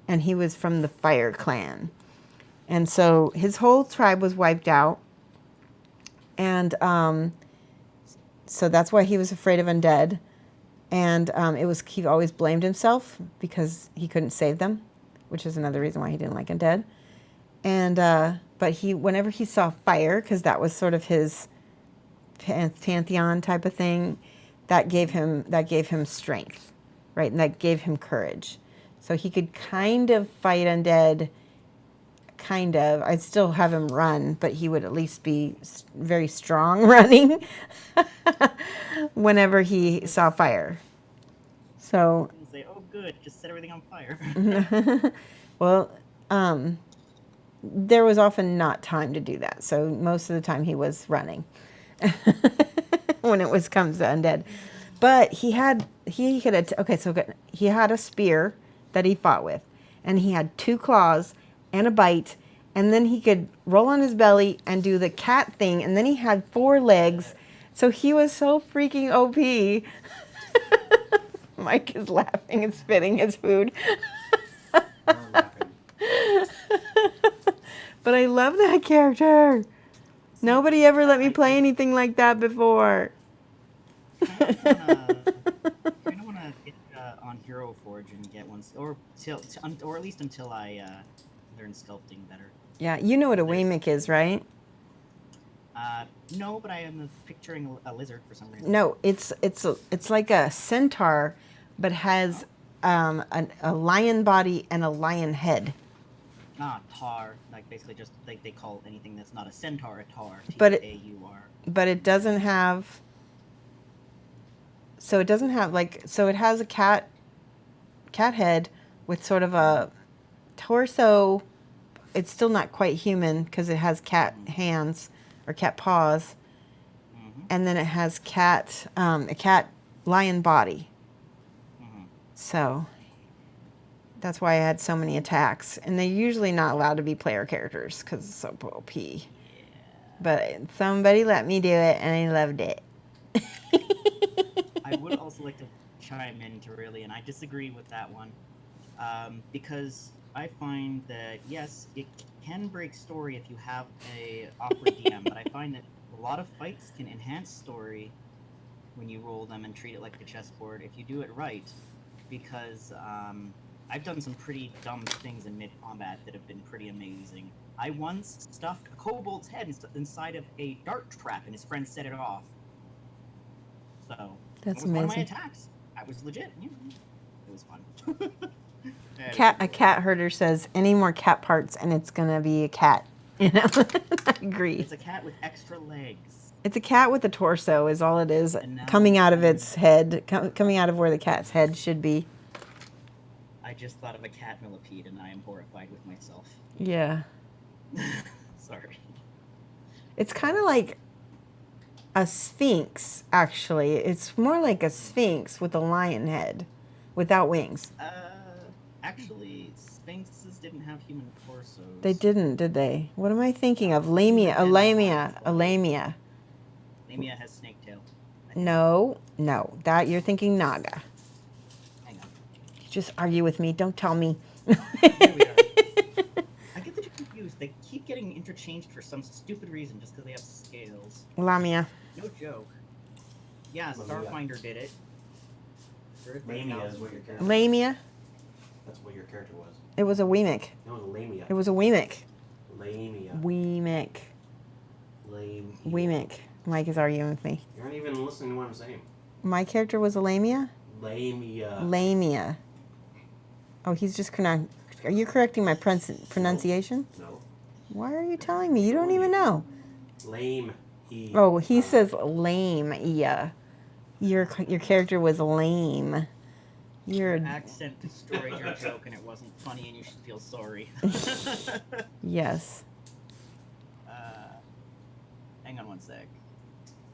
and he was from the Fire Clan. And so his whole tribe was wiped out. And so that's why he was afraid of undead. And he always blamed himself because he couldn't save them, which is another reason why he didn't like undead. And but whenever he saw fire, because that was sort of his pantheon type of thing, that gave him strength, right? And that gave him courage. So he could kind of fight undead, kind of. I'd still have him run, but he would at least be very strong running whenever he saw fire. So And say, oh, good, just set everything on fire. well, there was often not time to do that. So most of the time he was running when it comes to undead. But he had a spear that he fought with, and he had 2 claws and a bite, and then he could roll on his belly and do the cat thing, and then he had 4 legs. So he was so freaking OP. Mike is laughing and spitting his food. I'm laughing. But I love that character. Nobody ever let me play anything like that before. I kind of want to get on Hero Forge and get one, or at least until I learn sculpting better. Yeah, you know what a Weemic is, right? No, but I am picturing a lizard for some reason. No, it's like a centaur, but has a lion body and a lion head. Tar. Like basically just like they call anything that's not a centaur a tar. But T-A-U-R. But it doesn't have. So it doesn't have it has a cat head with sort of a torso. It's still not quite human because it has cat hands or cat paws, and then it has a cat lion body. So that's why I had so many attacks, and they're usually not allowed to be player characters because it's so OP. Yeah. But somebody let me do it, and I loved it. I would also like to chime in and I disagree with that one, because I find that yes, it can break story if you have a awkward DM, but I find that a lot of fights can enhance story when you roll them and treat it like a chessboard if you do it right, because I've done some pretty dumb things in mid-combat that have been pretty amazing. I once stuffed a kobold's head inside of a dart trap, and his friend set it off. So that's it was amazing. One of my attacks. I was legit. Yeah, it was fun. A cat herder says, any more cat parts, and it's gonna be a cat. You know, I agree. It's a cat with extra legs. It's a cat with a torso, is all it is, coming out of its head, coming out of where the cat's head should be. I just thought of a cat millipede, and I am horrified with myself. Yeah. Sorry. It's kind of like a sphinx, actually. It's more like a sphinx with a lion head, without wings. Actually, sphinxes didn't have human torsos. They didn't, did they? What am I thinking of? Lamia. Lamia has snake tail. No, that you're thinking Naga. Hang on. You just argue with me. Don't tell me. Here we are. I get that you're confused. They keep getting interchanged for some stupid reason just because they have scales. Lamia. No joke. Yeah, Starfinder did it. Lamia is what your character. Lamia. That's what your character was. It was a Weemic. No, it was Lamia. It was a Weemic. Lamia. Weemic. Lamia. Weemic. Mike is arguing with me. You aren't even listening to what I'm saying. My character was a Lamia? Lamia. Lamia. Oh, he's just are you correcting my pronunciation? No. Why are you telling me? You don't even know. Lame. E. Oh, he says lame. Yeah, your character was lame. You're Your accent destroyed your joke, and it wasn't funny, and you should feel sorry. yes. Hang on one sec.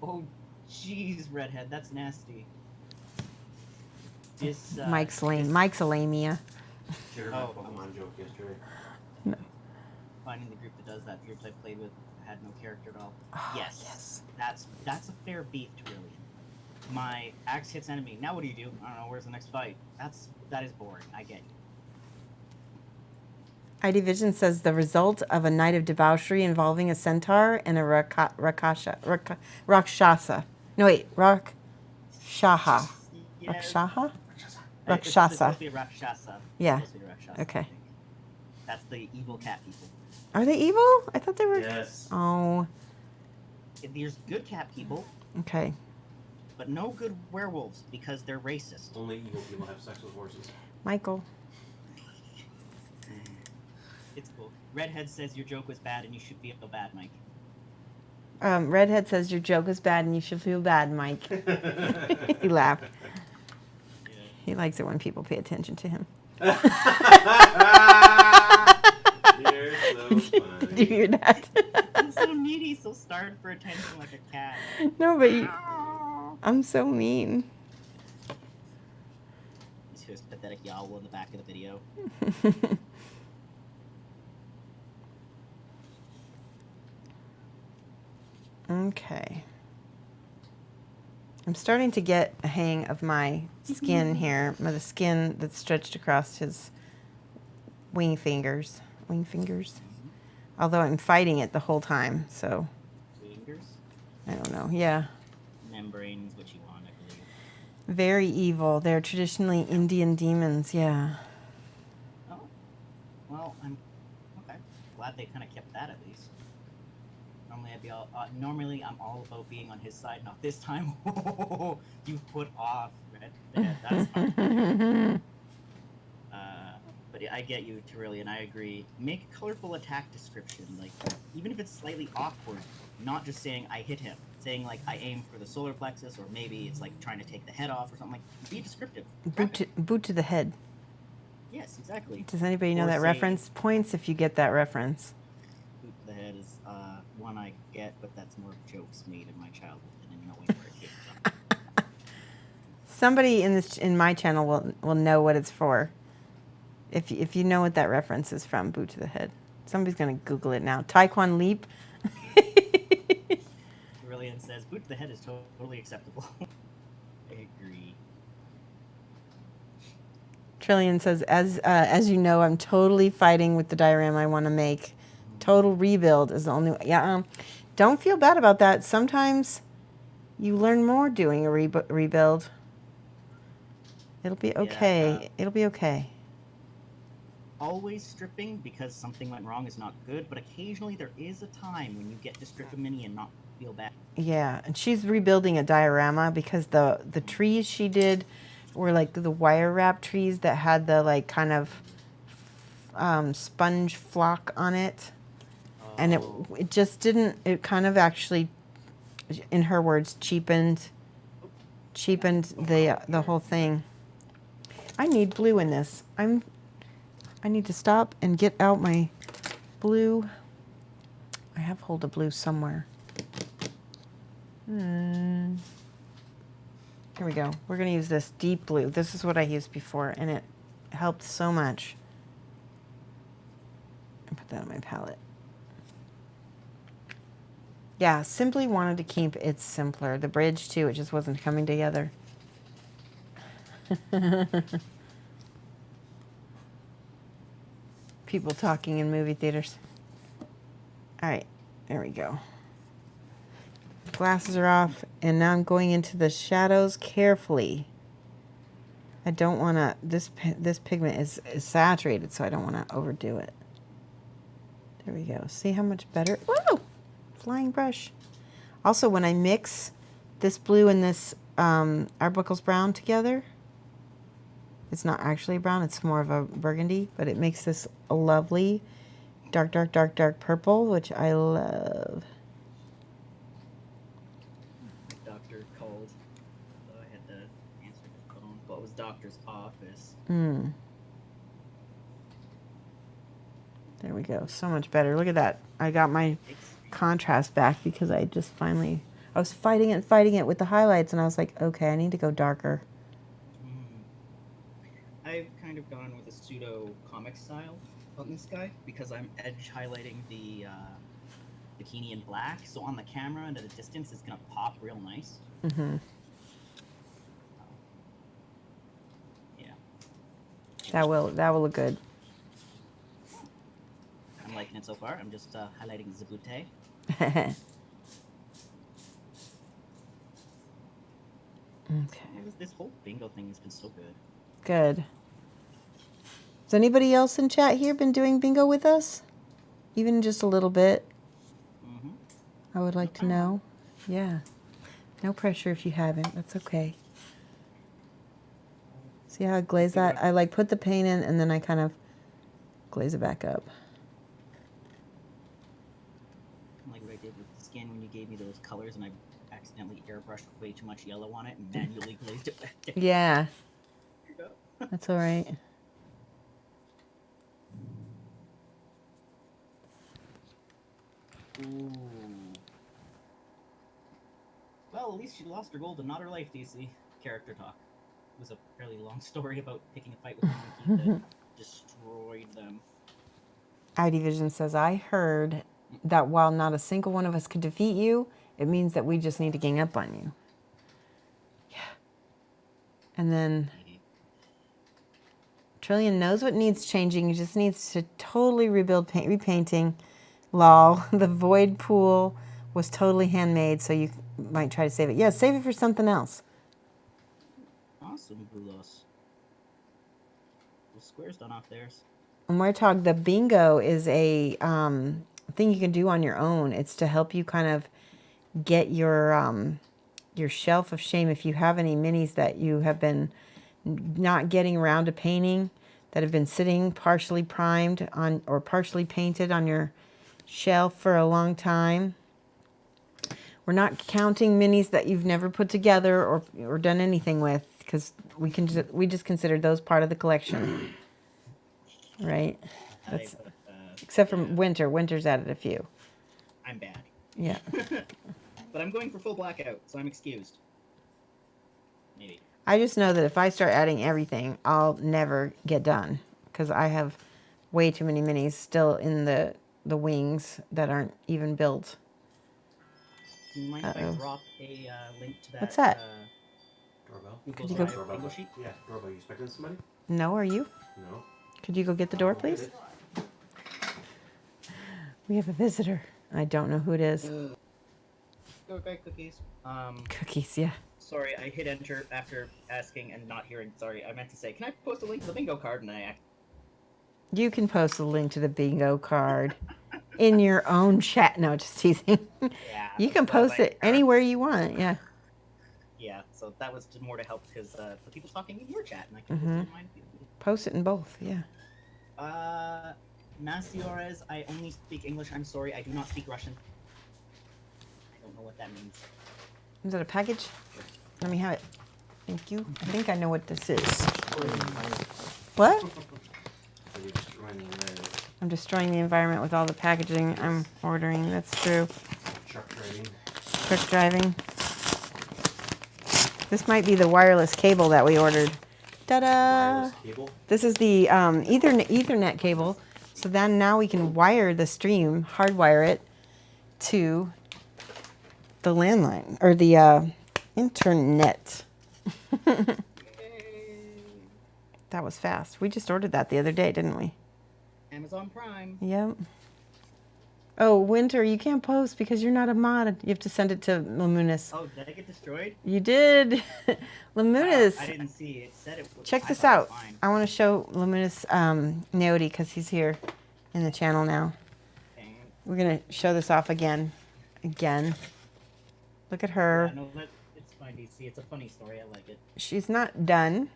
Oh, jeez, redhead, that's nasty. This Mike's lame. this- Mike's a lamia. Shared my Oh, Pokemon joke yesterday. Finding the group that does that. The groups I played with had no character at all. Oh, Yes. That's a fair beef, Trillion. My axe hits enemy. Now what do you do? I don't know. Where's the next fight? That is boring. I get you. ID Vision says the result of a night of debauchery involving a centaur and a rakshasa. No wait, Rakshaha. Yes. Rakshaha? It's Rakshasa. supposed to be a Rakshasa. Yeah. It's supposed to be a Rakshasa, Okay. I think. That's the evil cat people. Are they evil? I thought they were. Yes. Oh, There's good cat people, okay. but no good werewolves because they're racist. Only evil people have sex with horses. Michael. It's cool. Redhead says your joke was bad and you should feel bad, Mike. Redhead says your joke is bad and you should feel bad, Mike. He laughed. Yeah. He likes it when people pay attention to him. You're so Did you funny. hear that? I'm so needy, so starved for attention like a cat. No, but I'm so mean. He's his pathetic yowl in the back of the video. Okay. I'm starting to get a hang of my skin here. The skin that's stretched across his wing fingers. Although I'm fighting it the whole time, so Fingers? I don't know. Yeah. Membranes, what you want, I believe. Very evil. They're traditionally Indian demons, yeah. Oh. Well, I'm okay. Glad they kind of kept that at least. Normally I'm all about being on his side. Not this time. You put off, Red. That's fine. But yeah, I get you, Tyrillian. I agree. Make a colorful attack description. Like, even if it's slightly awkward, not just saying I hit him. Saying like I aim for the solar plexus, or maybe it's like trying to take the head off or something. Like, be descriptive. Boot to the head. Yes, exactly. Does anybody know Or that say- reference? Points if you get that reference. Boot to the head is one I get, but that's more jokes made in my childhood than in knowing where it came from. Somebody in my channel will know what it's for. If you know what that reference is from, boot to the head. Somebody's gonna Google it now. Taekwon leap. Tyrillian says boot to the head is totally acceptable. I agree. Trillion says, as you know, I'm totally fighting with the diorama I want to make. Total rebuild is the only way. Yeah, don't feel bad about that. Sometimes you learn more doing a rebuild. It'll be okay. It'll be okay. Always stripping because something went wrong is not good, but occasionally there is a time when you get to strip a mini and not feel bad. Yeah, and she's rebuilding a diorama because the trees she did were like the wire wrap trees that had the like kind of sponge flock on it. And it just didn't, it kind of actually, in her words, cheapened the whole thing. I need blue in this. I need to stop and get out my blue. I have hold of blue somewhere. Here we go. We're going to use this deep blue. This is what I used before, and it helped so much. I put that on my palette. Yeah, simply wanted to keep it simpler. The bridge, too, it just wasn't coming together. People talking in movie theaters. All right, there we go. Glasses are off, and now I'm going into the shadows carefully. I don't want to, this pigment is saturated, so I don't want to overdo it. There we go. See how much better? Whoa! Flying brush. Also, when I mix this blue and this Arbuckle's brown together, it's not actually brown, it's more of a burgundy, but it makes this a lovely dark, dark, dark, dark purple, which I love. doctor called, so I had to answer the phone. Well, it was doctor's office. Mm. There we go. So much better. Look at that. I got my contrast back because I just finally, I was fighting it with the highlights, and I was like, okay, I need to go darker. I've kind of gone with a pseudo comic style on this guy because I'm edge highlighting the bikini in black, so on the camera and at a distance it's gonna pop real nice. Mm-hmm. Yeah. That will look good. I'm liking it so far. I'm just highlighting Zabute. Okay. This whole bingo thing has been so good. Good. Has anybody else in chat here been doing bingo with us? Even just a little bit? Mm-hmm. I would like to know. Yeah. No pressure if you haven't. That's okay. See how I glaze that? I like put the paint in and then I kind of glaze it back up. Like what I did with the skin when you gave me those colors and I accidentally airbrushed way too much yellow on it and manually glazed it back down. Yeah. That's all right. Ooh. Well, at least she lost her gold and not her life, DC. Character talk. It was a fairly long story about picking a fight with a monkey that destroyed them. ID Vision says, I heard that while not a single one of us could defeat you, it means that we just need to gang up on you. Yeah. And then Trillion knows what needs changing. He just needs to totally rebuild repainting. Lol. The void pool was totally handmade, so you might try to save it. Yeah, save it for something else. Awesome, Bulos. The square's done off theirs. And Warthog, the bingo is a thing you can do on your own. It's to help you kind of get your shelf of shame. If you have any minis that you have been not getting around to painting, that have been sitting partially primed on or partially painted on your shelf for a long time. We're not counting minis that you've never put together or done anything with, because we just consider those part of the collection, right? That's, except for Winter. Winter's added a few. I'm bad. Yeah. But I'm going for full blackout, so I'm excused. Maybe. I just know that if I start adding everything, I'll never get done, because I have way too many minis still in the wings that aren't even built. Do you mind if I drop a link to that? What's that? Doorbell. Could you go? Doorbell. Yeah, doorbell. You expecting somebody? No, are you? No. Could you go get the door, please? We have a visitor. I don't know who it is. Go get cookies. Cookies, yeah. Sorry, I hit enter after asking and not hearing. Sorry, I meant to say, can I post a link to the bingo card? And I You can post a link to the bingo card in your own chat. No, just teasing. Yeah. You can post it anywhere you want. Yeah. Yeah. So that was just more to help because the people talking in your chat, and I can post it in mine. Post it in both. Yeah. Masiores, I only speak English. I'm sorry, I do not speak Russian. I don't know what that means. Is that a package? Let me have it. Thank you. I think I know what this is. What? I'm destroying the environment with all the packaging I'm ordering. That's true. Truck driving. Truck driving. This might be the wireless cable that we ordered. Ta-da! Wireless cable? This is the Ethernet cable. So then now we can wire the stream, hardwire it to the landline or the internet. That was fast. We just ordered that the other day, didn't we? Amazon Prime. Yep. Oh, Winter, you can't post because you're not a mod. You have to send it to Lamunis. Oh, did I get destroyed? You did. Lamunis. I didn't see it. It said it was. Check this out. I want to show Lamunis Naoti because he's here in the channel now. Dang. We're going to show this off again. Look at her. Yeah, no, it's fine, DC. It's a funny story. I like it. She's not done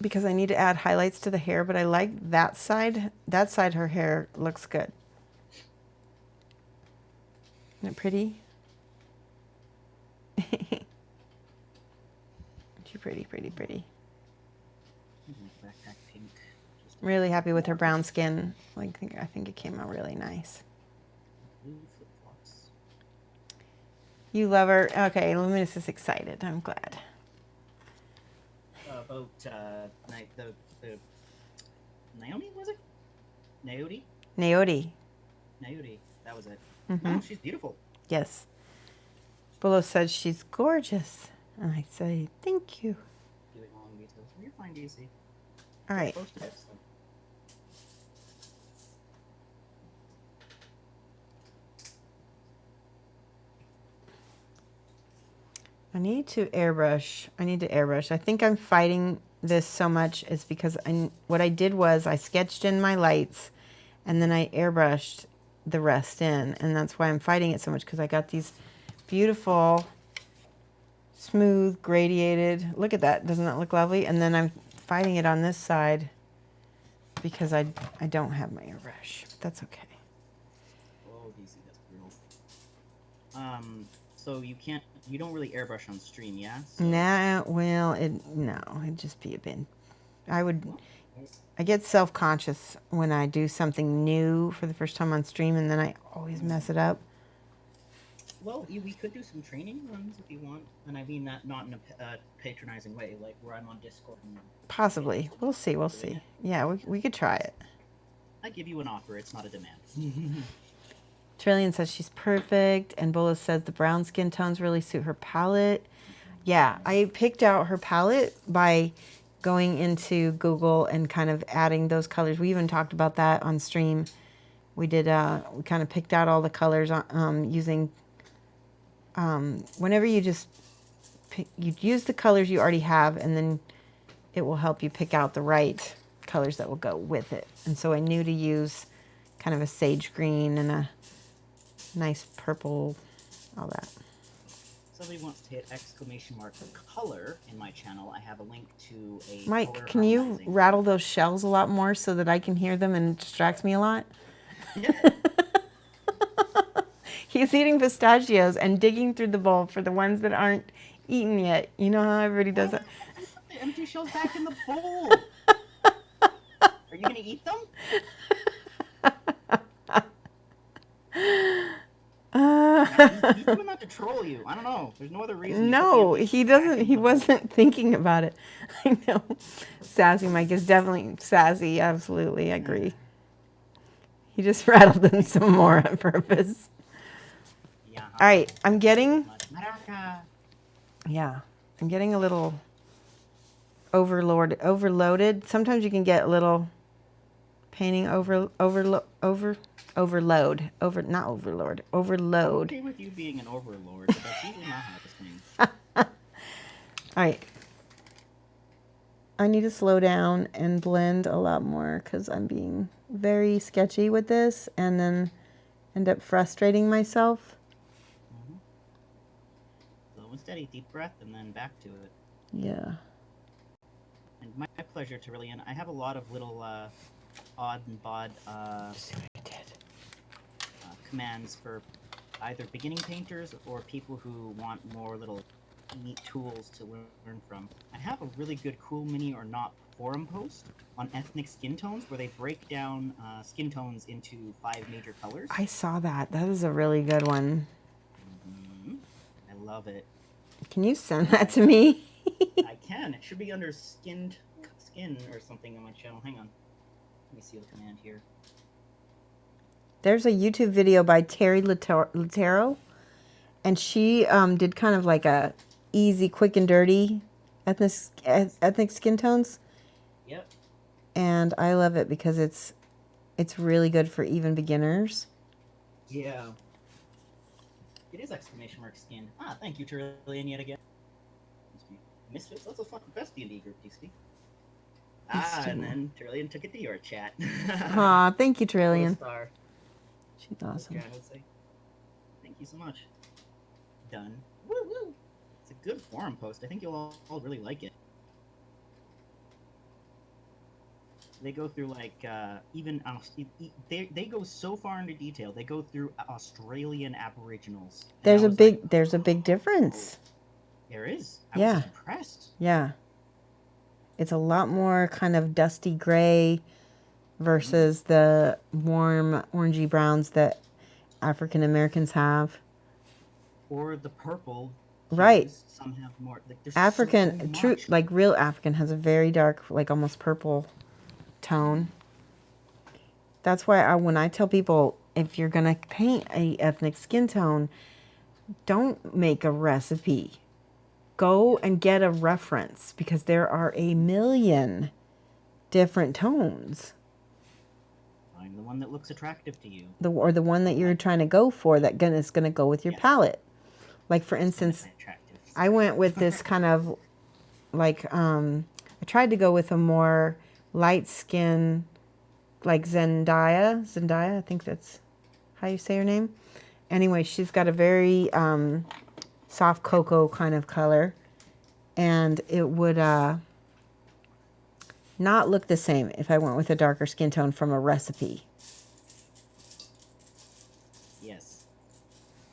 because I need to add highlights to the hair, but I like that side. That side, her hair looks good. Isn't it pretty? pretty, pretty. Backpack pink. Just Really happy with her brown skin. Like, I think it came out really nice. blue flip flops. You love her. Okay, Luminous is excited. I'm glad. About the Naomi, was it? Naomi? Naomi. Naomi. That was it. Mm-hmm. Oh, she's beautiful. Yes. Willow says she's gorgeous. And I say, thank you. Doing long details. You're fine, DC. All right. Close to this, though. I need to airbrush. I think I'm fighting this so much is because what I did was I sketched in my lights and then I airbrushed the rest in. And that's why I'm fighting it so much, because I got these beautiful, smooth, gradiated. Look at that. Doesn't that look lovely? And then I'm fighting it on this side because I don't have my airbrush. But that's okay. Oh, DC, that's brutal. So you don't really airbrush on stream, yeah? So... Nah, well, it'd just be a bit. I get self-conscious when I do something new for the first time on stream, and then I always mess it up. Well, we could do some training runs if you want, and I mean that not in a patronizing way, like where I'm on Discord. And Possibly. We'll see. We'll see. Yeah, we could try it. I give you an offer. It's not a demand. Trillian says she's perfect, and Bola says the brown skin tones really suit her palette. Yeah, I picked out her palette by going into Google and kind of adding those colors. We even talked about that on stream. We did. We kind of picked out all the colors using. Whenever you just you use the colors you already have, and then it will help you pick out the right colors that will go with it. And so I knew to use kind of a sage green and a nice purple, all that. Somebody wants to hit exclamation mark color in my channel. I have a link to a Mike, color can you harmonizing. rattle those shells a lot more so that I can hear them and it distracts me a lot? Yeah. He's eating pistachios and digging through the bowl for the ones that aren't eaten yet. You know how everybody does that? Put the empty shells back in the bowl. Are you gonna eat them? He's doing that to troll you. I don't know. There's no other reason. No, he doesn't. He wasn't thinking about it. I know. Sassy Mike is definitely sassy. Absolutely, I agree. He just rattled them some more on purpose. Yeah. All right, I'm getting. Maraca. Yeah, I'm getting a little overloaded. Sometimes you can get a little painting overload. I'm okay with you being an overlord, but that's usually not happening. All right. I need to slow down and blend a lot more because I'm being very sketchy with this and then end up frustrating myself. Slow and steady, deep breath, and then back to it. Yeah. And my pleasure, Tyrillian. I have a lot of little odd and bod See what I did. commands for either beginning painters or people who want more little neat tools to learn from. I have a really good Cool Mini or Not forum post on ethnic skin tones where they break down skin tones into 5 major colors. I saw that. That is a really good one. I love it. Can you send that to me? I can. It should be under skin or something on my channel. Hang on. Let me see the command here. There's a YouTube video by Terry Latero, and she did kind of like a easy, quick and dirty ethnic skin tones. Yep. And I love it because it's really good for even beginners. Yeah. It is exclamation mark skin. Ah, thank you, Tyrillian, yet again. Misfits, that's a fun best D&D group, DC. And then Tyrillian took it to your chat. Aw, thank you, Trillian. Star. She's awesome. I would say. Thank you so much. Done. Woo woo! It's a good forum post. I think you'll all really like it. They go through like even they go so far into detail. They go through Australian Aboriginals. There's a big difference. There is. I Yeah. was impressed. Yeah. It's a lot more kind of dusty gray versus the warm orangey browns that African Americans have. Or the purple. Right. Hues. Some have more. Like, there's African, so true, much. like real African has a very dark, like almost purple tone. That's why when I tell people, if you're going to paint a ethnic skin tone, don't make a recipe. Go and get a reference, because there are a million different tones. Find the one that looks attractive to you. Or the one that you're trying to go for that is going to go with your palette. Like, for instance, I went with this kind of like, I tried to go with a more light skin, like Zendaya, I think that's how you say her name. Anyway, she's got a very soft cocoa kind of color, and it would not look the same if I went with a darker skin tone from a recipe. Yes.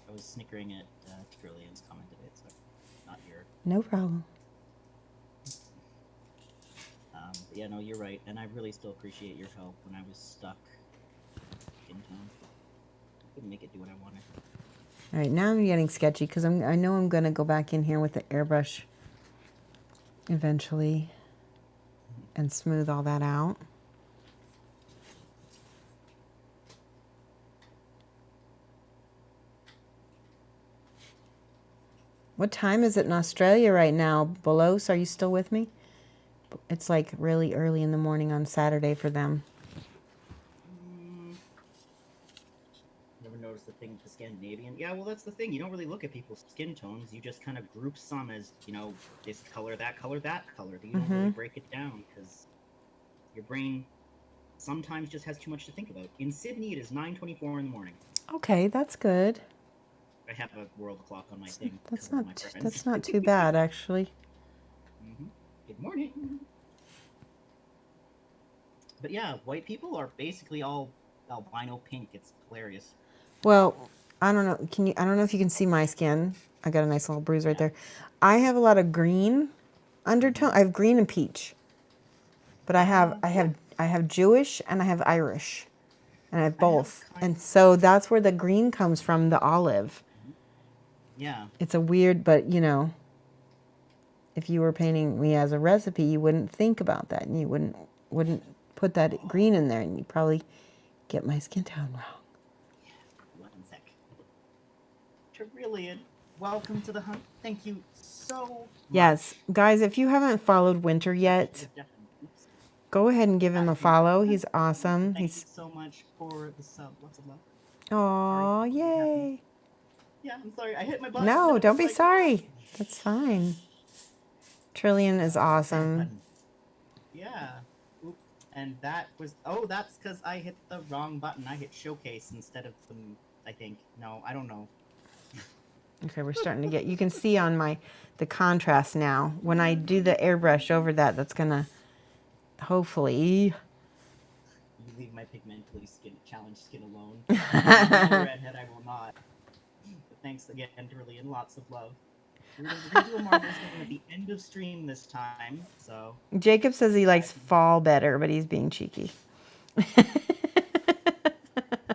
I was snickering at Trillian's comment of it, so not your... No problem. But yeah, no, you're right, and I really still appreciate your help when I was stuck in town. I couldn't make it do what I wanted. All right, now I'm getting sketchy because I know I'm going to go back in here with the airbrush eventually and smooth all that out. What time is it in Australia right now? Bolos, are you still with me? It's like really early in the morning on Saturday for them. Never noticed the thing with the Scandinavian. Yeah, well, that's the thing. You don't really look at people's skin tones. You just kind of group some as, you know, this color, that color, that color. You don't really break it down because your brain sometimes just has too much to think about. In Sydney, it is 9:24 in the morning. Okay, that's good. I have a world clock on my thing. That's That's not too bad, actually. Good morning. But yeah, white people are basically all albino pink. It's hilarious. Well, I don't know. I don't know if you can see my skin. I got a nice little bruise right there. I have a lot of green undertone. I have green and peach. But I have Jewish and I have Irish. And I have both. And so that's where the green comes from, the olive. Yeah. It's a weird, but you know, if you were painting me as a recipe, you wouldn't think about that, and you wouldn't put that green in there, and you'd probably get my skin tone wrong. Yeah, 1 sec. Trillian, welcome to the hunt. Thank you so much. Yes, guys, if you haven't followed Winter yet, go ahead and give him a follow. He's awesome. Thank you so much for the sub. Lots of love. Aw, yay. Yeah, I'm sorry. I hit my button. No, don't be sorry. That's fine. Trillian is awesome. Yeah. Oop. And that was... Oh, that's because I hit the wrong button. I hit showcase instead of the... I think. No, I don't know. Okay, we're starting to get... You can see on the contrast now. When I do the airbrush over that, that's going to hopefully... You leave my pigmentally challenged skin alone. Redhead, I will not. But thanks again, Trillian. Lots of love. We're going to do a Marvel stream at the end of stream this time, so... Jacob says he likes fall better, but he's being cheeky.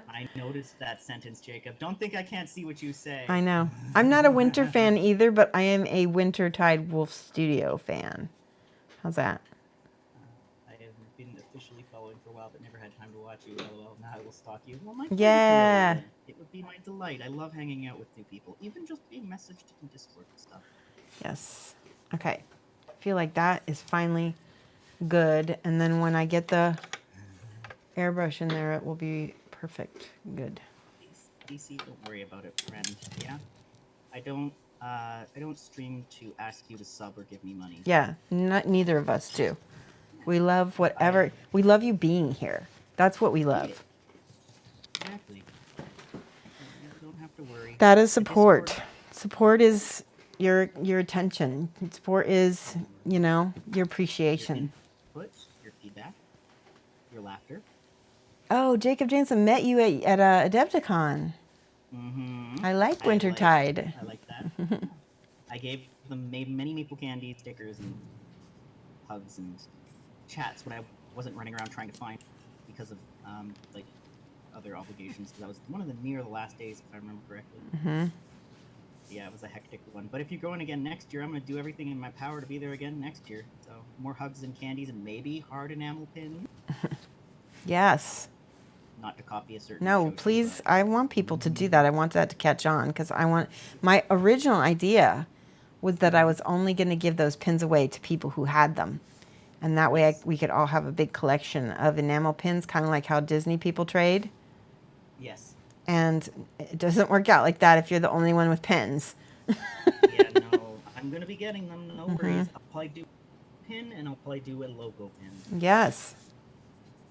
I noticed that sentence, Jacob. Don't think I can't see what you say. I know. I'm not a winter fan either, but I am a WinterTideWolfStudio fan. How's that? I have been officially following for a while, but never had time to watch you. LOL. Now I will stalk you. Well, my pleasure, Yeah. Trillian. It would be my delight. I love hanging out with new people, even just being messaged in Discord and stuff. Yes. Okay. I feel like that is finally good. And then when I get the airbrush in there, it will be perfect. Good. DC, don't worry about it, friend. Yeah? I don't stream to ask you to sub or give me money. Yeah. Neither of us do. We love whatever. We love you being here. That's what we love. Exactly. You don't have to worry. That is support. Support is your attention. Support is, your appreciation. Your input, your feedback, your laughter. Oh, Jacob Jansen met you at Adepticon. Mm-hmm. I like Wintertide. I like that. I gave them many maple candy stickers and hugs and chats when I wasn't running around trying to find because of like other obligations. Because that was one of the near the last days, if I remember correctly. Mm-hmm. Yeah, it was a hectic one. But if you're going again next year, I'm going to do everything in my power to be there again next year. So more hugs and candies and maybe hard enamel pins. Yes. Not to copy a certain. No, Shoshie, please. but I want people to do that. I want that to catch on because I want my original idea was that I was only going to give those pins away to people who had them. And that way we could all have a big collection of enamel pins, kind of like how Disney people trade. Yes. And it doesn't work out like that if you're the only one with pins. Yeah, no, I'm going to be getting them. No worries. I'll probably do a pin and I'll probably do a logo pin. Yes.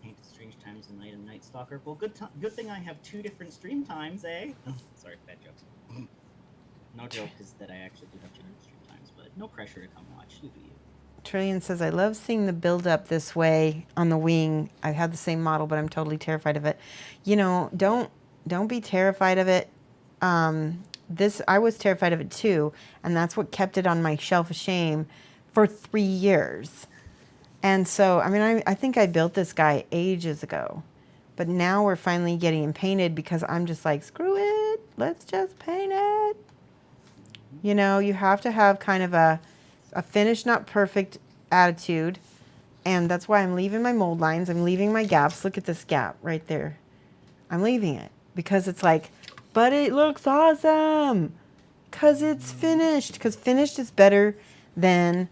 Painted Strange Times of Night and Night Stalker. Well, good thing I have 2 different stream times, eh? Sorry, bad jokes. No joke is that I actually do have 2 different stream times, but no pressure to come watch. You do you. Trillian says, I love seeing the build up this way on the wing. I have the same model, but I'm totally terrified of it. You know, don't be terrified of it. I was terrified of it too, and that's what kept it on my shelf of shame for 3 years. And so, I mean, I think I built this guy ages ago, but now we're finally getting him painted because I'm just like, screw it, let's just paint it. You know, you have to have kind of a finished, not perfect attitude. And that's why I'm leaving my mold lines. I'm leaving my gaps. Look at this gap right there. I'm leaving it because it's like, but it looks awesome because it's finished. Because finished is better than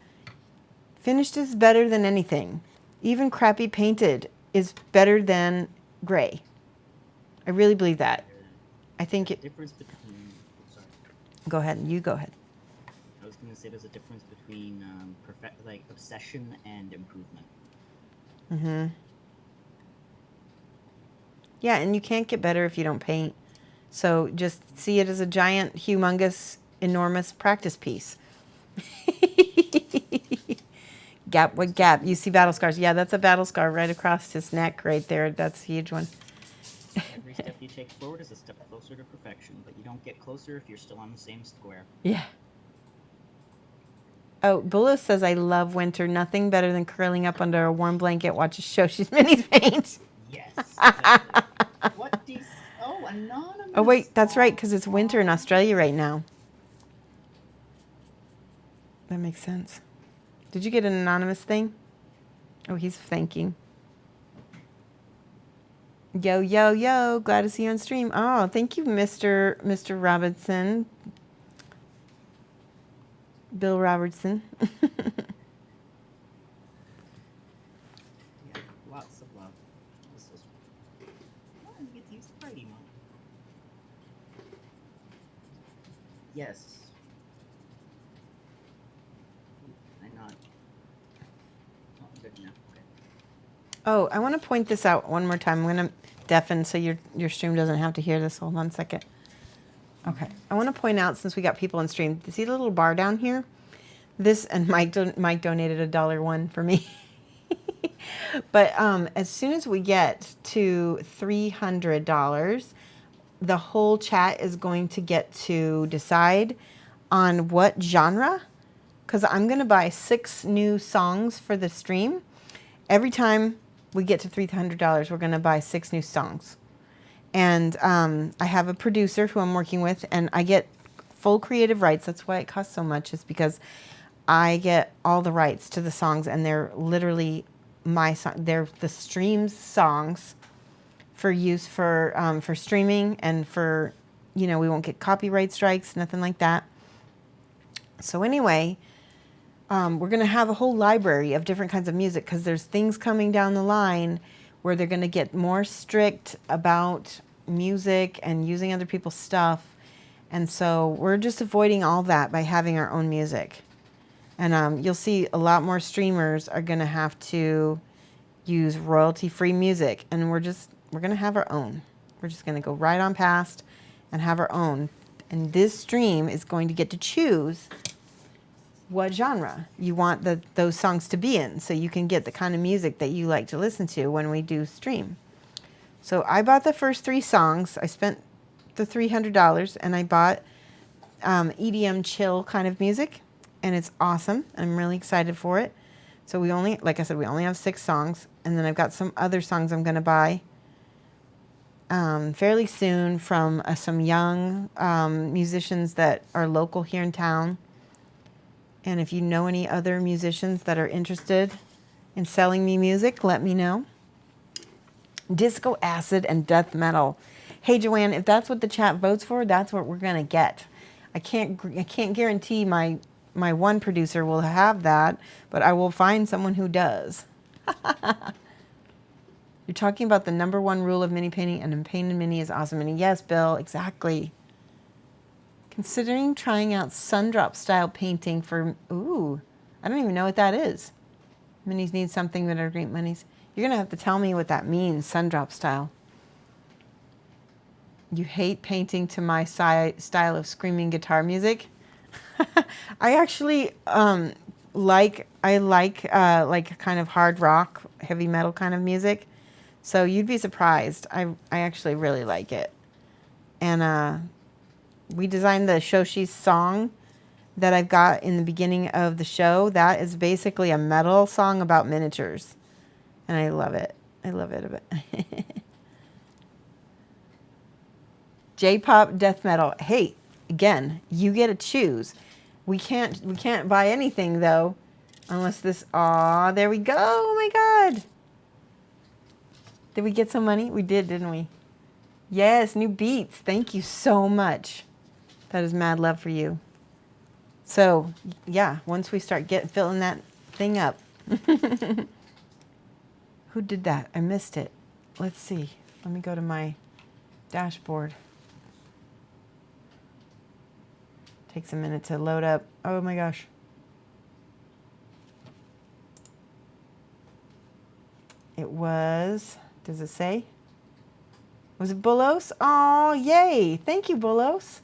anything. Even crappy painted is better than gray. I really believe that. I think it. Difference between. Sorry. Go ahead. You go ahead. I was going to say there's a difference between like obsession and improvement. Mm-hmm. Yeah, and you can't get better if you don't paint. So just see it as a giant, humongous, enormous practice piece. Gap, what gap? You see battle scars. Yeah, that's a battle scar right across his neck right there. That's a huge one. Every step you take forward is a step closer to perfection, but you don't get closer if you're still on the same square. Yeah. Oh, Bullis says, I love winter. Nothing better than curling up under a warm blanket, watching Shoshie's minis paint. Yes. Exactly. What do you... Oh, anonymous. Oh, wait, that's right, because it's winter in Australia right now. That makes sense. Did you get an anonymous thing? Oh, he's thanking. Yo, yo, yo. Glad to see you on stream. Oh, thank you, Mr. Robinson. Bill Robertson. Yeah, lots of love. This is... Oh, you get to use the party mode. Yes. I'm not good enough. Okay. Oh, I want to point this out one more time. I'm going to deafen so your stream doesn't have to hear this. Hold on a second. Okay. I want to point out, since we got people in stream, see the little bar down here? This, and Mike donated $1 for me. But as soon as we get to $300, the whole chat is going to get to decide on what genre, because I'm going to buy 6 new songs for the stream. Every time we get to $300, we're going to buy 6 new songs. And I have a producer who I'm working with, and I get full creative rights. That's why it costs so much, is because I get all the rights to the songs, and they're literally my song. They're the streams songs for use for streaming, and for, you know, we won't get copyright strikes, nothing like that. So anyway, we're going to have a whole library of different kinds of music, because there's things coming down the line where they're going to get more strict about music and using other people's stuff. And so we're just avoiding all that by having our own music. And you'll see a lot more streamers are going to have to use royalty-free music. And we're going to have our own. We're just going to go right on past and have our own. And this stream is going to get to choose what genre you want those songs to be in, so you can get the kind of music that you like to listen to when we do stream. So I bought the first 3 songs. I spent the $300, and I bought EDM chill kind of music, and it's awesome. I'm really excited for it. So we only, like I said, we only have 6 songs. And then I've got some other songs I'm going to buy fairly soon from some young musicians that are local here in town. And if you know any other musicians that are interested in selling me music, let me know. Disco, acid, and death metal. Hey, Joanne, if that's what the chat votes for, that's what we're going to get. I can't guarantee my one producer will have that, but I will find someone who does. You're talking about the #1 rule of mini painting, and a painted mini is awesome. And yes, Bill, exactly. Considering trying out sundrop style painting for, ooh, I don't even know what that is. Minis need something that are great minis. You're going to have to tell me what that means, sundrop style. You hate painting to my style of screaming guitar music? I actually like kind of hard rock, heavy metal kind of music. So you'd be surprised. I actually really like it. And we designed the Shoshie song that I've got in the beginning of the show. That is basically a metal song about miniatures. And I love it. I love it a bit. J-pop, death metal. Hey, again, you get to choose. We can't buy anything though, unless this. Aw, there we go. Oh my God. Did we get some money? We did, didn't we? Yes, new beats. Thank you so much. That is mad love for you. So yeah, once we start filling that thing up. Who did that? I missed it. Let's see. Let me go to my dashboard. Takes a minute to load up. Oh my gosh. It was, does it say? Was it Bulos? Oh, yay. Thank you, Bulos.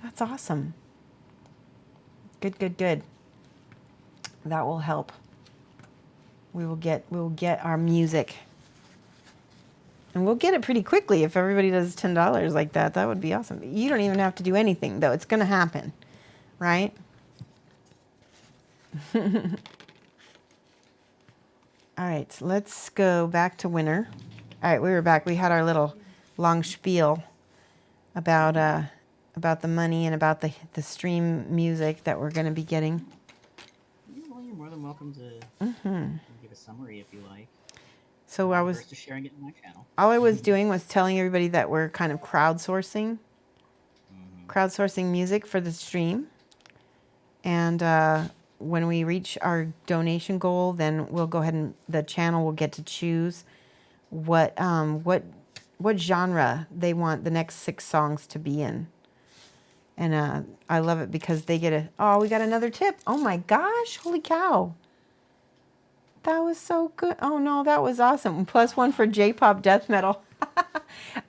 That's awesome. Good, good, good. That will help. We will get our music. And we'll get it pretty quickly if everybody does $10 like that. That would be awesome. You don't even have to do anything, though. It's going to happen, right? All right, let's go back to winter. All right, we were back. We had our little long spiel about the money and about the stream music that we're going to be getting. Well, you're more than welcome to give a summary if you like. So I was just sharing it in my channel. All I was doing was telling everybody that we're kind of crowdsourcing music for the stream. And when we reach our donation goal, then we'll go ahead and the channel will get to choose what genre they want the next 6 songs to be in. And I love it because they get we got another tip. Oh my gosh, holy cow. That was so good. Oh no, that was awesome. +1 for J-pop death metal.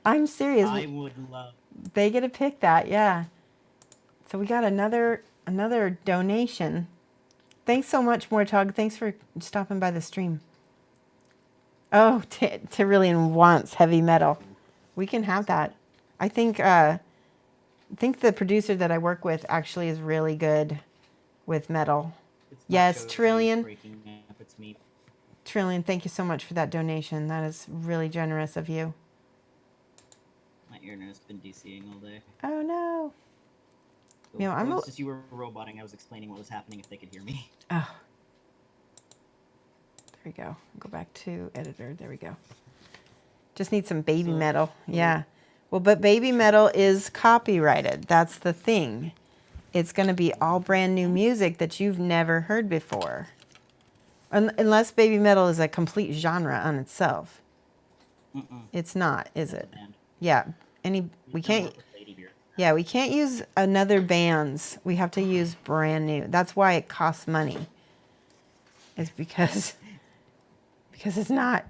I'm serious. I would love. They get to pick that, yeah. So we got another donation. Thanks so much, Mortog. Thanks for stopping by the stream. Oh, Tyrillian wants heavy metal. We can have that. I think the producer that I work with actually is really good with metal. Yes, Trillion. Trillion, thank you so much for that donation. That is really generous of you. My internet's been DCing all day. Oh no. You know, It was just you were roboting. I was explaining what was happening if they could hear me. Oh. There we go. Go back to editor. There we go. Just need some baby metal. Yeah. Well, but baby metal is copyrighted. That's the thing. It's going to be all brand new music that you've never heard before. Unless baby metal is a complete genre on itself. It's not, is it? Yeah. We can't. Yeah, we can't use another band's. We have to use brand new. That's why it costs money. It's because it's not.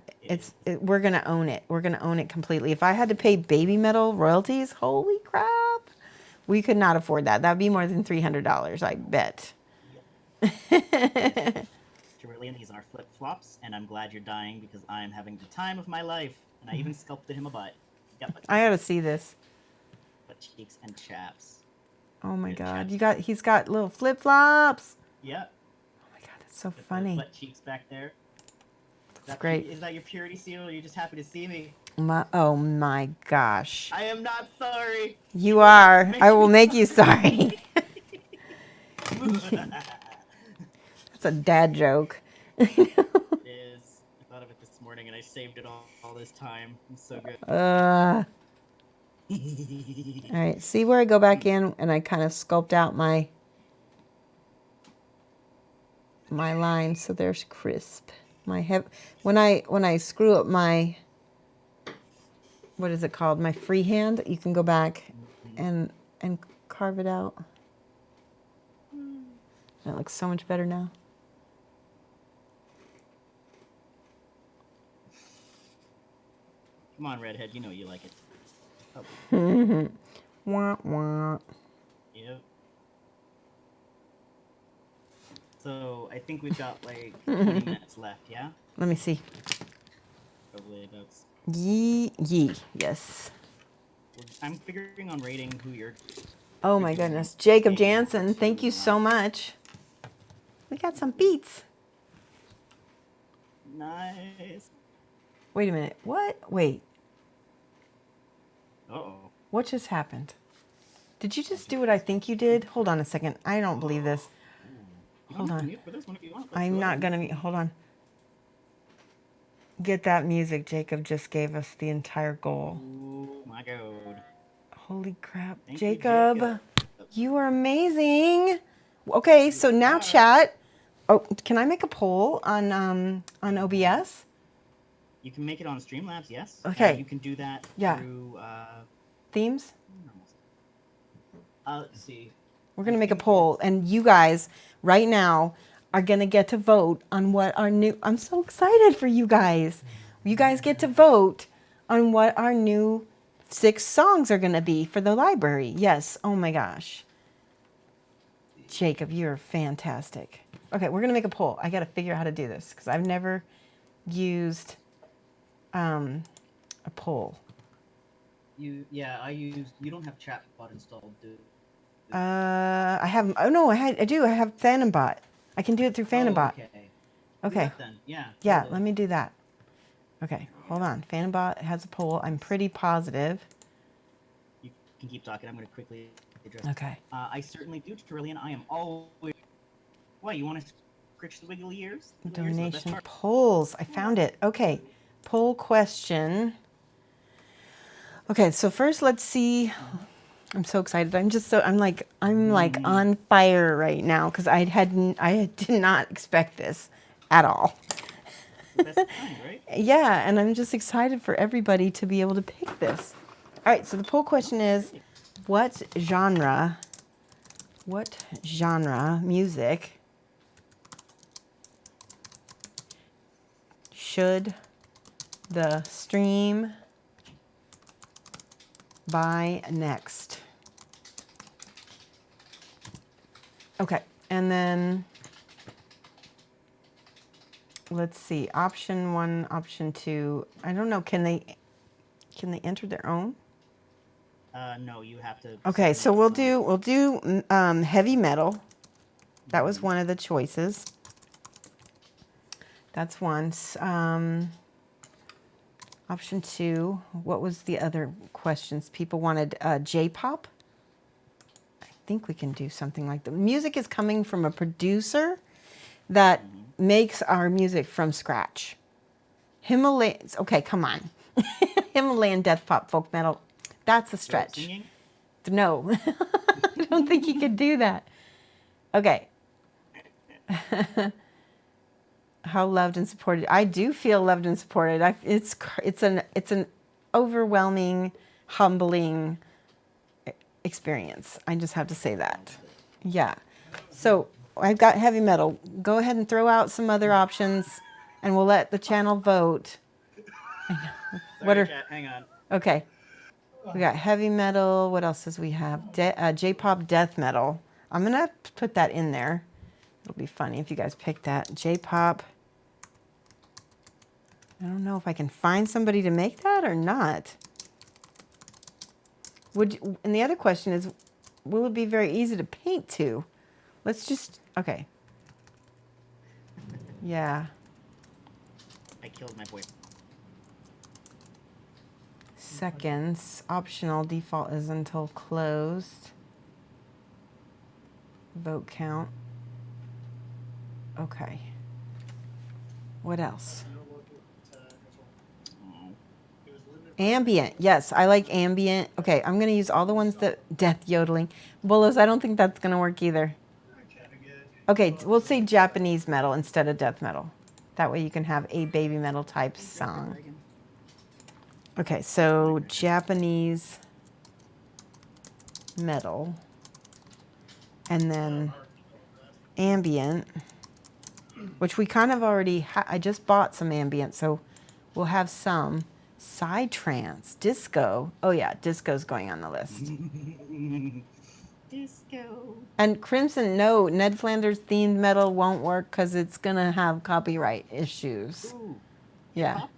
We're gonna own it. We're gonna own it completely. If I had to pay baby metal royalties, holy crap, we could not afford that. That'd be more than $300, I bet. Tyrillian, these are flip flops, and I'm glad you're dying because I'm having the time of my life. And I even sculpted him a butt. I gotta see this. Butt cheeks and chaps. Oh my God, he's got little flip flops. Yeah. Oh my God, So With the funny. butt cheeks back there. That's great. Is that your purity seal, or are you just happy to see me? Oh my gosh. I am not sorry. You are. Make I will me make you sorry. It That's a dad joke. is. I thought of it this morning, and I saved it all this time. It's so good. All right. See where I go back in and I kind of sculpt out my line, so there's crisp. When I screw up my, what is it called? My freehand, you can go back and carve it out. That looks so much better now. Come on, redhead. You know you like it. Oh. Wah, wah. Yep. So I think we've got like 20 minutes left. Yeah. Let me see. Probably about. Yee. Yes. I'm figuring on rating who you're. Oh my goodness. Jacob Jansen, thank you so much. We got some beats. Nice. Wait a minute. What? Wait. Uh-oh. What just happened? Did you just do what I think you did? Hold on a second. I don't believe this. Hold on. I'm not going to. Hold on. Get that music. Jacob just gave us the entire goal. Oh my god. Holy crap. Thank you, Jacob, you are amazing. Okay, so now chat. Oh, can I make a poll on OBS? You can make it on Streamlabs, yes. Okay. You can do that Yeah. through Themes? let's see. We're going to make a poll, and you guys right now are going to get to vote on what our new... I'm so excited for you guys. You guys get to vote on what our new 6 songs are going to be for the library. Yes. Oh, my gosh. Jacob, you're fantastic. Okay, we're going to make a poll. I got to figure out how to do this because I've never used a poll. You don't have chatbot installed, do you? I have. Oh no, I do. I have PhantomBot. I can do it through PhantomBot. Okay. Okay. Do that then. Yeah. Yeah. Totally. Let me do that. Okay. Hold on. PhantomBot has a poll. I'm pretty positive. You can keep talking. I'm going to quickly address. Okay. I certainly do, Trillian. I am always. What, you want to scratch the wiggly ears? Donation polls. I found it. Okay. Poll question. Okay. So first, let's see. I'm so excited. I'm like on fire right now because I did not expect this at all. That's the kind, right? Yeah, and I'm just excited for everybody to be able to pick this. All right, so the poll question is, what genre music should the stream buy next? Okay, and then let's see. Option 1, option 2. I don't know. Can they enter their own? No, you have to. Okay, so we'll do heavy metal. That was one of the choices. That's one. Option 2. What was the other questions? People wanted J-pop. I think we can do something like that. Music is coming from a producer that makes our music from scratch. Himalayas. Okay, come on. Himalayan death pop folk metal. That's a stretch. No, I don't think he could do that. Okay. How loved and supported. I do feel loved and supported. It's an overwhelming, humbling experience. I just have to say that. Yeah. So I've got heavy metal. Go ahead and throw out some other options, and we'll let the channel vote. Sorry, chat, hang on. Okay. We got heavy metal. What else does we have? J-pop death metal. I'm going to put that in there. It'll be funny if you guys pick that. J-pop. I don't know if I can find somebody to make that or not. And the other question is, will it be very easy to paint to? Let's just, okay. Yeah. I killed my boy. Seconds. Optional. Default is until closed. Vote count. Okay. What else? Oh. Ambient. Yes, I like ambient. Okay, I'm going to use all the ones that... Death yodeling. Willows, I don't think that's going to work either. Okay, we'll say Japanese metal instead of death metal. That way you can have a baby metal type song. Okay, so Japanese metal. And then ambient, which we kind of already I just bought some ambient, so we'll have some. Psytrance, disco. Oh yeah, disco's going on the list. Disco. And Crimson, no, Ned Flanders themed metal won't work because it's gonna have copyright issues. Ooh. Yeah. J-pop?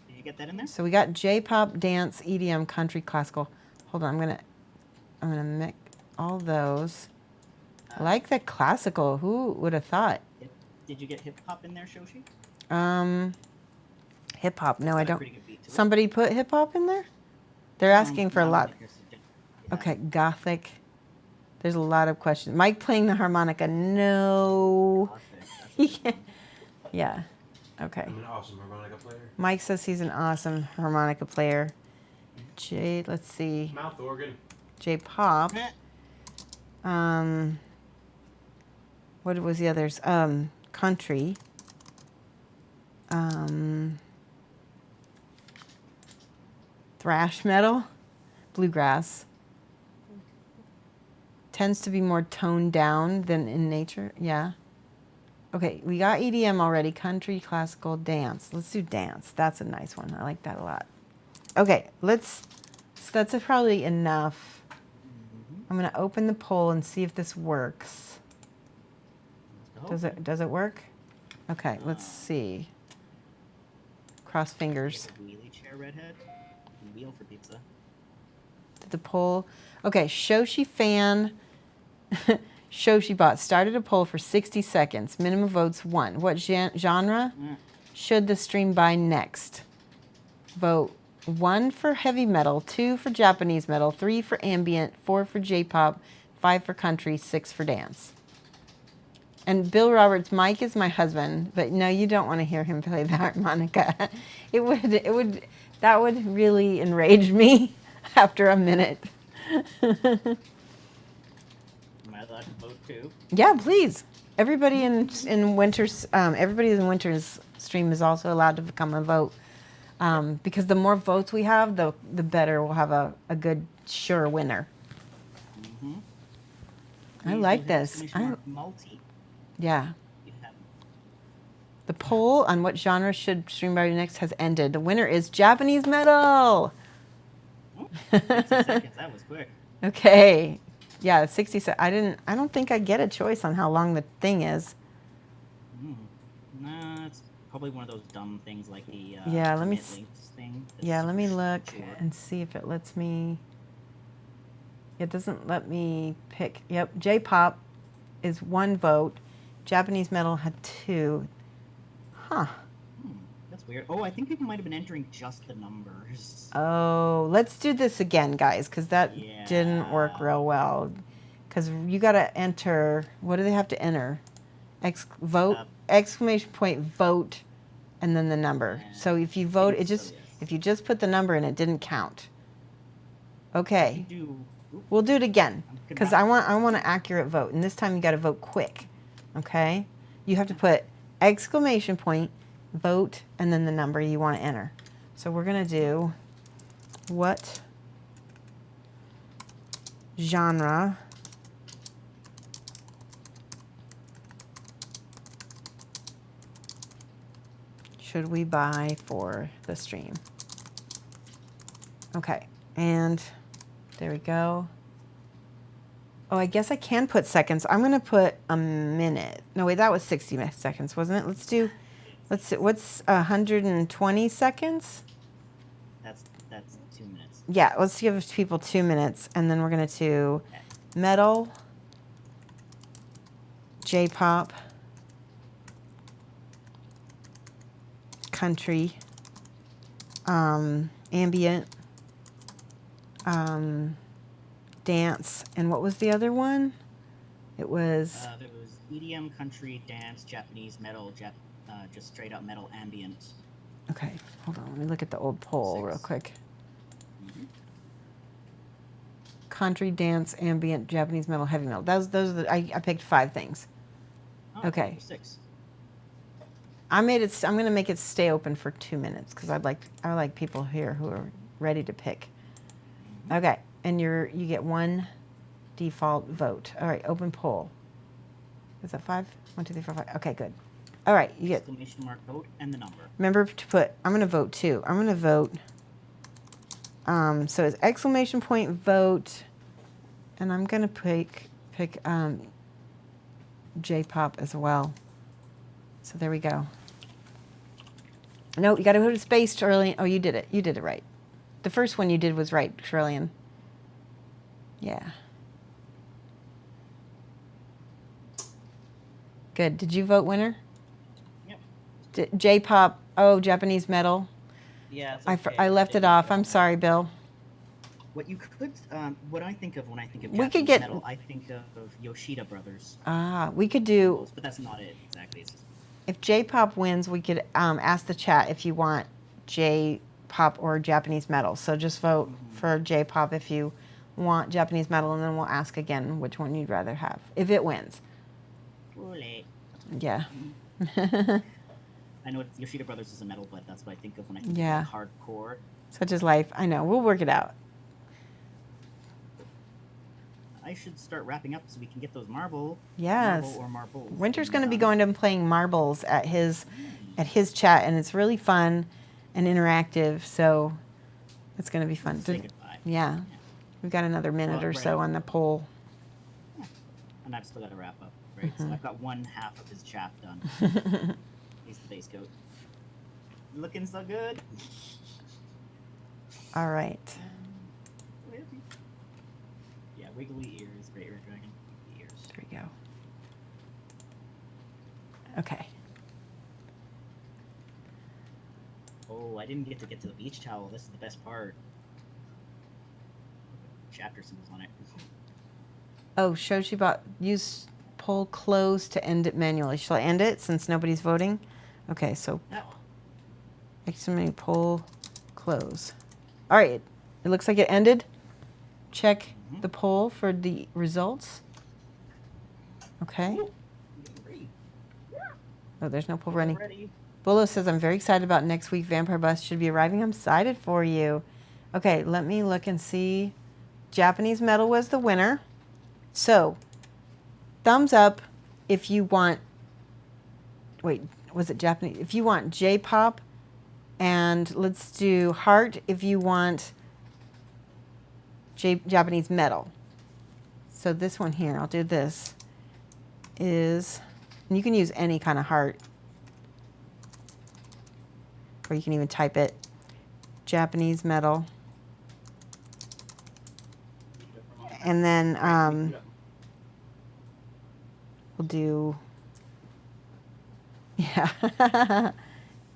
Did you get that in there? So we got J-pop, dance, EDM, country, classical. Hold on, I'm gonna mix all those. I like the classical. Who would have thought? Did you get hip hop in there, Shoshie? Hip hop. No, I don't. Pretty good beat to it. Somebody put hip hop in there? They're asking for a lot. Okay, gothic. There's a lot of questions. Mike playing the harmonica. No. Yeah. Yeah. Okay. I'm an awesome harmonica player. Mike says he's an awesome harmonica player. Let's see. Mouth organ. J-pop. What was the others? Country. Thrash metal. Bluegrass. Tends to be more toned down than in nature. Yeah. Okay, we got EDM already. Country, classical, dance. Let's do dance. That's a nice one. I like that a lot. Okay, that's probably enough. I'm going to open the poll and see if this works. Does it work? Okay, let's see. Cross fingers. Wheelie chair redhead. Wheel for pizza. Did the poll. Okay, Shoshie fan. Shoshie bot started a poll for 60 seconds. Minimum votes 1. What genre should the stream buy next? Vote 1 for heavy metal, 2 for Japanese metal, 3 for ambient, 4 for J-pop, 5 for country, 6 for dance. And Bill Roberts, Mike is my husband, but no, you don't want to hear him play the harmonica. That would really enrage me after a minute. Vote 2. Yeah, please. Everybody in Winter's stream is also allowed to become a vote, because the more votes we have, the better we'll have a good sure winner. I like this. Multi. Yeah. The poll on what genre should stream by next has ended. The winner is Japanese metal. 60 seconds. That was quick. Okay. Yeah, 60 seconds. I don't think I get a choice on how long the thing is. Nah, it's probably one of those dumb things like the yeah, let me thing. Yeah, let me look and see if it lets me. It doesn't let me pick. Yep, J-pop is 1 vote. Japanese metal had 2. Huh. That's weird. Oh, I think people might have been entering just the numbers. Oh, let's do this again, guys, because that didn't work real well. Because you got to enter. What do they have to enter? Vote, exclamation point, vote, and then the number. So if you vote, if you just put the number in, it didn't count. Okay. We'll do it again, because I want an accurate vote, and this time you got to vote quick. Okay? You have to put exclamation point, vote, and then the number you want to enter. So we're going to do what genre should we buy for the stream? Okay, and there we go. Oh, I guess I can put seconds. I'm going to put a minute. No, wait, that was 60 seconds, wasn't it? Let's see, what's 120 seconds? That's 2 minutes. Yeah, let's give people 2 minutes, and then we're going to do metal, J-pop, country, ambient, dance, and what was the other one? It was There was EDM, country, dance, Japanese metal, just straight up metal ambient. okay. Hold on, let me look at the old poll 6. real quick. Mm-hmm. Country, dance, ambient, Japanese metal, heavy metal. Those are the, I picked 5 things. Oh, Okay. 6. I'm gonna make it stay open for 2 minutes because I like people here who are ready to pick. Mm-hmm. Okay, and you get 1 default vote. All right, open poll. Is that 5? 1, 2, 3, 4, 5. Okay, good. All right, you get. Exclamation mark vote and the number. Remember to put. I'm gonna vote too. I'm gonna vote. So it's exclamation point vote, and I'm gonna pick J-pop as well. So there we go. No, you got to put a space, Shirley. Oh, you did it. You did it right. The first one you did was right, Shirley. Yeah. Good. Did you vote winner? Yep. J-pop. Oh, Japanese metal. Yeah. It's okay. I left it off. I'm sorry, Bill. What you could, what I think of when I think of We Japanese could get- metal, I think of Yoshida Brothers. We could do. But that's not it exactly. It's just, If J-pop wins, we could ask the chat if you want J-pop or Japanese metal. So just vote for J-pop if you want Japanese metal, and then we'll ask again which one you'd rather have if it wins. Yeah. I know Yoshida Brothers is a metal, but that's what I think of when I think Yeah. of like hardcore. Such is life. I know. We'll work it out. I should start wrapping up so we can get those marble. Yes. Marble or marbles. Winter's going to be going to playing marbles at his chat, and it's really fun and interactive. So it's going to be fun. Say goodbye. Yeah. We've got another minute or so on the poll. And I've still got to wrap up, right? So I've got 1/2 of his chap done. He's the base coat. Looking so good. All right. Yeah, wiggly ears, Great Red Dragon. Ears. There we go. Okay. Oh, I didn't get to the beach towel. This is the best part. Chapter symbols on it. Oh, Shoshie use poll close to end it manually. Shall I end it since nobody's voting? Okay, so No. exclamation poll close. All right, it looks like it ended. Check the poll for the results. Okay. Ooh, ready. Oh, there's no poll running. Ready. Bolo says, I'm very excited about next week. Vampire Bus should be arriving. I'm excited for you. Okay, let me look and see. Japanese metal was the winner. So, thumbs up if you want, wait, was it Japanese? If you want J-pop, and let's do heart if you want Japanese metal. So this one here, I'll do this, is, and you can use any kind of heart, or you can even type it, Japanese metal. And then we'll do, yeah.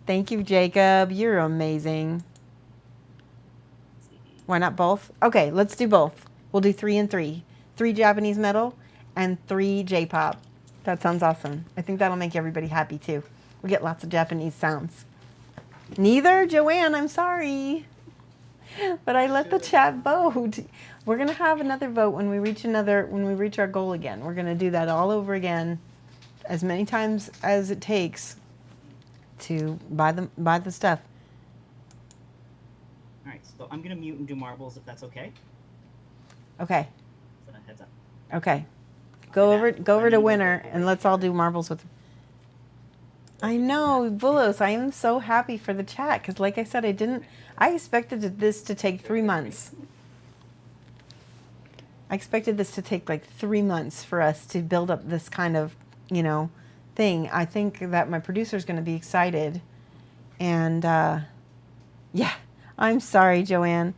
Thank you, Jacob. You're amazing. Why not both? Okay, let's do both. We'll do 3 and 3. 3 Japanese metal and 3 J-pop. That sounds awesome. I think that'll make everybody happy too. We'll get lots of Japanese sounds. Neither? Joanne, I'm sorry. But I let the chat vote. We're gonna have another vote when we reach our goal again. We're gonna do that all over again, as many times as it takes to buy the stuff. All right, so I'm gonna mute and do marbles if that's okay. Okay. So heads up. Okay. Go over to winner and let's all do marbles with. I know, Bullos. I am so happy for the chat because, like I said, I expected this to take 3 months. I expected this to take like 3 months for us to build up this kind of, thing. I think that my producer's going to be excited. And, yeah, I'm sorry, Joanne.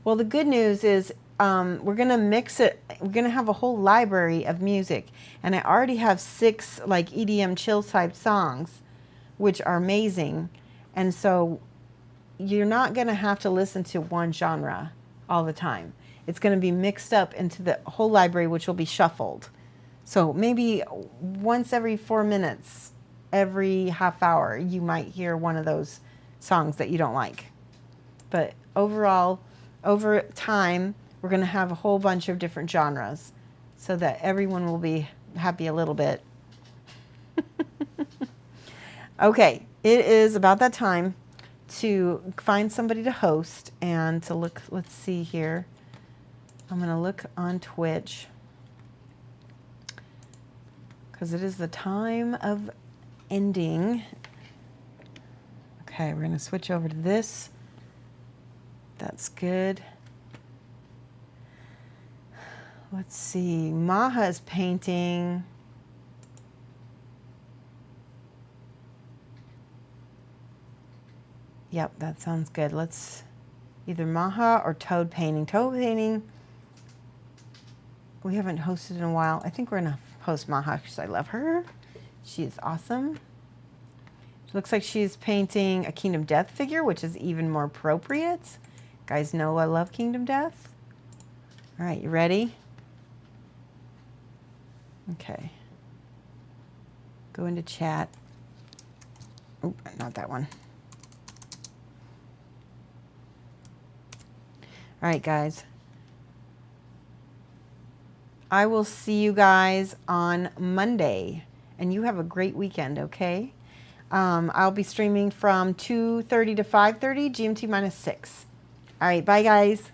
Well, the good news is we're going to mix it. We're going to have a whole library of music. And I already have 6 like EDM chill type songs, which are amazing. And so you're not going to have to listen to one genre all the time. It's going to be mixed up into the whole library, which will be shuffled. So maybe once every 4 minutes, every half hour, you might hear one of those songs that you don't like. But overall, over time, we're going to have a whole bunch of different genres so that everyone will be happy a little bit. Okay, it is about that time to find somebody to host and to look. Let's see here. I'm going to look on Twitch because it is the time of ending. Okay, we're going to switch over to this. That's good. Let's see. Maha is painting. Yep, that sounds good. Let's either Maha or Toad painting. Toad painting, we haven't hosted in a while. I think we're going to host Maha because I love her. She is awesome. It looks like she's painting a Kingdom Death figure, which is even more appropriate. You guys know I love Kingdom Death. All right, you ready? Okay. Go into chat. Oh, not that one. All right, guys. I will see you guys on Monday. And you have a great weekend, okay? I'll be streaming from 2:30 to 5:30, GMT -6. All right, bye, guys.